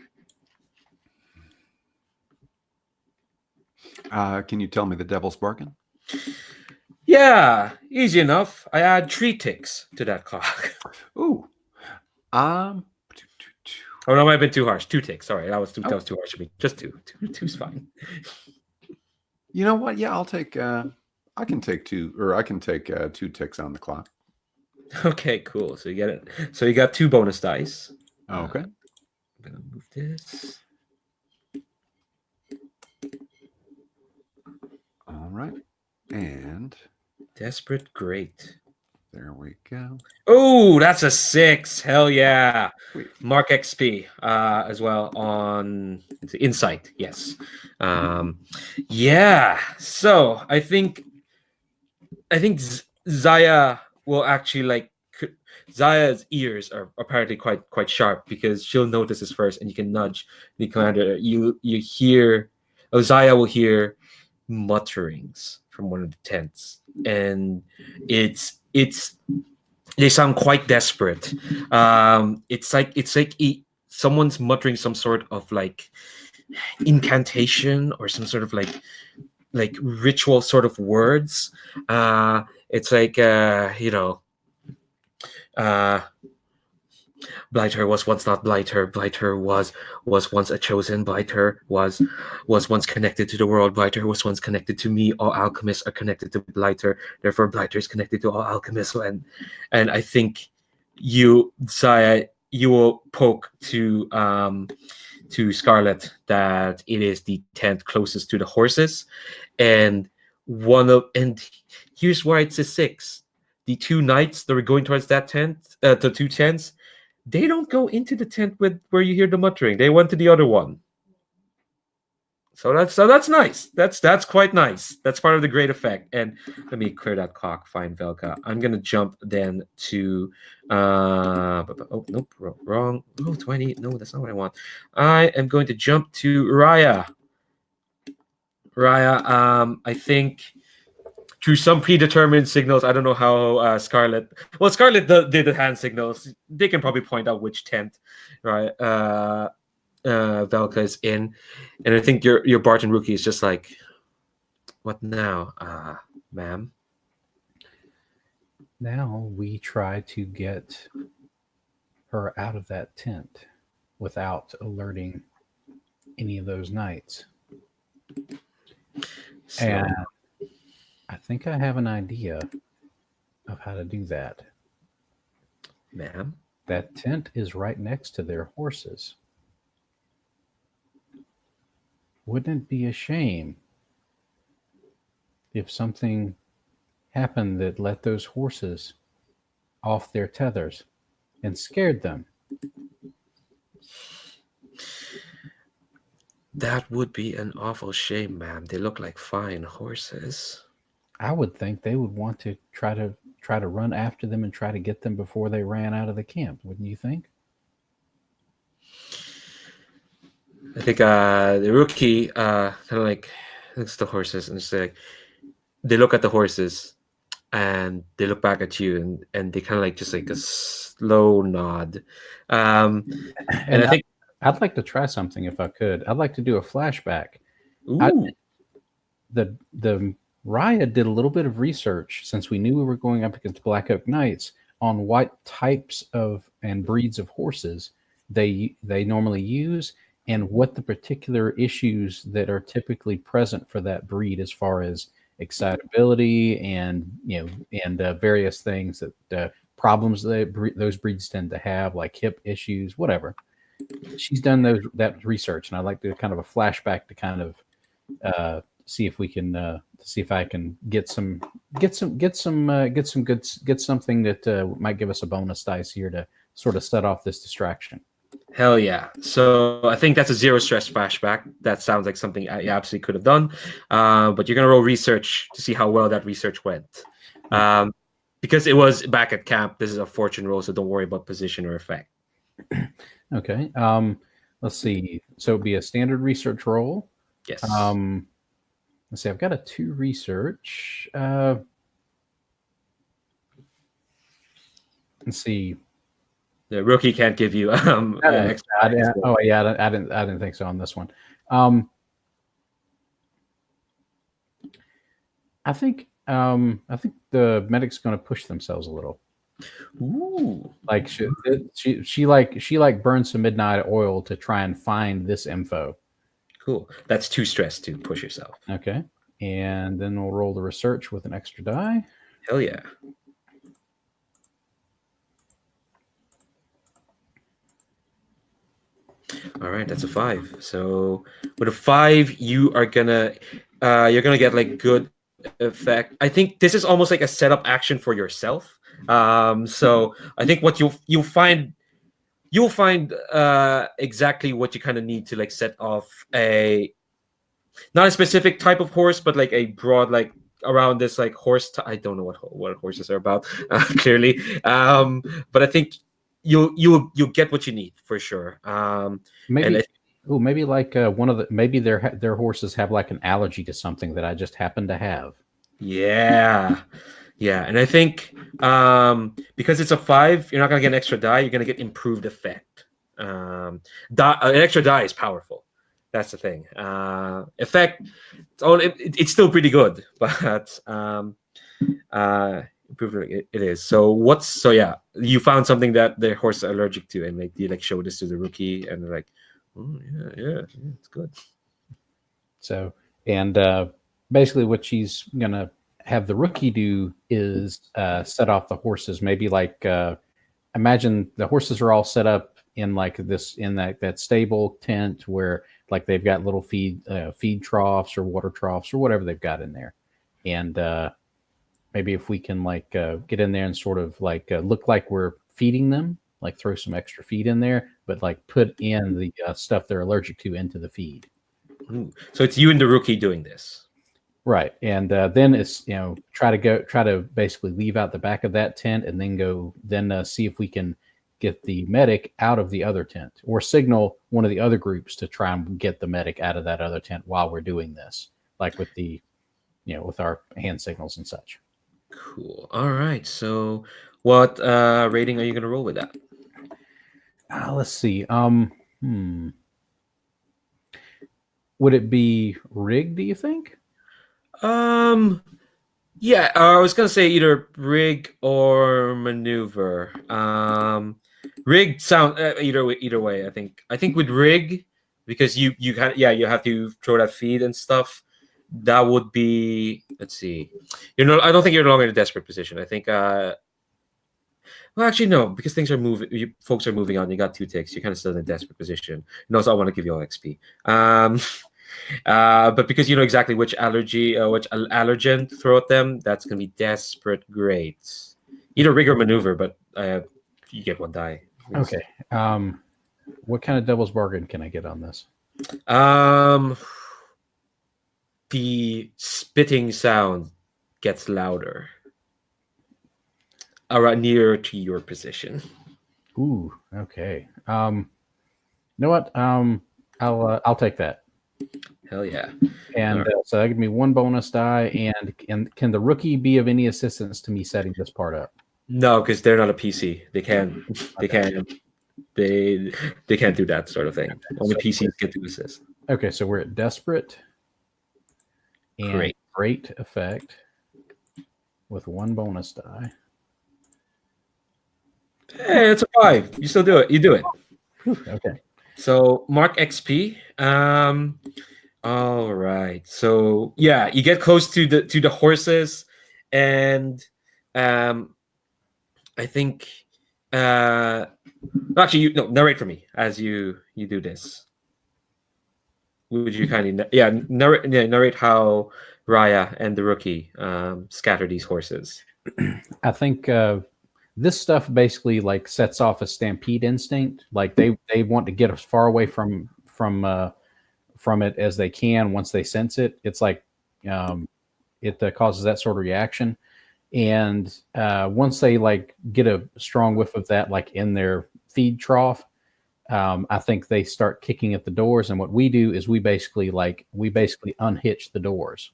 Can you tell me the devil's bargain? Yeah, easy enough. I add 3 ticks to that clock. Ooh. Oh no, it might have been too harsh. 2 ticks. Sorry, that was too. Oh. That was too harsh for me. Just 2. Two's fine. You know what? Yeah, I'll take. I can take 2, or I can take 2 ticks on the clock. Okay, cool. So you get it. So you got 2 bonus dice. Okay. I'm gonna move this. All right. And Desperate, great. there we go. Oh, that's a 6. Hell yeah. Sweet. Mark XP as well on Insight. Yes. Yeah. So I think Zaya will actually like Zaya's ears are apparently quite sharp because she'll notice this first, and you can nudge the commander. You hear, Zaya will hear mutterings from one of the tents, and it's they sound quite desperate. It's like someone's muttering some sort of like incantation or some sort of like ritual sort of words. It's like Blighter was once not Blighter. Blighter was once a chosen. Blighter was once connected to the world. Blighter was once connected to me. All alchemists are connected to Blighter. Therefore, Blighter is connected to all alchemists. And I think you, Zaya, you will poke to Scarlet that it is the tent closest to the horses, and here's why it's a 6. The 2 knights that were going towards that tent, the 2 tents, they don't go into the tent with where you hear the muttering. They went to the other one. So that's nice. That's quite nice. That's part of the great effect. And let me clear that clock. Fine, Velka. I'm gonna jump then to oh nope, wrong. Oh, 20. No, that's not what I want. I am going to jump to Raya. I think through some predetermined signals, I don't know how Scarlet did the hand signals. They can probably point out which tent, right? Velka is in, and I think your Barton rookie is just like, what now, ma'am? Now we try to get her out of that tent without alerting any of those knights. So, And I think I have an idea of how to do that. ma'am, That tent is right next to their horses. Wouldn't it be a shame if something happened that let those horses off their tethers and scared them? that would be an awful shame, ma'am. They look like fine horses. I would think they would want to try to run after them and try to get them before they ran out of the camp, wouldn't you think? I think the rookie kind of like looks at the horses and it's like they look at the horses and they look back at you and they kind of like just like a slow nod. And I think I'd like to try something if I could. I'd like to do a flashback. ooh, The Raya did a little bit of research since we knew we were going up against Black Oak Knights on what types of and breeds of horses they normally use and what the particular issues that are typically present for that breed as far as excitability and various things that problems that those breeds tend to have, like hip issues, whatever. She's done that research, and I'd like to kind of a flashback to kind of see if we can see if I can get something that might give us a bonus dice here to sort of set off this distraction. hell yeah. So I think that's a 0 stress flashback. That sounds like something I absolutely could have done. But you're going to roll research to see how well that research went. Because it was back at camp, this is a fortune roll, so don't worry about position or effect. Okay. Let's see. So it'd be a standard research roll. Yes. Let's see. I've got a 2 research. Let's see. The rookie can't give you extra. I didn't think so on this one. I think the medic's going to push themselves a little. Ooh, Like she burns some midnight oil to try and find this info. cool. That's 2 stress to push yourself. Okay, and then we'll roll the research with an extra die. Hell yeah. All right, that's a 5. So with a 5, you're gonna get like good effect. I think this is almost like a setup action for yourself. So I think what you'll find exactly what you kind of need to like set off a not a specific type of horse, but like a broad like around this like horse. I don't know what horses are about clearly, but I think you'll get what you need for sure. Maybe, and maybe like one of the maybe their horses have like an allergy to something that I just happen to have. Yeah, and I think because it's a 5, you're not gonna get an extra die. You're gonna get improved effect. An extra die is powerful. That's the thing. Effect, it's still pretty good, but improved it is. So yeah, you found something that the horse is allergic to, and like you like show this to the rookie, and they're like, oh, yeah, it's good. So and basically, what she's gonna have the rookie do is set off the horses. Maybe like imagine the horses are all set up in like this in that stable tent where like they've got little feed troughs or water troughs or whatever they've got in there, and maybe if we can like get in there and sort of like look like we're feeding them, like throw some extra feed in there, but like put in the stuff they're allergic to into the feed. Ooh. So it's you and the rookie doing this. Right, and then it's try to basically leave out the back of that tent, and then see if we can get the medic out of the other tent, or signal one of the other groups to try and get the medic out of that other tent while we're doing this, like with the with our hand signals and such. Cool. All right. So what rating are you gonna roll with that? Let's see. Would it be rig? Do you think? Yeah, I was gonna say either rig or maneuver. Rig sound either way. I think with rig, because you have to throw that feed and stuff. That would be, let's see. I don't think you're no longer in a desperate position. I think well, actually no, because things are moving. Folks are moving on. You got 2 ticks. You're kind of still in a desperate position. And also, I want to give you all XP. But because you know exactly which allergen to throw at them, that's gonna be desperate great. Either rig or maneuver, but you get 1 die. Okay. What kind of devil's bargain can I get on this? The spitting sound gets louder around nearer to your position. Ooh, okay. You know what? I'll take that. Hell yeah! And right. So that gives me 1 bonus die. And can the rookie be of any assistance to me setting this part up? No, because they're not a PC. They can't. They can't. They can't do that sort of thing. Only PCs get to assist. Okay, so we're at desperate. And great effect with 1 bonus die. Hey, it's a 5. You still do it. You do it. Okay. So mark XP. All right. So yeah, you get close to the horses, and I think actually narrate for me as you do this. Would you kindly narrate how Raya and the rookie scatter these horses? I think this stuff basically like sets off a stampede instinct. Like they want to get as far away from it as they can once they sense it. It's like it causes that sort of reaction, and once they like get a strong whiff of that, like in their feed trough. I think they start kicking at the doors, and what we do is we basically unhitch the doors.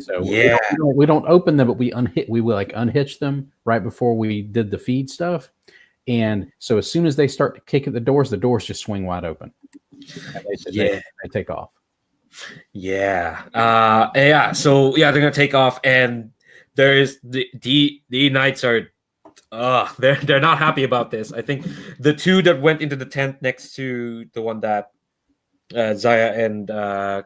So yeah, we don't open them, but we will like unhitch them right before we did the feed stuff. And so as soon as they start to kick at the doors just swing wide open. They take off. Yeah. So yeah, they're gonna take off, and there's the knights are they're not happy about this. I think the two that went into the tent next to the one that Zaya and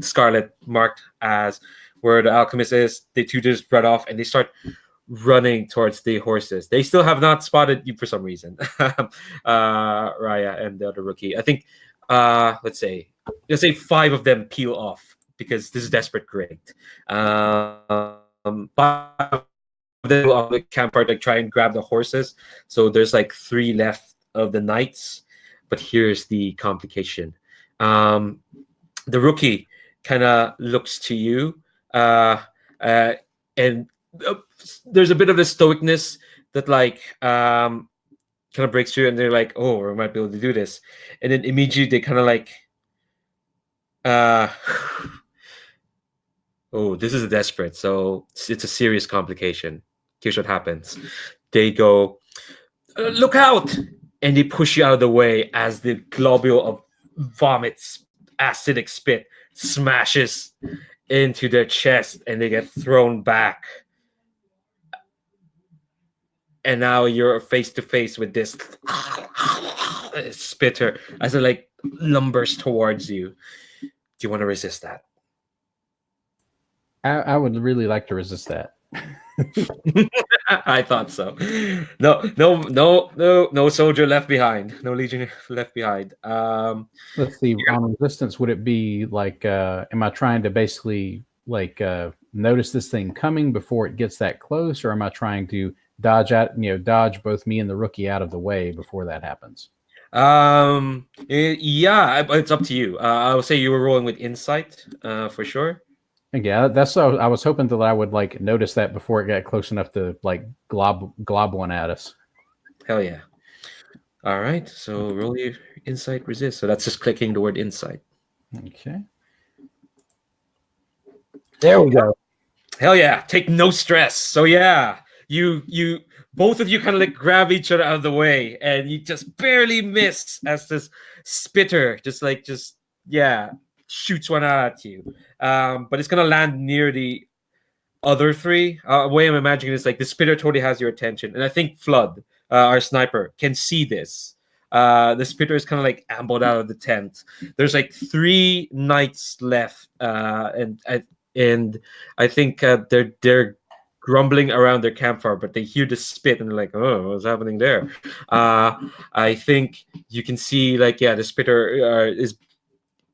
Scarlet marked as where the alchemist is, the two just run off and they start running towards the horses. They still have not spotted you for some reason. Raya and the other rookie. I think let's say 5 of them peel off because this is desperate great. 5 of them on the campfire like try and grab the horses. So there's like 3 left of the knights. But here's the complication. The rookie kind of looks to you, and there's a bit of the stoicness that like kind of breaks through, and they're like, "Oh, we might be able to do this," and then immediately they kind of like, "Oh, this is desperate." So it's a serious complication. Here's what happens: they go, "Look out!" and they push you out of the way as the globule of vomits, acidic spit smashes into their chest, and they get thrown back. And now you're face to face with this spitter as it like lumbers towards you. Do you want to resist that? I would really like to resist that. I thought so. No soldier left behind. No legion left behind. Let's see. On resistance, would it be like? Am I trying to basically like notice this thing coming before it gets that close, or am I trying to dodge both me and the rookie out of the way before that happens? Yeah, it's up to you. I would say you were rolling with insight, for sure. Yeah, that's so. I was hoping that I would like notice that before it got close enough to like glob one at us. Hell yeah! All right, so roll your insight resist. So that's just clicking the word insight. Okay. There we go. Hell yeah! Take no stress. So yeah, you both of you kind of like grab each other out of the way, and you just barely miss as this spitter just shoots one out at you. But it's gonna land near the other 3. The way I'm imagining is like the spitter totally has your attention, and I think Flood, our sniper, can see this. The spitter is kind of like ambled out of the tent. There's like 3 knights left, and I think they're grumbling around their campfire, but they hear the spit and they're like, "Oh, what's happening there?" I think you can see like the spitter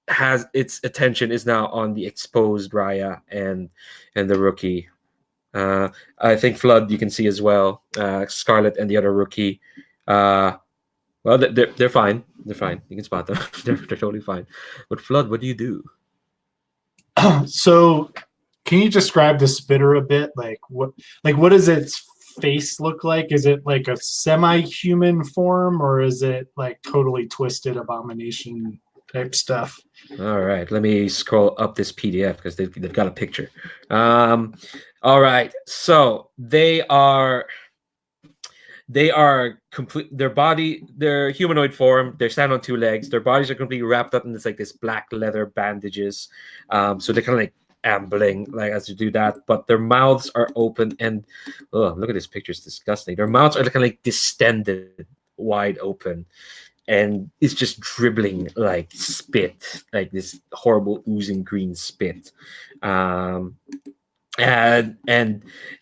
has its attention is now on the exposed Raya and the rookie. I think Flood you can see as well. Scarlet and the other rookie. Well, they're fine. They're fine. You can spot them. they're totally fine. But Flood, what do you do? So, can you describe the spitter a bit? Like what does its face look like? Is it like a semi-human form, or is it like totally twisted abomination type stuff? All right, let me scroll up this PDF because they've got a picture. All right, so they are complete. Their humanoid form. They stand on 2 legs. Their bodies are completely wrapped up in this black leather bandages. So they're kind of like ambling like as you do that, but their mouths are open and look at this picture. It's disgusting. Their mouths are kind of like distended, wide open. And it's just dribbling like spit, like this horrible oozing green spit. And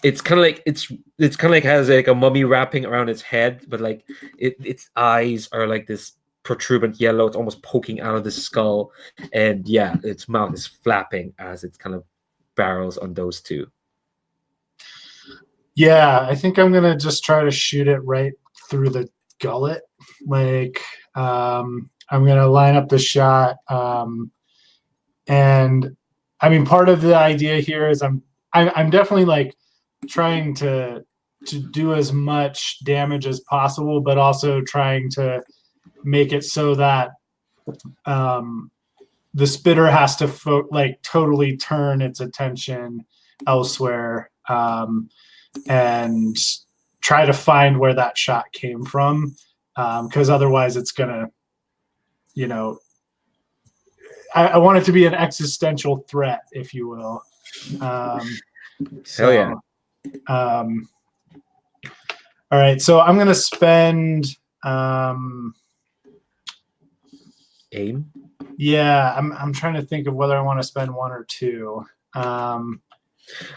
it's kind of like it's kind of like has like a mummy wrapping around its head, but like its eyes are like this protuberant yellow. It's almost poking out of the skull, and its mouth is flapping as it kind of barrels on those 2. Yeah, I think I'm gonna just try to shoot it right through the gullet. Like I'm gonna line up the shot, and I mean part of the idea here is I'm definitely like trying to do as much damage as possible, but also trying to make it so that the spitter has to totally turn its attention elsewhere, and try to find where that shot came from, because otherwise it's gonna, I want it to be an existential threat, if you will. Hell yeah. All right, so I'm gonna spend. Aim. Yeah, I'm trying to think of whether I want to spend one or two. I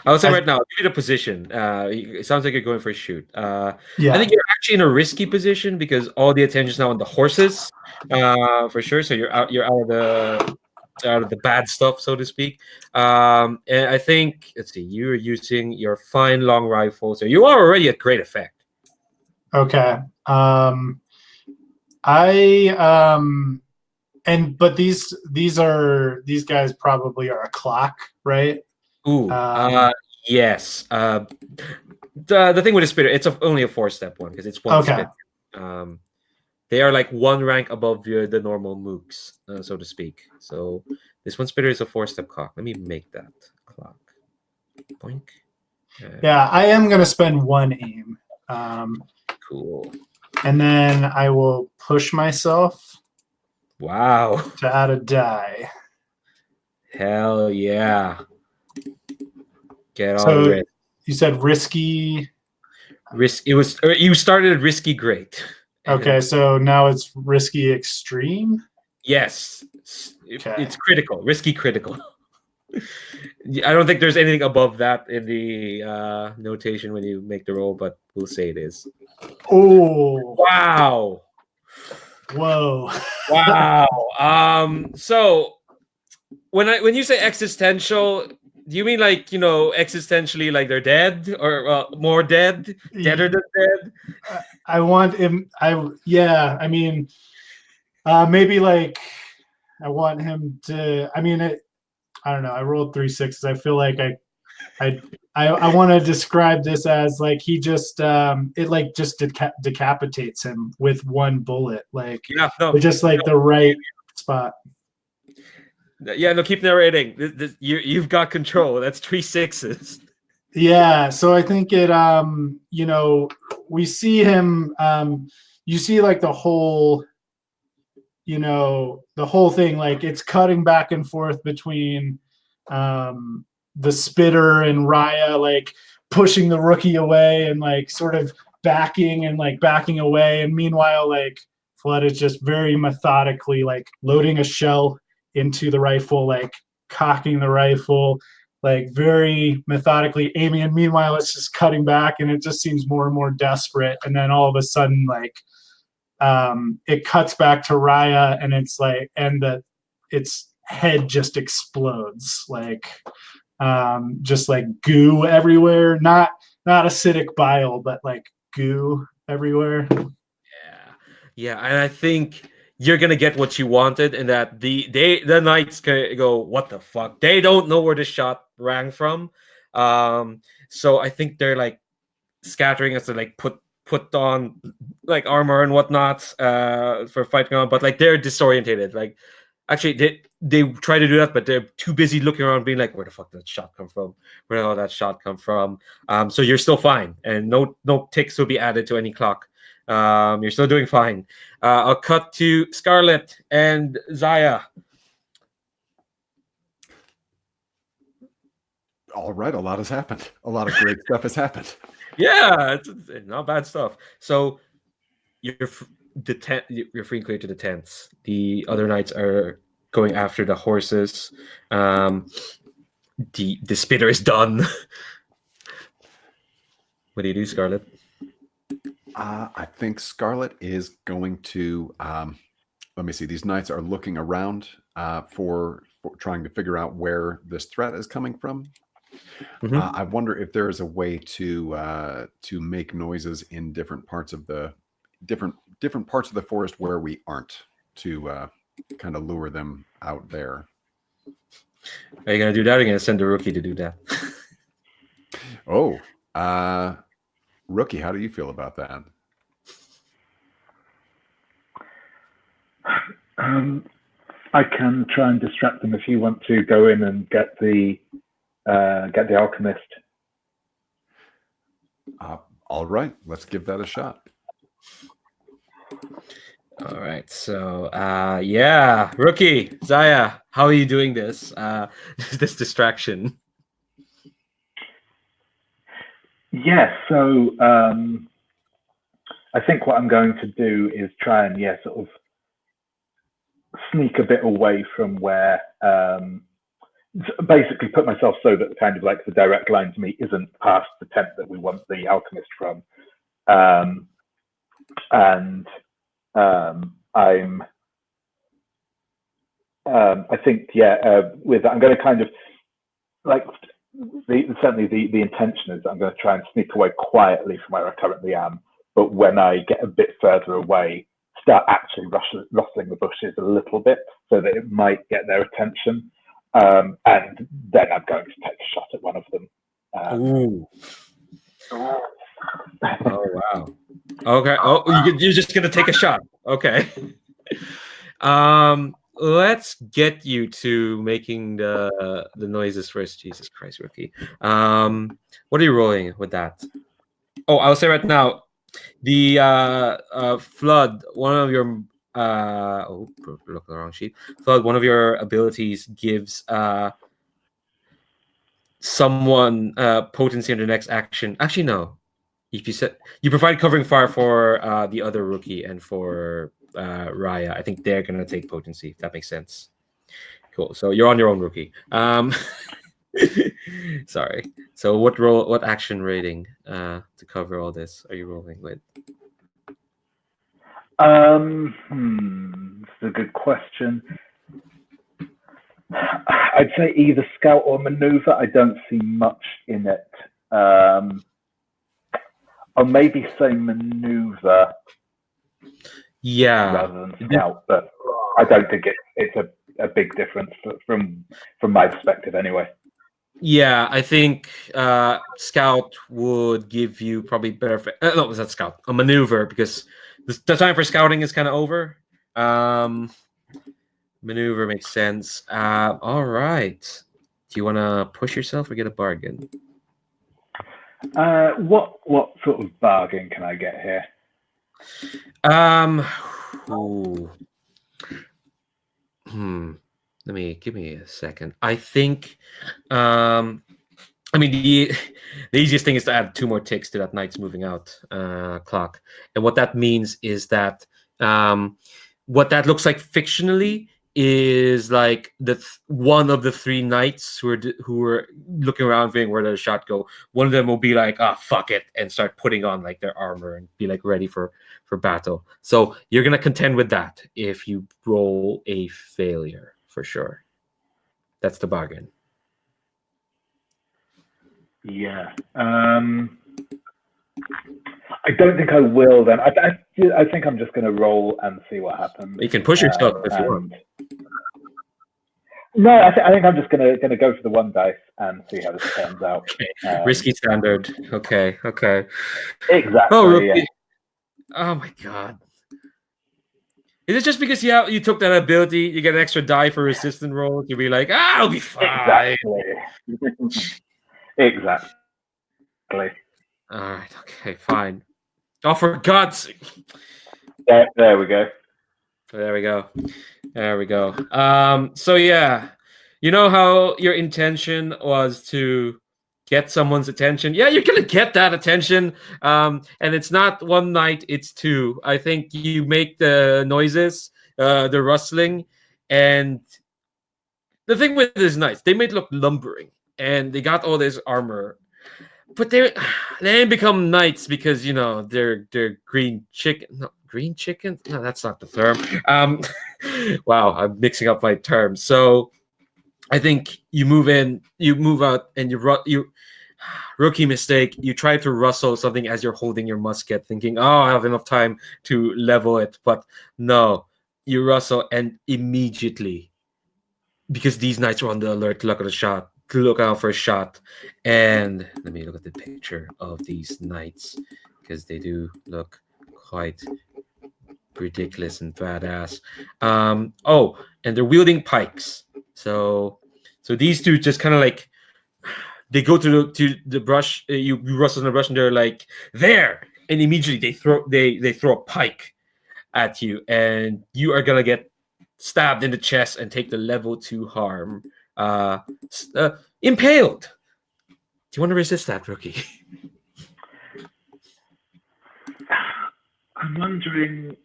would say right now, give you the position. It sounds like you're going for a shoot. I Yeah. think you're actually in a risky position because all the attention is now on the horses, for sure. So you're out. You're out of the bad stuff, so to speak. And I think, let's see, you're using your fine long rifle, so you are already at great effect. Okay. But these guys probably are a clock, right? Ooh, yes. The thing with the spitter, it's only a 4-step one because it's one Okay. spit. They are like one rank above the normal mooks, so to speak. So this one spitter is a 4-step clock. Let me make that clock. Boink. Yeah, I am gonna spend one aim. Cool. And then I will push myself. Wow. To add a die. Hell yeah. Get all So red. you said risky. You started at risky great. Okay, so now it's risky extreme. Yes. Okay. It's critical. Risky critical. I don't think there's anything above that in the notation when you make the roll, but we'll say it is. Oh. Wow. Whoa. Wow. So when you say existential, do you mean like, existentially like they're dead or more dead, deader than dead? I want him. I mean, maybe like I want him to. I mean, I don't know. I rolled 3 6s. I feel like I want to describe this as like he just it like just decapitates him with one bullet, like just like the right spot. Yeah, no, keep narrating. You've got control. That's 3 6s. Yeah, so I think it we see him you see like the whole thing, like it's cutting back and forth between the spitter and Raya, like pushing the rookie away and like sort of backing away, and meanwhile like Flood is just very methodically like loading a shell into the rifle, like cocking the rifle, like very methodically aiming, and meanwhile it's just cutting back and it just seems more and more desperate, and then all of a sudden like it cuts back to Raya and it's like, and its head just explodes, like just like goo everywhere, not acidic bile, but like goo everywhere. Yeah, and I think you're gonna get what you wanted, and that the knights go, what the fuck? They don't know where the shot rang from, so I think they're like scattering as to like put on like armor and whatnot for fighting on, but like they're disorientated. Like actually they try to do that, but they're too busy looking around, being like, where the fuck did that shot come from? Where did all that shot come from? So you're still fine, and no ticks will be added to any clock. You're still doing fine. I'll cut to Scarlet and Zaya. All right, a lot has happened. A lot of great stuff has happened. Yeah, it's not bad stuff. So you're free and clear to the tents. The other knights are going after the horses. The spitter is done. What do you do, Scarlet? I think Scarlet is going to. Let me see. These knights are looking around for trying to figure out where this threat is coming from. Mm-hmm. I wonder if there is a way to make noises in different parts of the forest where we aren't, to kind of lure them out there. Are you gonna do that? Or are you gonna send a rookie to do that? Oh, rookie, how do you feel about that? I can try and distract them if you want to go in and get the Alchemist. All right, let's give that a shot. All right, so yeah, rookie Zaya, how are you doing this? This distraction. Yeah, so I think what I'm going to do is try and sort of sneak a bit away from where basically put myself so that kind of like the direct line to me isn't past the tent that we want the alchemist from. And I think with that I'm going to kind of like certainly the intention is that I'm going to try and sneak away quietly from where I currently am, but when I get a bit further away, start actually rustling the bushes a little bit so that it might get their attention. And then I'm going to take a shot at one of them. Ooh. Oh wow. Okay. Oh, you're just gonna take a shot. Okay. Let's get you to making the noises first. Jesus Christ, rookie. What are you rolling with that? Oh, I'll say right now, the flood. One of your look at the wrong sheet. Flood. One of your abilities gives someone potency in the next action. Actually, no. If you provide covering fire for the other rookie and for Raya, I think they're gonna take potency. If that makes sense. Cool. So you're on your own, rookie. Sorry. So what action rating to cover all this are you rolling with? This is a good question. I'd say either scout or maneuver. I don't see much in it. Or maybe say maneuver rather than scout, but I don't think it's a big difference from my perspective anyway. Yeah, I think scout would give you probably better. No, was that scout? A maneuver, because the time for scouting is kind of over. Maneuver makes sense. All right. Do you want to push yourself or get a bargain? What sort of bargain can I get here? Ooh. Give me a second. I think I mean the easiest thing is to add 2 more ticks to that knight's moving out clock. And what that means is that what that looks like fictionally is like one of the 3 knights who are looking around thinking where did the shot go. One of them will be like, fuck it, and start putting on like their armor and be like ready for battle. So you're gonna contend with that if you roll a failure for sure. That's the bargain. Yeah. I don't think I will then. I think I'm just going to roll and see what happens. You can push yourself if you want. No, I think I'm just going to go for the 1 dice and see how this turns out. Okay. Risky standard. Okay. Exactly. Oh, yeah. Oh my god. Is it just because you took that ability, you get an extra die for resistant rolls, you'll be like, I'll be fine. Exactly. All right. Okay. Fine. Oh, for God's sake. There we go. There we go. So yeah, you know how your intention was to get someone's attention. Yeah, you're gonna get that attention. And it's not 1 night; it's 2. I think you make the noises, the rustling, and the thing with these knights, they made look lumbering, and they got all this armor. But they didn't become knights because they're green chicken. No, green chicken? No, that's not the term. Wow, I'm mixing up my terms. So I think you move in, you move out, and you rookie mistake. You try to rustle something as you're holding your musket, thinking, "Oh, I have enough time to level it." But no, you rustle, and immediately, because these knights are on the alert to look out for a shot. And let me look at the picture of these knights, because they do look quite ridiculous and badass. Oh, and they're wielding pikes. So these 2 just kind of like, they go to the brush. You rustle in the brush, and they're like there, and immediately they throw a pike at you, and you are gonna get stabbed in the chest and take the level 2 harm. Impaled. Do you want to resist that, rookie? I'm wondering.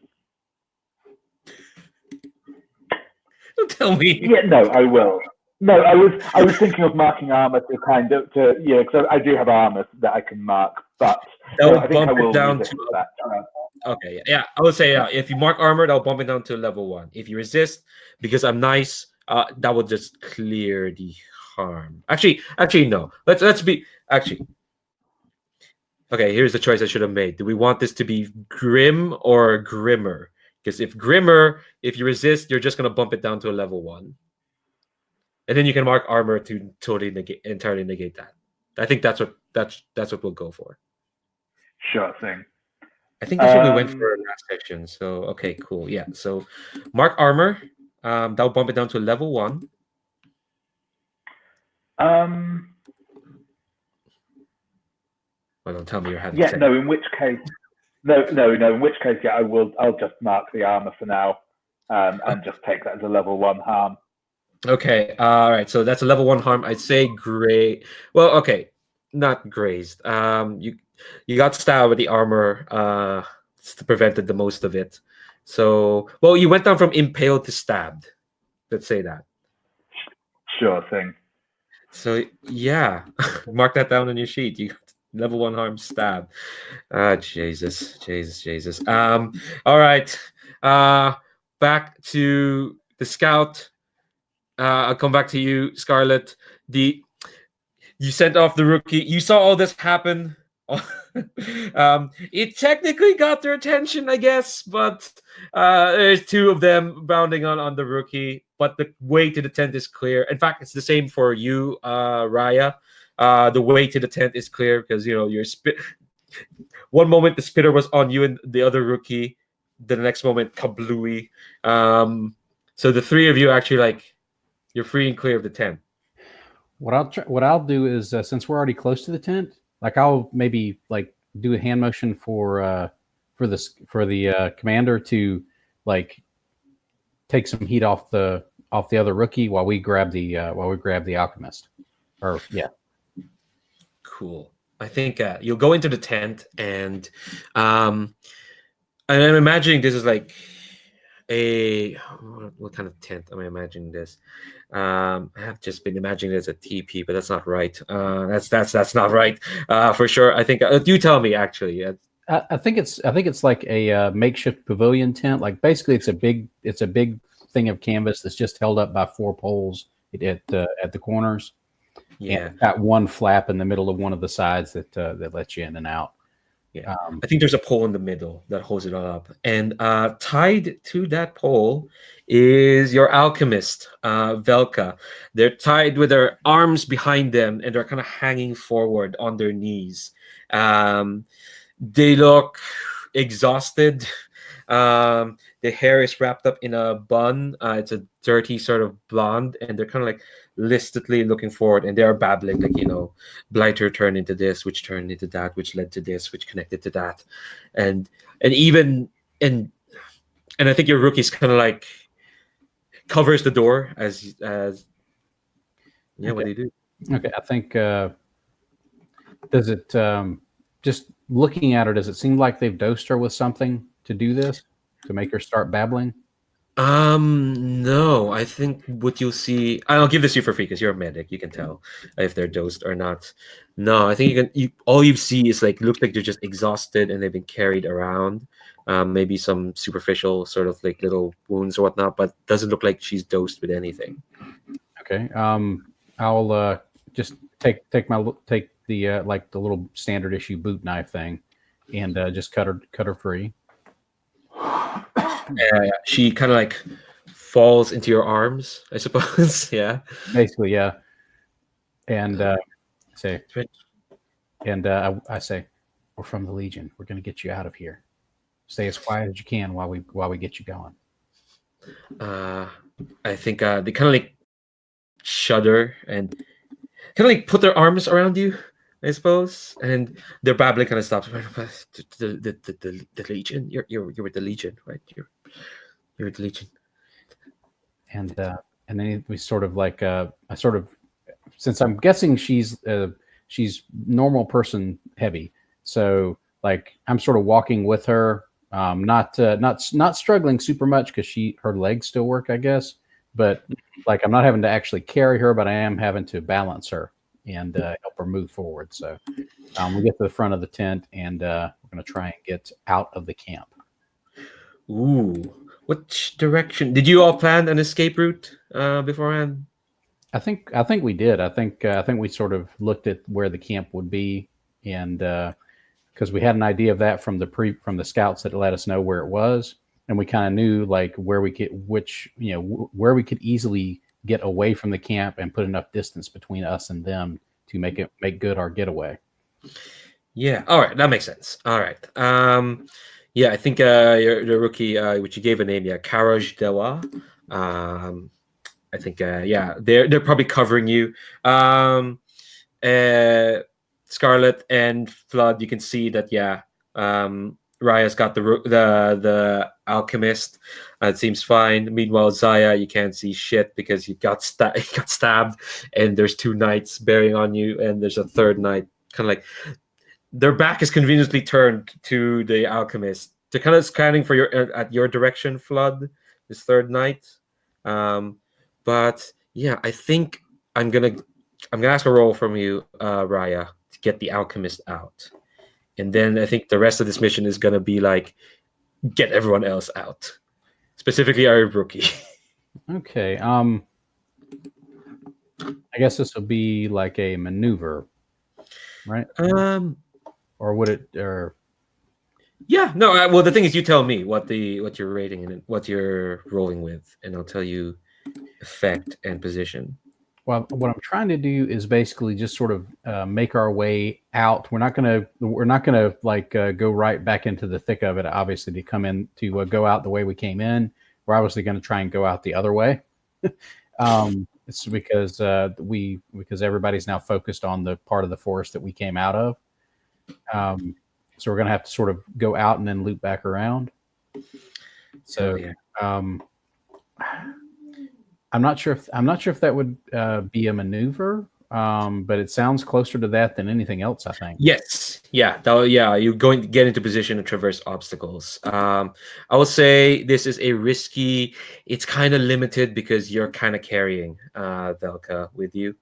Don't tell me. Yeah, no, I will. No, I was thinking of marking armor because I do have armor that I can mark, but That no, would I think bump I it will down resist to that. okay. Yeah, I would say if you mark armor, that'll bump it down to level 1. If you resist, because I'm nice, that would just clear the harm. Actually, no. Let's be actually. Okay, here's the choice I should have made. Do we want this to be grim or grimmer? Because if grimmer, if you resist, you're just gonna bump it down to a level 1. And then you can mark armor to entirely negate that. I think that's what we'll go for. Sure thing. I think that's what we went for last section. So okay, cool. Yeah. So mark armor. That'll bump it down to level 1. Well, don't tell me you're having Yeah, sex. no. In which case, no. In which case, yeah, I'll just mark the armor for now, and just take that as a level 1 harm. Okay. All right. So that's a level 1 harm. I'd say gray. Well, okay, not grazed. You got stabbed with the armor. Prevented the most of it. So well, you went down from impaled to stabbed. Let's say that. Sure thing. So yeah, mark that down on your sheet. You got level 1 harm stab. Jesus. All right. Back to the scout. I'll come back to you, Scarlet. You sent off the rookie. You saw all this happen. It technically got their attention, I guess, but there's 2 of them bounding on the rookie. But the way to the tent is clear. In fact, it's the same for you, Raya. The way to the tent is clear because your spit. One moment the spitter was on you and the other rookie. The next moment, kablooey. So the 3 of you actually you're free and clear of the tent. What I'll do is since we're already close to the tent, I'll maybe do a hand motion for the commander to take some heat off the other rookie while we grab the alchemist. Or yeah. Cool. I think you'll go into the tent and I'm imagining this is like what kind of tent am I imagining this? I have just been imagining it as a TP, but that's not right. That's not right for sure. I think you tell me actually. I think it's like a makeshift pavilion tent. Like basically, it's a big thing of canvas that's just held up by 4 poles at the corners. Yeah, and it's got one flap in the middle of one of the sides that lets you in and out. Yeah, I think there's a pole in the middle that holds it all up, and tied to that pole is your alchemist, Velka. They're tied with their arms behind them, and they're kind of hanging forward on their knees. They look exhausted. The hair is wrapped up in a bun. It's a dirty sort of blonde, and they're kind of listedly looking forward, and they are babbling Blighter turned into this, which turned into that, which led to this, which connected to that, and I think your rookie's kind of covers the door as yeah. Okay. What do you do? Okay, I think does it just looking at her, does it seem like they've dosed her with something to do this, to make her start babbling? No, I think what you'll see, I'll give this to you for free because you're a medic. You can tell if they're dosed or not. No, I think all you see is looks like they're just exhausted and they've been carried around. Maybe some superficial sort of little wounds or whatnot, but doesn't look like she's dosed with anything. Okay. I'll just take the the little standard issue boot knife thing, and just cut her free. She kind of falls into your arms, I suppose. Yeah. Basically, yeah. And I say, we're from the Legion. We're going to get you out of here. Stay as quiet as you can while we get you going. I think they kind of shudder and kind of put their arms around you, I suppose, and their babbling kind of stops. The Legion, you're with the Legion, right? You're with the Legion, and then we sort of since I'm guessing she's normal person heavy, so I'm sort of walking with her Not struggling super much because her legs still work, I guess. But like I'm not having to actually carry her, but I am having to balance her and help her move forward. So we get to the front of the tent, and we're going to try and get out of the camp. Ooh, which direction? Did you all plan an escape route beforehand? I think we did. I think we sort of looked at where the camp would be, and because we had an idea of that from the scouts that let us know where it was, and we kind of knew like where we could where we could easily get away from the camp and put enough distance between us and them to make good our getaway. Yeah. All right, that makes sense. All right. Yeah, I think the rookie, which you gave a name, Karaj Dewa. I think they're probably covering you. Scarlet and Flood, you can see that Raya's got the Alchemist. It seems fine. Meanwhile, Zaya, you can't see shit because you got stabbed, and there's 2 knights bearing on you, and there's a third knight. Kind of like their back is conveniently turned to the Alchemist. They're kind of scanning for your direction, Flood. This third knight. But yeah, I think I'm gonna ask a roll from you, Raya, to get the Alchemist out, and then I think the rest of this mission is gonna be like get everyone else out, specifically our rookie. Okay. I guess this will be like a maneuver, right? Or would it? Or yeah, no. Well, the thing is, you tell me what you're rating and what you're rolling with, and I'll tell you effect and position. Well, what I'm trying to do is basically just sort of make our way out. We're not gonna like go right back into the thick of it. Obviously, to come in to go out the way we came in. We're obviously going to try and go out the other way. It's because everybody's now focused on the part of the forest that we came out of. So we're going to have to sort of go out and then loop back around. So. I'm not sure if that would be a maneuver, but it sounds closer to that than anything else, I think. Yes, yeah, you're going to get into position to traverse obstacles. I will say this is a risky. It's kind of limited because you're kind of carrying Velka with you.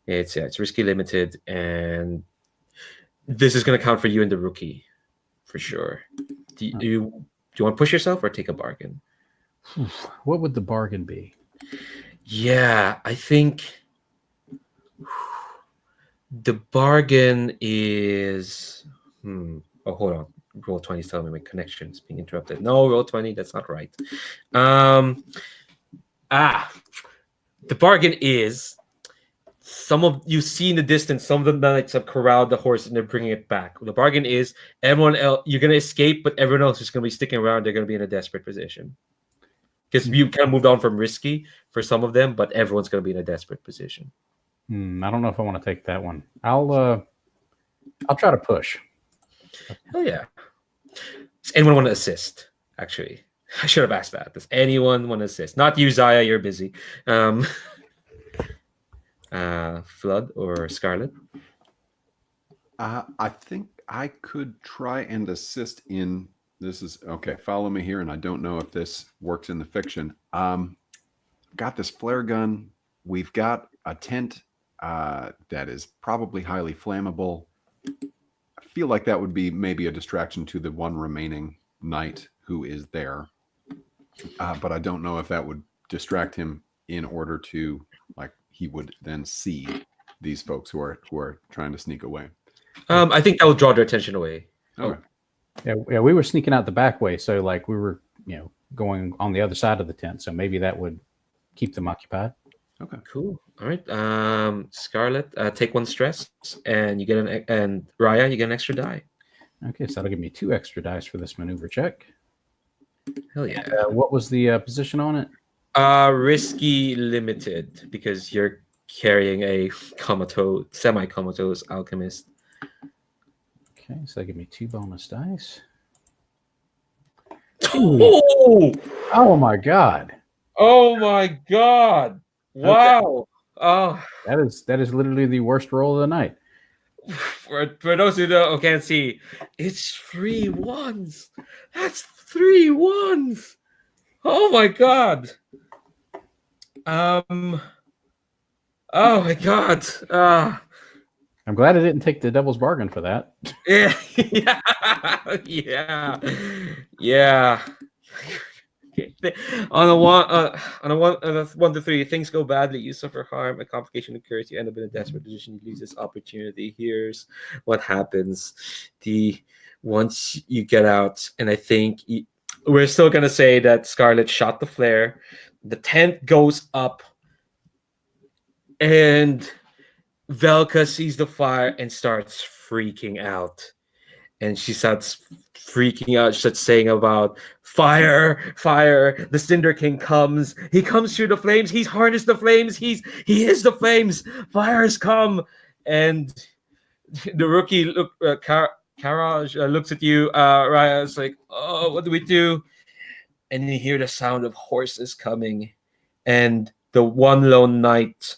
It's risky, limited, and this is going to count for you and the rookie for sure. Do you want to push yourself or take a bargain? What would the bargain be? Yeah, I think the bargain is. Oh, hold on. Roll20 is telling me my connection is being interrupted. No, Roll20, that's not right. The bargain is some of you see in the distance. Some of the knights have corralled the horse and they're bringing it back. The bargain is everyone else. You're gonna escape, but everyone else is gonna be sticking around. They're gonna be in a desperate position. Because you kind of moved on from risky for some of them, but everyone's going to be in a desperate position. I don't know if I want to take that one. I'll try to push. Oh yeah. Does anyone want to assist? Actually, I should have asked that. Does anyone want to assist? Not you, Zaya. You're busy. Flood or Scarlet? I think I could try and assist in. This is okay. Follow me here, and I don't know if this works in the fiction. Got this flare gun. We've got a tent that is probably highly flammable. I feel like that would be maybe a distraction to the one remaining knight who is there, but I don't know if that would distract him in order to like he would then see these folks who are trying to sneak away. I think that will draw their attention away. Okay. Yeah, we were sneaking out the back way, so like we were, going on the other side of the tent. So maybe that would keep them occupied. Okay, cool. All right, Scarlet, take 1 stress, and you get and Raya, you get an extra die. Okay, so that'll give me 2 extra dice for this maneuver check. Hell yeah! What was the position on it? Risky, limited, because you're carrying a semi-comatose alchemist. Okay, so that give me 2 bonus dice. Oh my god! Oh my god! Wow! Okay. Oh, that is literally the worst roll of the night. for those who can't see, it's 3 1s. That's 3 1s. Oh my god. Oh my god. I'm glad I didn't take the devil's bargain for that. Yeah, yeah, yeah. Okay. On a 1 to 3, things go badly. You suffer harm. A complication occurs. You end up in a desperate position. You lose this opportunity. Here's what happens. Once you get out, and I think we're still gonna say that Scarlet shot the flare. The tent goes up, and Velka sees the fire and starts freaking out. And she starts freaking out. She starts saying about fire, fire. The Cinder King comes. He comes through the flames. He's harnessed the flames. He is the flames. Fire has come. And the rookie Karaj looks at you. Raya's like, oh, what do we do? And you hear the sound of horses coming. And the one lone knight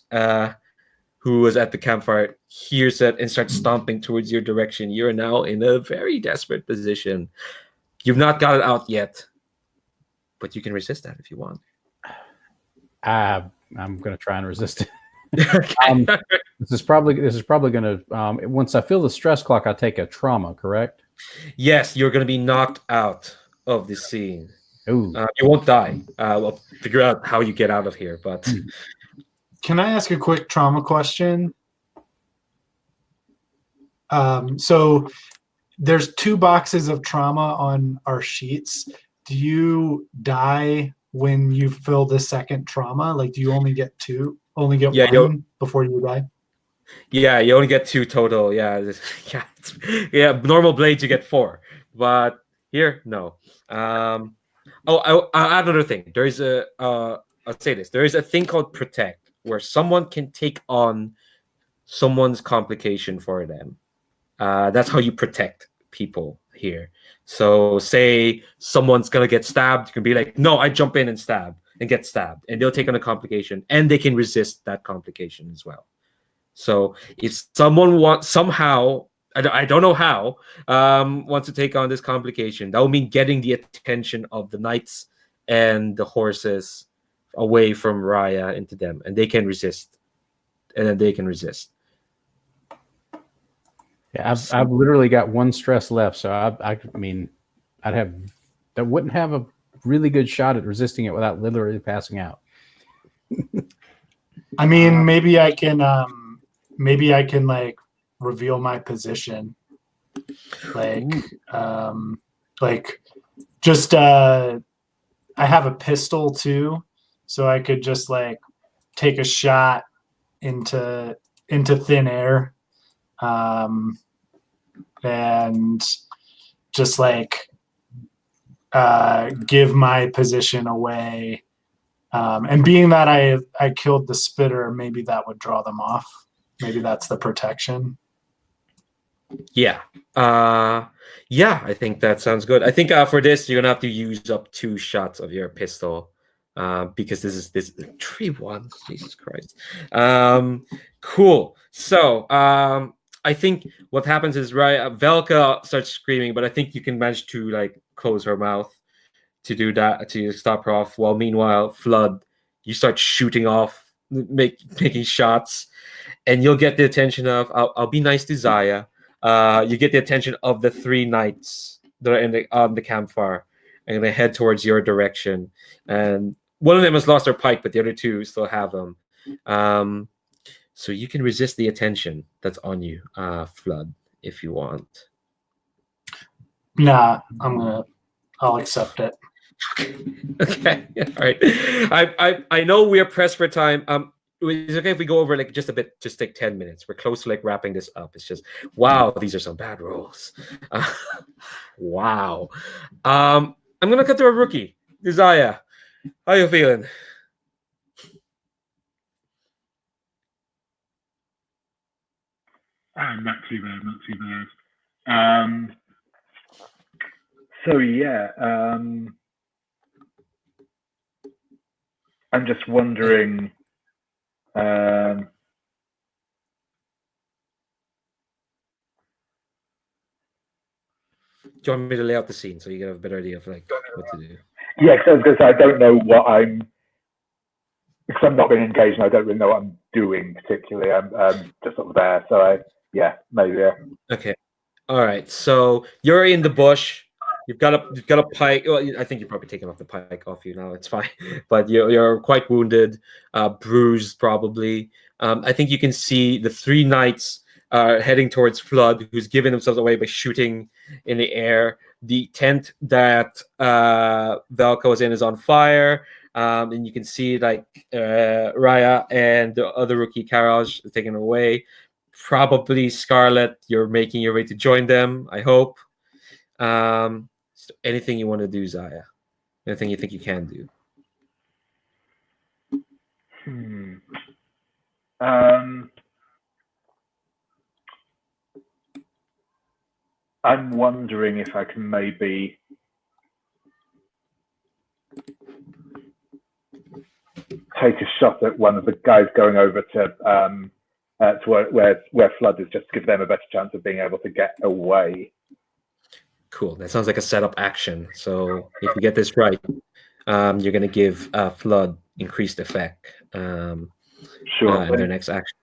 who was at the campfire hears it and starts stomping towards your direction. You're now in a very desperate position. You've not got it out yet, but you can resist that if you want. I'm going to try and resist it. Okay. This is probably going to once I feel the stress clock, I take a trauma. Correct? Yes, you're going to be knocked out of the scene. Ooh. You won't die. We'll figure out how you get out of here, but. Can I ask a quick trauma question? So there's 2 boxes of trauma on our sheets. Do you die when you fill the second trauma? Like, do you only get 2? Only get one before you die? Yeah, you only get 2 total. Yeah, yeah. Normal blades you get 4, but here no. I'll add another thing. There is I'll say this. There is a thing called protect, where someone can take on someone's complication for them. That's how you protect people here. So say someone's gonna get stabbed, you can be like, no, I jump in and stab and get stabbed, and they'll take on a complication, and they can resist that complication as well. So if someone somehow, I don't know how, wants to take on this complication, that will mean getting the attention of the knights and the horses away from Raya into them, and they can resist. And then they can resist. Yeah, I've literally got 1 stress left, so I mean, that wouldn't have a really good shot at resisting it without literally passing out. I mean, maybe I can like reveal my position, like just I have a pistol too, so I could just like take a shot into thin air, and just like give my position away. And being that I killed the spitter, maybe that would draw them off. Maybe that's the protection. Yeah. Yeah, I think that sounds good. I think for this, you're gonna have to use up 2 shots of your pistol. Because this is 3 1s. Jesus Christ. Cool. So I think what happens is Velka starts screaming, but I think you can manage to like close her mouth to do that, to stop her off. While meanwhile, Flood, you start shooting off, making shots, and you'll get the attention of. I'll be nice to Zaya. You get the attention of the 3 knights that are on the campfire, and they head towards your direction. And one of them has lost their pike, but the other 2 still have them. So you can resist the attention that's on you, Flood, if you want. Nah, I'll accept it. Okay. All right. I know we are pressed for time. Is it okay if we go over like just a bit, just like 10 minutes? We're close to like wrapping this up. It's just wow, these are some bad rolls. Wow. I'm gonna cut to a rookie, Desire. How you feeling? Not too bad, not too bad. So yeah, I'm just wondering. you want me to lay out the scene so you get a better idea of like what to do? Yeah, because I don't know what because I'm not being engaged and I don't really know what I'm doing particularly. I'm just sort of there. So maybe. Yeah. Okay. All right. So you're in the bush. You've got a pike. Well, I think you're probably taking off the pike off you now. It's fine. But you're quite wounded, bruised probably. I think you can see the three knights heading towards Flood, who's giving themselves away by shooting in the air. The tent that Velka was in is on fire. And you can see like Raya and the other rookie Karaj is taken away. Probably Scarlet, you're making your way to join them, I hope. So anything you want to do, Zaya? Anything you think you can do? I'm wondering if I can maybe take a shot at one of the guys going over to where Flood is, just to give them a better chance of being able to get away. Cool. That sounds like a setup action. So if you get this right, you're going to give Flood increased effect Sure. in their next action.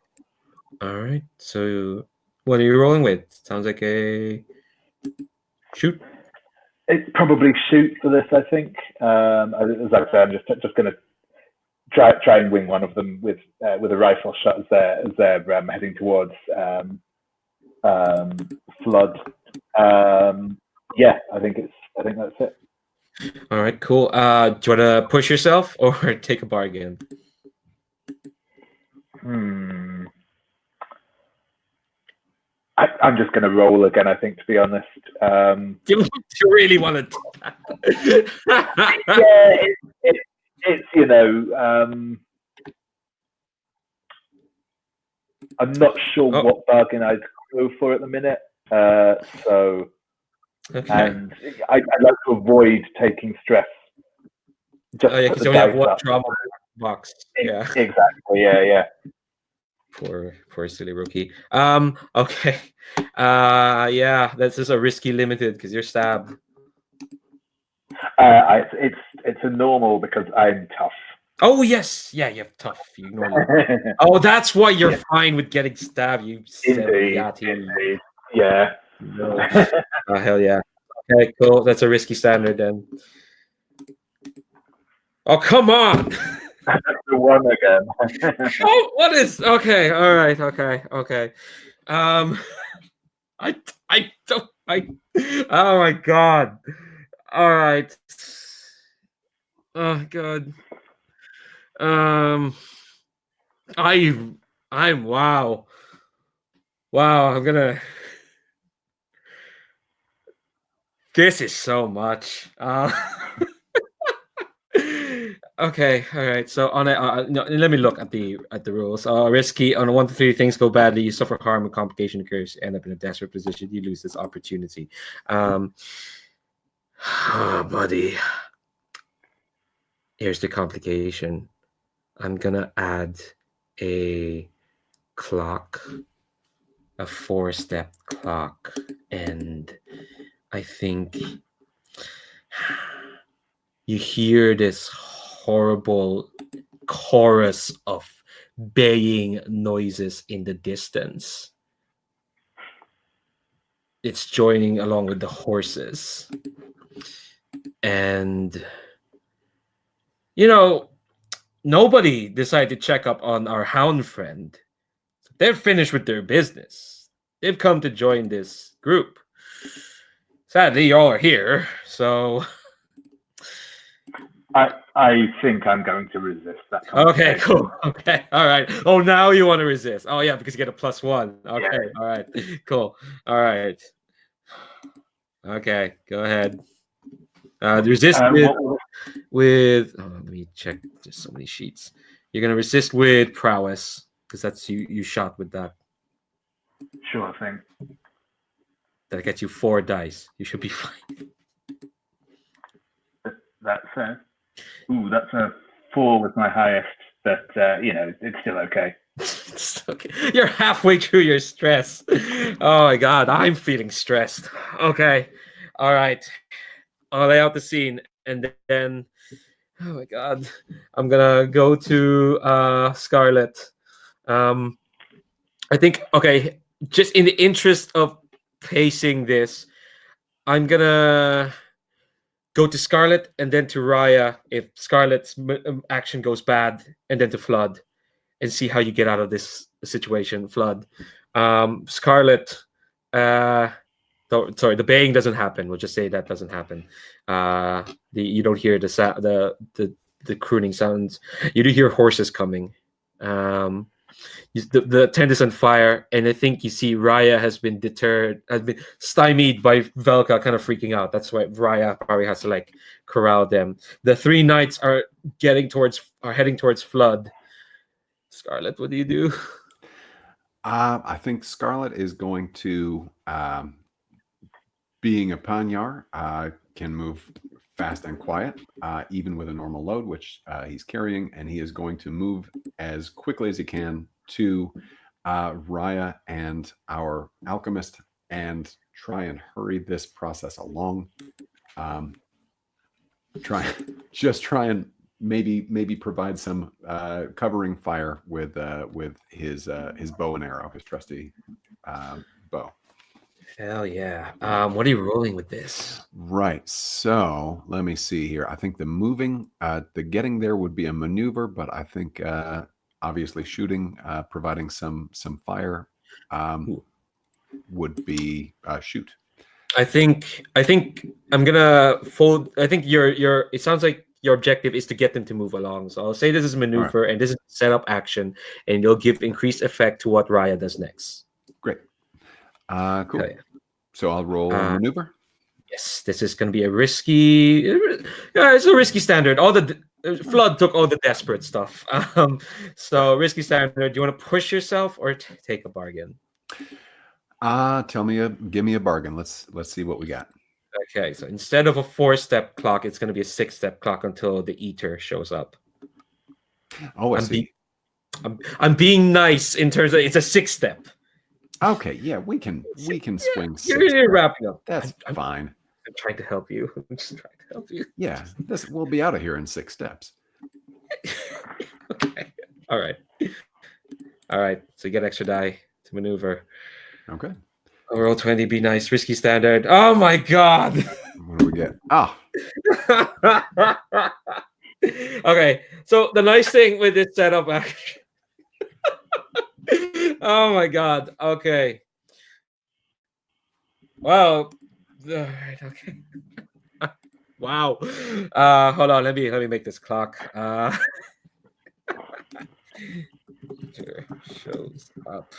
All right. So what are you rolling with? Sounds like a shoot. It's probably shoot for this, I think. As I say, I'm just going to try and wing one of them with a rifle shot as they're heading towards Flood. I think that's it. All right, cool. Do you want to push yourself or take a bargain? I'm just going to roll again, I think, to be honest. Do you really want to do that? Yeah, it's I'm not sure what bargain I'd go for at the minute. So, okay. And I'd like to avoid taking stress. Because you only have one trauma box. Yeah. Exactly. Yeah. Poor silly rookie. Okay. Yeah, this is a risky limited because you're stabbed. It's a normal because I'm tough. Oh yes, yeah, you have tough. You normally. Oh, that's why you're fine with getting stabbed. You Indeed. Yeah. Oh, hell yeah. Okay, cool. That's a risky standard then. Oh, come on. That's the one again. Oh, what is? Okay, all right, okay. I don't. Oh my god. All right. Oh god. I'm wow. I'm gonna. This is so much. Okay, all right. So on it, no, let me look at the rules. Risky on a 1 to 3 things go badly, you suffer harm and complication occurs, you end up in a desperate position, you lose this opportunity. Oh, buddy. Here's the complication. I'm gonna add a clock, a 4-step clock, and I think you hear this horrible chorus of baying noises in the distance. It's joining along with the horses. And, nobody decided to check up on our hound friend. They're finished with their business. They've come to join this group. Sadly, y'all are here, so... I think I'm going to resist that. Okay, cool. Okay, all right. Oh, now you want to resist. Oh, yeah, because you get a +1. Okay, yeah. All right, cool. All right. Okay, go ahead. Resist with let me check. There's so many sheets. You're going to resist with prowess, because that's you shot with that. Sure thing. That gets you 4 dice. You should be fine. That's that's a 4 with my highest, but it's still okay. It's okay. You're halfway through your stress. Oh my god, I'm feeling stressed. Okay. All right. I'll lay out the scene, and then, oh my god, I'm gonna go to Scarlet. I think, okay, just in the interest of pacing this, I'm gonna go to Scarlet and then to Raya if Scarlet's action goes bad, and then to Flood, and see how you get out of this situation. Flood, Scarlet. Sorry, the baying doesn't happen. We'll just say that doesn't happen. You don't hear the crooning sounds. You do hear horses coming. The tent is on fire, and I think you see Raya has been stymied by Velka, kind of freaking out. That's why Raya probably has to like corral them. The three knights are heading towards Flood. Scarlet, what do you do? I think Scarlet is going to, being a Panyar, can move fast and quiet, even with a normal load, which he's carrying, and he is going to move as quickly as he can to Raya and our Alchemist and try and hurry this process along. Try and maybe provide some covering fire with his bow and arrow, his trusty bow. Hell yeah. What are you rolling with this? Right. So let me see here. I think the getting there would be a maneuver, but I think obviously shooting, providing some fire would be shoot. I think I'm gonna fold. I think it sounds like your objective is to get them to move along. So I'll say this is maneuver, and this is setup action, and you'll give increased effect to what Raya does next. Great. Cool. Okay. So I'll roll maneuver. Yes, this is going to be a risky. Yeah, it's a risky standard. All the Flood took all the desperate stuff. So risky standard. Do you want to push yourself or take a bargain? Give me a bargain. Let's see what we got. Okay, so instead of a 4-step clock, it's going to be a 6-step clock until the eater shows up. Oh, I see. I'm being nice in terms of it's a 6-step. Okay, yeah, we can swing. You're wrapping up. That's fine. I'm trying to help you. I'm just trying to help you. Yeah, we'll be out of here in 6 steps. Okay. All right. So you get extra die to maneuver. Okay. Roll 20, be nice. Risky standard. Oh my god. What do we get? Okay. So the nice thing with this setup, actually. Oh my god. Okay. Well. Okay. Wow. Hold on. Let me make this clock. Shows up.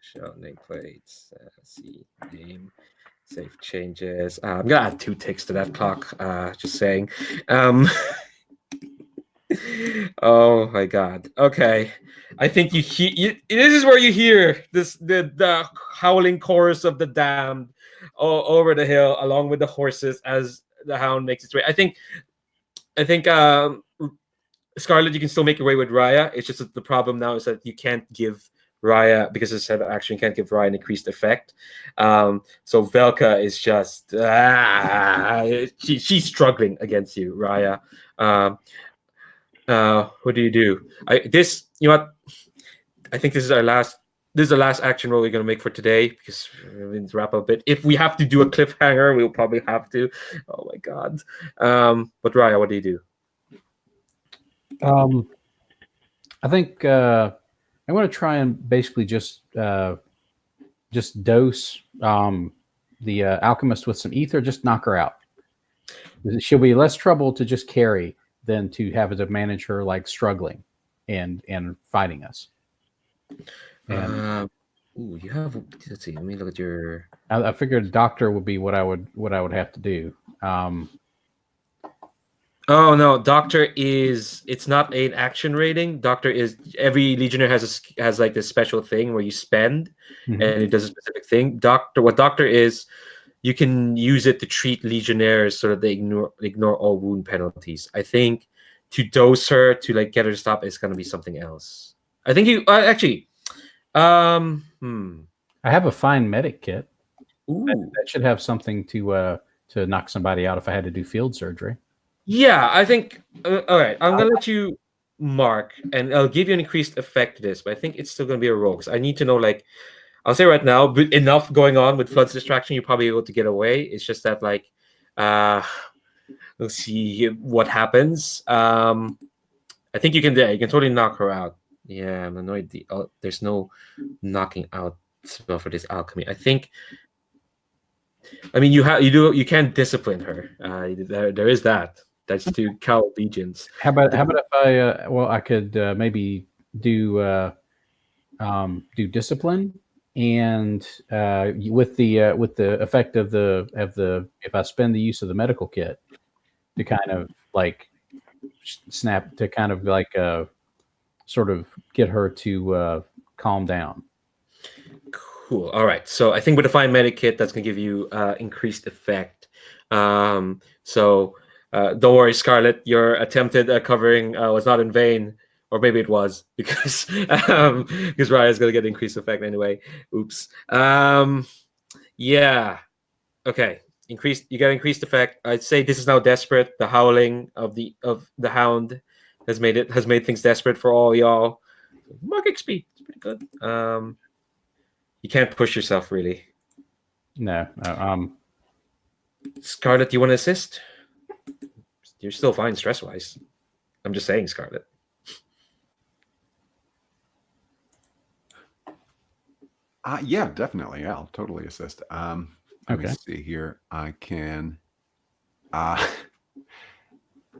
Show nameplates. See name. Save changes. I'm gonna add 2 ticks to that clock. Just saying. Oh my god. Okay. I think you hear. This is where you hear the howling chorus of the damned over the hill, along with the horses as the hound makes its way. I think Scarlet, you can still make your way with Raya. It's just that the problem now is that you can't give Raya, because it's an action, can't give Raya an increased effect. So Velka is just she's struggling against you, Raya. What do you do? You know what? I think this is the last action roll we're gonna make for today, because we're going to wrap up a bit. If we have to do a cliffhanger, we'll probably have to. Oh my god. But Raya, what do you do? I think I'm going to try and basically just dose the Alchemist with some ether, just knock her out. She'll be less trouble to just carry than to have to manage her like struggling and fighting us. And, you have. Let's see. Let me look at your. I figured doctor would be what I would have to do. Oh no, Doctor is. It's not an action rating. Doctor is every Legionnaire has like this special thing where you spend, and it does a specific thing. What Doctor is, you can use it to treat Legionnaires so that they ignore all wound penalties. I think to dose her to like get her to stop is going to be something else. I think you actually. I have a fine medic kit. Ooh. That should have something to to knock somebody out if I had to do field surgery. Yeah, I think. All right, I'm gonna let you mark, and I'll give you an increased effect to this, but I think it's still gonna be a roll because I need to know. Like, I'll say right now, but enough going on with Flood's distraction, you're probably able to get away. It's just that, like, let's see what happens. I think you can. Yeah, you can totally knock her out. Yeah, I'm annoyed. There's no knocking out spell for this alchemy. I think. I mean, you can't discipline her. There is that. That's to cow legions. How about if I I could maybe do discipline, and with the effect of the if I spend the use of the medical kit to kind of like snap to kind of like sort of get her to calm down. Cool. All right. So I think with the fine medic kit, that's gonna give you increased effect. Don't worry, Scarlet. Your attempted covering was not in vain, or maybe it was because Raya's gonna get increased effect anyway. Oops. Yeah. Okay. You get increased effect. I'd say this is now desperate. The howling of the hound has made things desperate for all y'all. Mark XP. It's pretty good. You can't push yourself really. No. Scarlet, you want to assist? You're still fine stress-wise. I'm just saying, Scarlet. Yeah, definitely. Yeah, I'll totally assist. Let me see here. I can.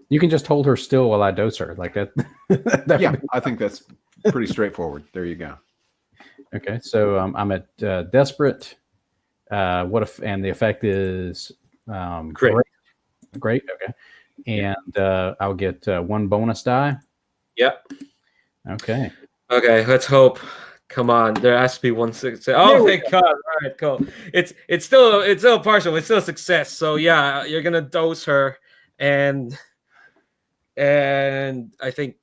You can just hold her still while I dose her, like that. Yeah, I think that's pretty straightforward. There you go. Okay, so I'm at desperate. What if? And the effect is great. Great. Okay, and I'll get one bonus die. Yep. Okay. Okay. Let's hope. Come on, there has to be one success. Oh, thank God! All right, cool. It's still partial. It's still a success. So yeah, you're gonna dose her, and I think,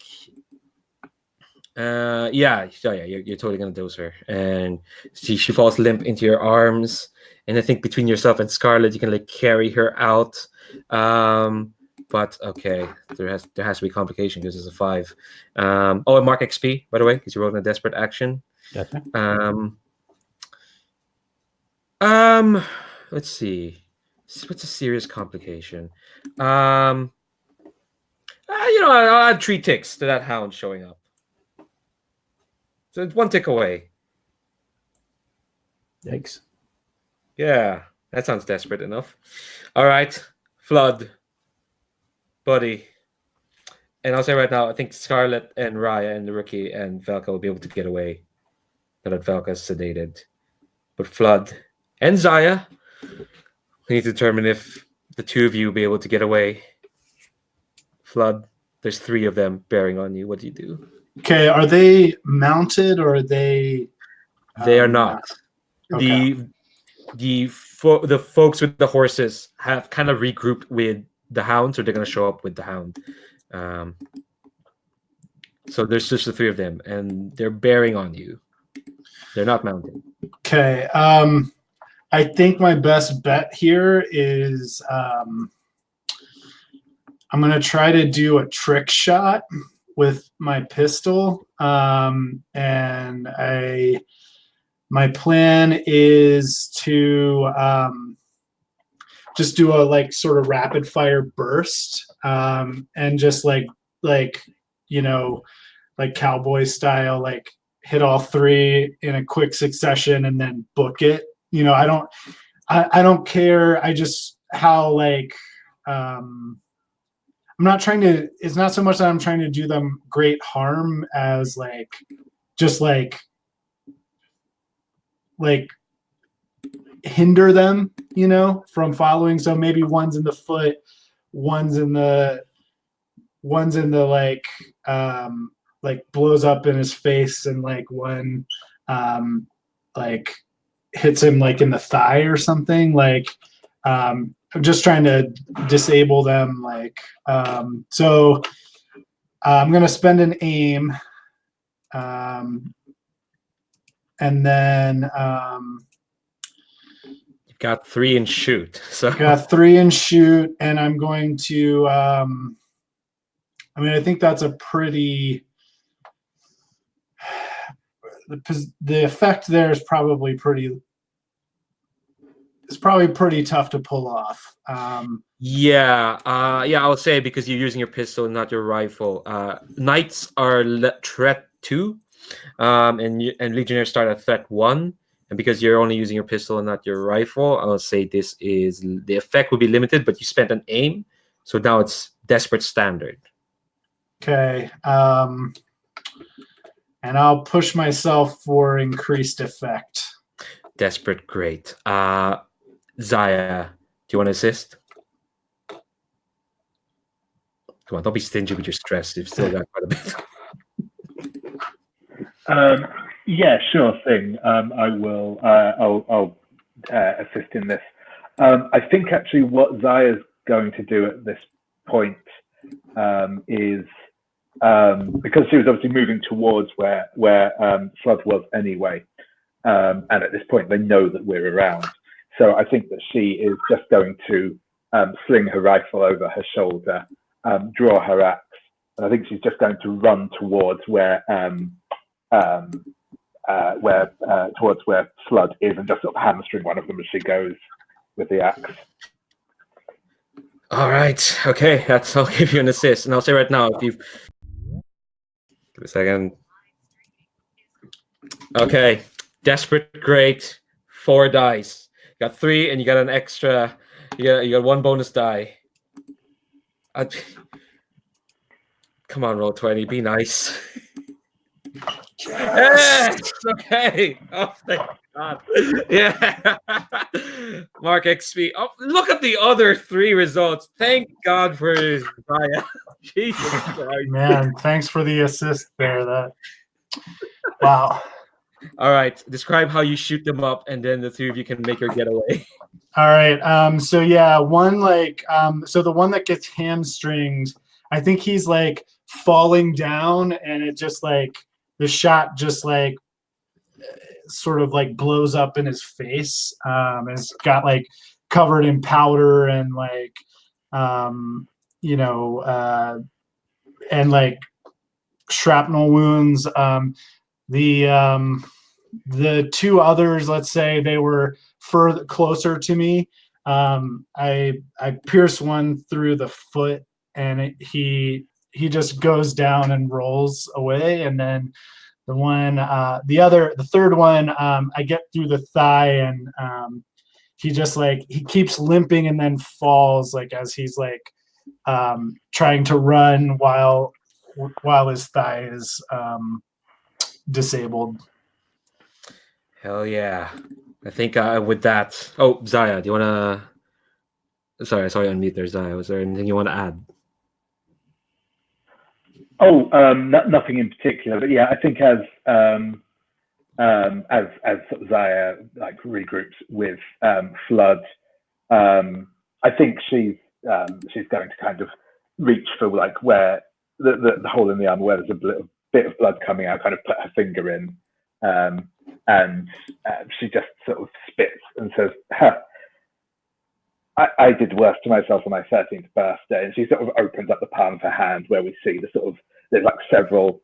you're totally gonna dose her, and she falls limp into your arms, and I think between yourself and Scarlet, you can like carry her out. But okay, there has to be complication because it's a 5. And mark XP by the way because you're rolling a desperate action. Gotcha. Let's see. What's a serious complication? I'll add 3 ticks to that hound showing up. So it's 1 tick away. Yikes. Yeah, that sounds desperate enough. All right, Flood, buddy. And I'll say right now, I think Scarlet and Raya and the rookie and Velka will be able to get away. Now that Velka's sedated. But Flood and Zaya, we need to determine if the 2 of you will be able to get away. Flood, there's 3 of them bearing on you. What do you do? Okay, are they mounted or are they? They are not. Okay. The folks with the horses have kind of regrouped with the hound, so they're going to show up with the hound. So there's just the 3 of them, and they're bearing on you. They're not mounted. Okay. I think my best bet here is I'm going to try to do a trick shot with my pistol. And my plan is to just do a like sort of rapid fire burst and just like cowboy style, like hit all 3 in a quick succession and then book it. I don't care. I just how like I'm not trying to. It's not so much that I'm trying to do them great harm as like just like hinder them, from following. So maybe one's in the foot, one's in the like blows up in his face, and like one like hits him like in the thigh or something. Like I'm just trying to disable them. Like so I'm gonna spend an aim, and then you've got 3 in shoot. So Got 3 in shoot, and I'm going to. I mean, I think that's a pretty. The effect there is probably pretty. It's probably pretty tough to pull off. yeah, I would say because you're using your pistol and not your rifle. Knights are threat 2, and Legionnaires start at threat 1. And because you're only using your pistol and not your rifle, I'll say this is the effect will be limited, but you spent an aim, so now it's desperate standard. Okay, and I'll push myself for increased effect. Desperate, great. Zaya, do you want to assist? Come on, don't be stingy with your stress. You've still got quite a bit. Yeah, sure thing. I will. I'll assist in this. I think actually what Zaya's going to do at this point is because she was obviously moving towards where Flood was anyway, and at this point they know that we're around. So I think that she is just going to sling her rifle over her shoulder, draw her axe, and I think she's just going to run towards where Flood is, and just sort of hamstring one of them as she goes with the axe. All right, okay, I'll give you an assist, and I'll say right now, if you've give a second. Okay, desperate, great, 4 dice. You got 3, and you got an extra. You got 1 bonus die. Come on, roll 20. Be nice. Yes! Okay. Oh, thank God. Yeah. Mark XP. Oh, look at the other 3 results. Thank God for his Zaya. Jesus Christ. Man, thanks for the assist there. That. Wow. All right. Describe how you shoot them up, and then the 3 of you can make your getaway. All right. So yeah, one so the one that gets hamstringed, I think he's like falling down, and it just like the shot just like sort of like blows up in his face. It's got like covered in powder and like and like shrapnel wounds. The 2 others, let's say they were further closer to me. I pierce one through the foot, and he just goes down and rolls away. And then the third one, I get through the thigh, and he just like he keeps limping and then falls like as he's like trying to run while his thigh is disabled. Hell yeah. I think with that. Oh, Zaya, do you want to. Sorry, I saw you unmute there, Zaya. Was there anything you want to add? Oh, nothing in particular, but yeah, I think as Zaya like regroups with Flood, I think she's going to kind of reach for like where the hole in the arm where there's a little bit of blood coming out, kind of put her finger in, and she just sort of spits and says, huh, I did worse to myself on my 13th birthday. And she sort of opens up the palm of her hand where we see there's like several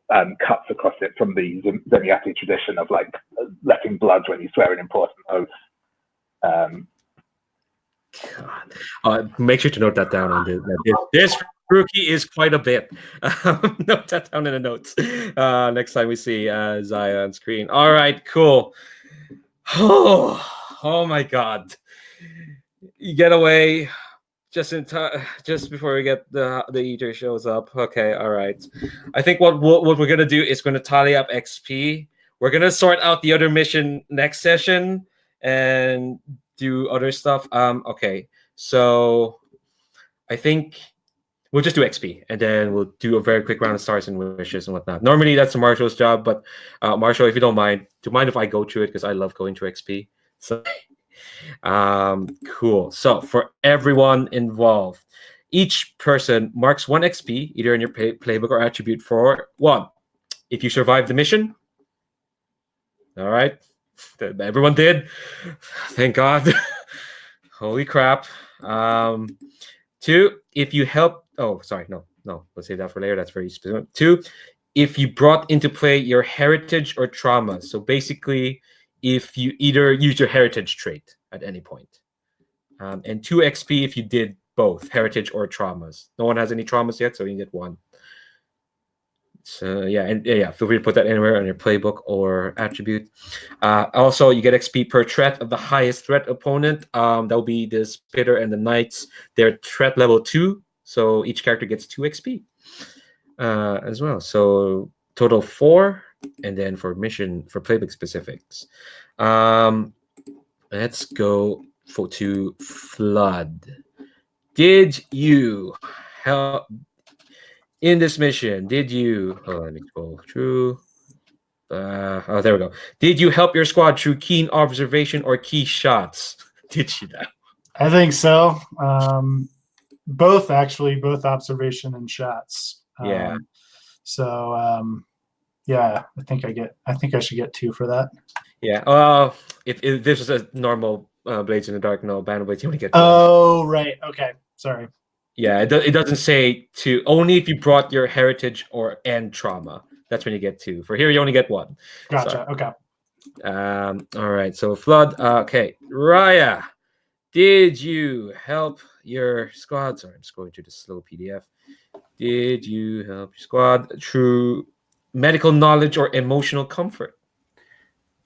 cuts across it from the Zenyatta tradition of like letting blood when you swear an important oath. God. Make sure to note that down on this rookie is quite a bit. Note that down in the notes. Next time we see Zaya on screen. All right, cool. Oh my God. You get away just in time, just before we get the eater shows up. Okay, all right. I think what we're gonna do is gonna tally up XP. We're gonna sort out the other mission next session and do other stuff. Okay, so I think we'll just do XP, and then we'll do a very quick round of stars and wishes and whatnot. Normally that's Marshall's job, but Marshall, if you don't mind, do you mind if I go through it, because I love going through XP. So cool. So for everyone involved, each person marks 1 XP either in your playbook or attribute for 1 if you survive the mission. All right, everyone did. Thank God. Holy crap. 2, if you help. Oh, sorry. No. Let's save that for later. That's very specific. 2, if you brought into play your heritage or trauma. So basically, if you either use your heritage trait at any point. And 2 XP if you did both heritage or traumas. No one has any traumas yet, so you can get 1. So yeah, feel free to put that anywhere on your playbook or attribute. Also, you get XP per threat of the highest threat opponent. That will be the Spitter and the Knights. They're threat level 2, so each character gets 2 XP as well. So total 4, and then for playbook specifics, let's go to Flood. Did you help? In this mission, did you? Oh, let me go through. There we go. Did you help your squad through keen observation or key shots? Did you now? I think so. Both observation and shots. Yeah. Yeah, I think I should get 2 for that. Yeah. If this was a normal Blades in the Dark, no, Banner Blades, you only get 1. Oh, right. Okay. Sorry. Yeah, it doesn't say 2. Only if you brought your heritage and trauma. That's when you get 2. For here, you only get 1. Gotcha. Sorry. Okay. All right. So Flood. Okay. Raya, did you help your squad? Sorry, I'm just going through the slow PDF. Did you help your squad through medical knowledge or emotional comfort?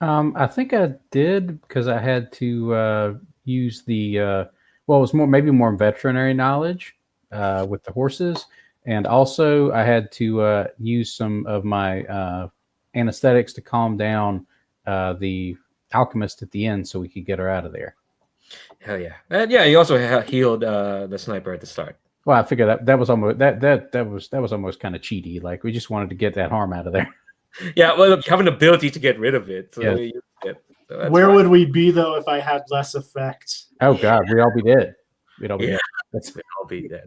I think I did because I had to use the it was maybe more veterinary knowledge with the horses, and also I had to use some of my anesthetics to calm down the alchemist at the end so we could get her out of there. Hell yeah, and yeah, you also healed the sniper at the start. Well, I figured that was almost that was almost kind of cheaty. Like we just wanted to get that harm out of there. Yeah, well, look, you have an ability to get rid of it. So Yeah. you use it. So Where fine. would we be though if I had less effect? Oh God, we'd all be dead. We'd all be dead. I'll be dead.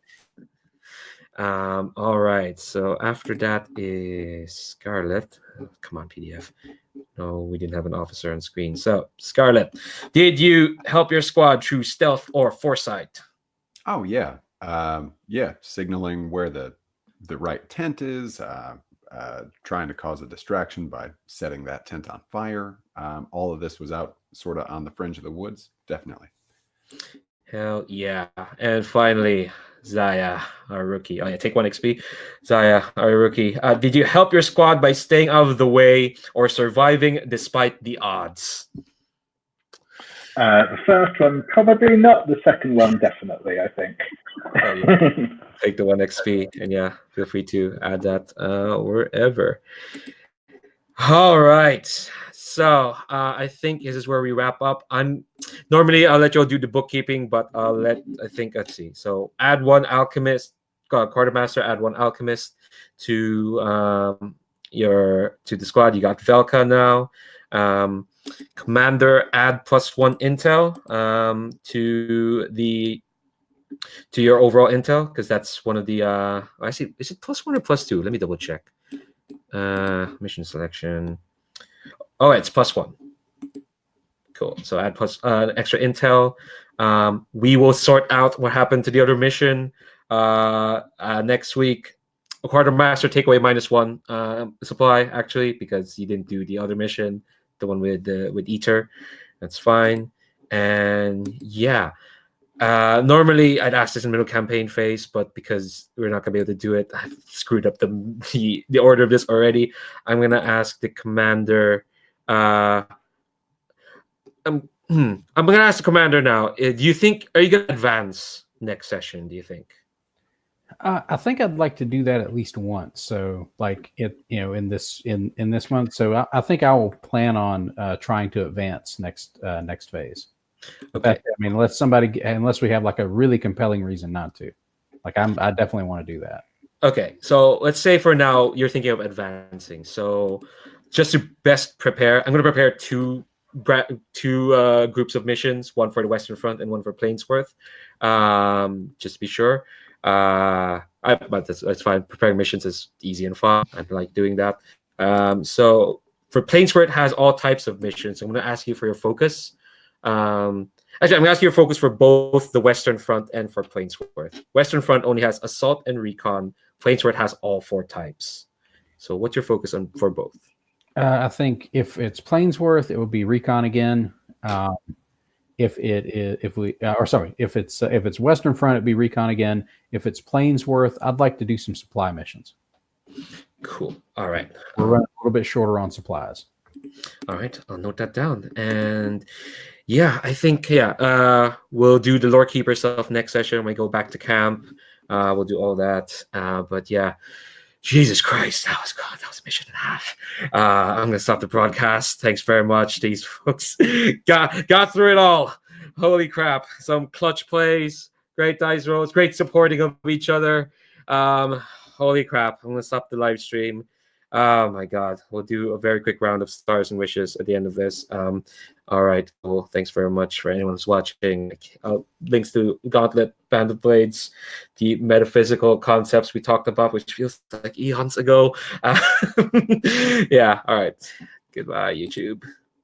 All right. So after that is Scarlet. Come on, PDF. No, we didn't have an officer on screen. So Scarlet, did you help your squad through stealth or foresight? Oh yeah, yeah. Signaling where the right tent is. Trying to cause a distraction by setting that tent on fire. All of this was out sort of on the fringe of the woods. Definitely. Hell yeah. And finally, Zaya, our rookie. Oh yeah, take 1 XP. Zaya, our rookie. Did you help your squad by staying out of the way or surviving despite the odds? The first one, probably not. The second one, definitely, I think. Oh, yeah. Take the 1 XP, and yeah, feel free to add that wherever. All right, so I think this is where we wrap up. Normally I'll let you all do the bookkeeping, but let's see. So add 1 alchemist, quartermaster. Add 1 alchemist to the squad. You got Velka now. Commander, add +1 intel to your overall intel, because that's one of the I see. Is it +1 or +2? Let me double check. Mission selection. Oh, it's +1. Cool. So add extra intel. We will sort out what happened to the other mission next week. Quartermaster, take away -1 supply, actually, because you didn't do the other mission, the one with Eater. That's fine. And yeah. Normally I'd ask this in the middle campaign phase, but because we're not gonna be able to do it, I've screwed up the order of this already. I'm gonna ask the commander. I'm gonna ask the commander now. Are you gonna advance next session? Do you think? I think I'd like to do that at least once. So, like in this month. So I think I will plan on trying to advance next phase. Okay. I mean, unless we have like a really compelling reason not to. Like I definitely want to do that. Okay, so let's say for now you're thinking of advancing. So just to best prepare, I'm going to prepare two groups of missions, one for the Western Front and one for Plainsworth, just to be sure. But that's fine. Preparing missions is easy and fun. I like doing that. So for Plainsworth has all types of missions. I'm going to ask you for your focus. Actually, I'm gonna ask you your focus for both the Western Front and for Plainsworth. Western Front only has Assault and Recon. Plainsworth has all 4 types. So what's your focus on for both? I think if it's Plainsworth, it would be Recon again. If it's Western Front, it'd be Recon again. If it's Plainsworth, I'd like to do some supply missions. Cool. All right. We're running a little bit shorter on supplies. All right. I'll note that down. And yeah, I think we'll do the Lore Keeper stuff next session when we go back to camp. We'll do all that. But yeah. Jesus Christ, that was a mission and a half. I'm gonna stop the broadcast. Thanks very much. These folks got through it all. Holy crap! Some clutch plays, great dice rolls, great supporting of each other. Holy crap! I'm gonna stop the live stream. Oh my God, we'll do a very quick round of stars and wishes at the end of this. All right, cool. Thanks very much for anyone who's watching. Links to Gauntlet, Band of Blades, the metaphysical concepts we talked about, which feels like eons ago. Yeah, all right. Goodbye, YouTube.